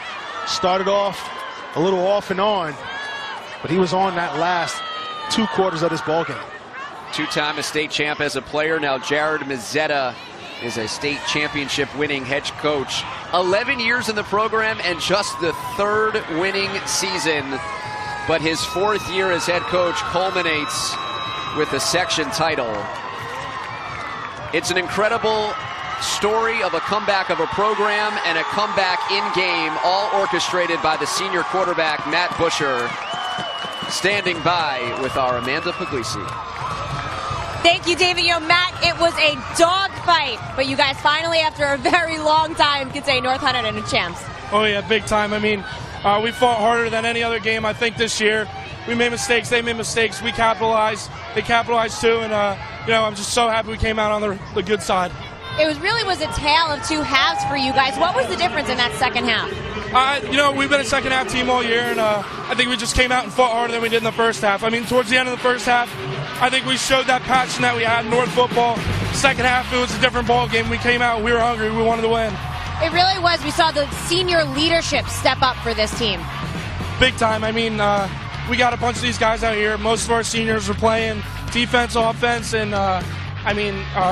Speaker 2: Started off a little off and on, but he was on that last 2 quarters of this ball game.
Speaker 1: Two-time state champ as a player. Now Jared Mazzetta is a state championship winning head coach. 11 years in the program and just the 3rd winning season. But his 4th year as head coach culminates with the section title. It's an incredible story of a comeback of a program and a comeback in game, all orchestrated by the senior quarterback, Matt Busher, standing by with our Amanda Puglisi.
Speaker 3: Thank you, David. You know, Matt, it was a dogfight, but you guys finally, after a very long time, could say North Hunterdon are champs.
Speaker 7: Oh, yeah, big time. I mean, we fought harder than any other game, I think, this year. We made mistakes. They made mistakes. We capitalized. They capitalized, too. And, I'm just so happy we came out on the good side.
Speaker 3: It was a tale of 2 halves for you guys. What was the difference in that second half?
Speaker 7: We've been a second-half team all year, and I think we just came out and fought harder than we did in the first half. I mean, towards the end of the first half, I think we showed that passion that we had in North football. Second half, it was a different ball game. We came out, we were hungry, we wanted to win.
Speaker 3: It really was. We saw the senior leadership step up for this team.
Speaker 7: Big time. I mean, we got a bunch of these guys out here. Most of our seniors are playing defense, offense, and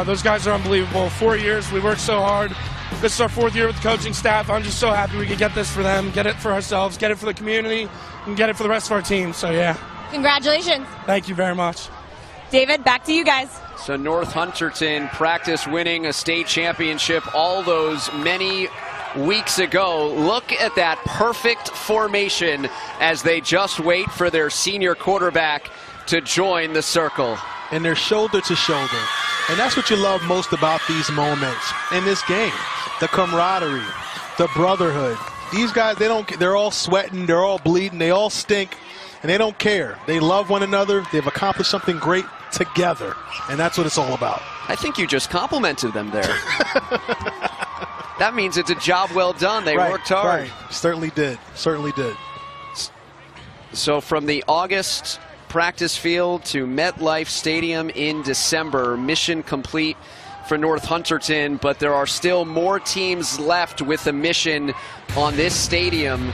Speaker 7: those guys are unbelievable. 4 years, we worked so hard. This is our 4th year with the coaching staff. I'm just so happy we could get this for them, get it for ourselves, get it for the community, and get it for the rest of our team. So, yeah.
Speaker 3: Congratulations.
Speaker 7: Thank you very much.
Speaker 3: David, back to you guys.
Speaker 1: So North Hunterdon practice winning a state championship all those many weeks ago. Look at that perfect formation as they just wait for their senior quarterback to join the circle.
Speaker 2: And they're shoulder to shoulder. And that's what you love most about these moments in this game. The camaraderie, the brotherhood. They're all sweating, they're all bleeding, they all stink. and they don't care. They love one another. They've accomplished something great together, and that's what it's all about.
Speaker 1: I think you just complimented them there. That means it's a job well done. They worked hard.
Speaker 2: Right. Certainly did. Certainly did.
Speaker 1: So from the August practice field to MetLife Stadium in December, mission complete for North Hunterdon, but there are still more teams left with a mission on this stadium.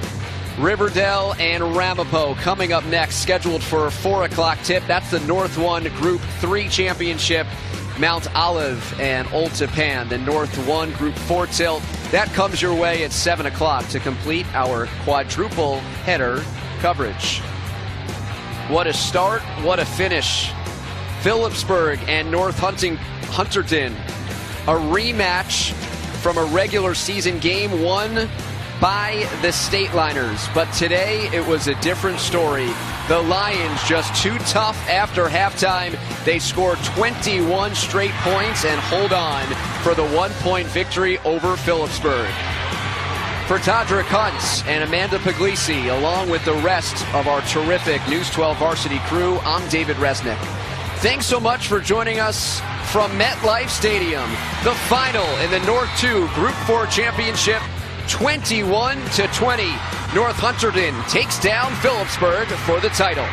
Speaker 1: Riverdale and Ramapo coming up next, scheduled for a 4 o'clock tip. That's the North 1 Group 3 championship. Mount Olive and Old Tappan, the North 1 Group 4 tilt. That comes your way at 7 o'clock to complete our quadruple header coverage. What a start, what a finish. Phillipsburg and North Hunterdon, a rematch from a regular season game won by the State Liners. But today it was a different story. The Lions just too tough after halftime. They score 21 straight points and hold on for the 1-point victory over Phillipsburg. For Tadra Kuntz and Amanda Puglisi, along with the rest of our terrific News 12 varsity crew, I'm David Resnick. Thanks so much for joining us from MetLife Stadium. The final in the North 2 Group 4 Championship, 21-20. North Hunterdon takes down Phillipsburg for the title.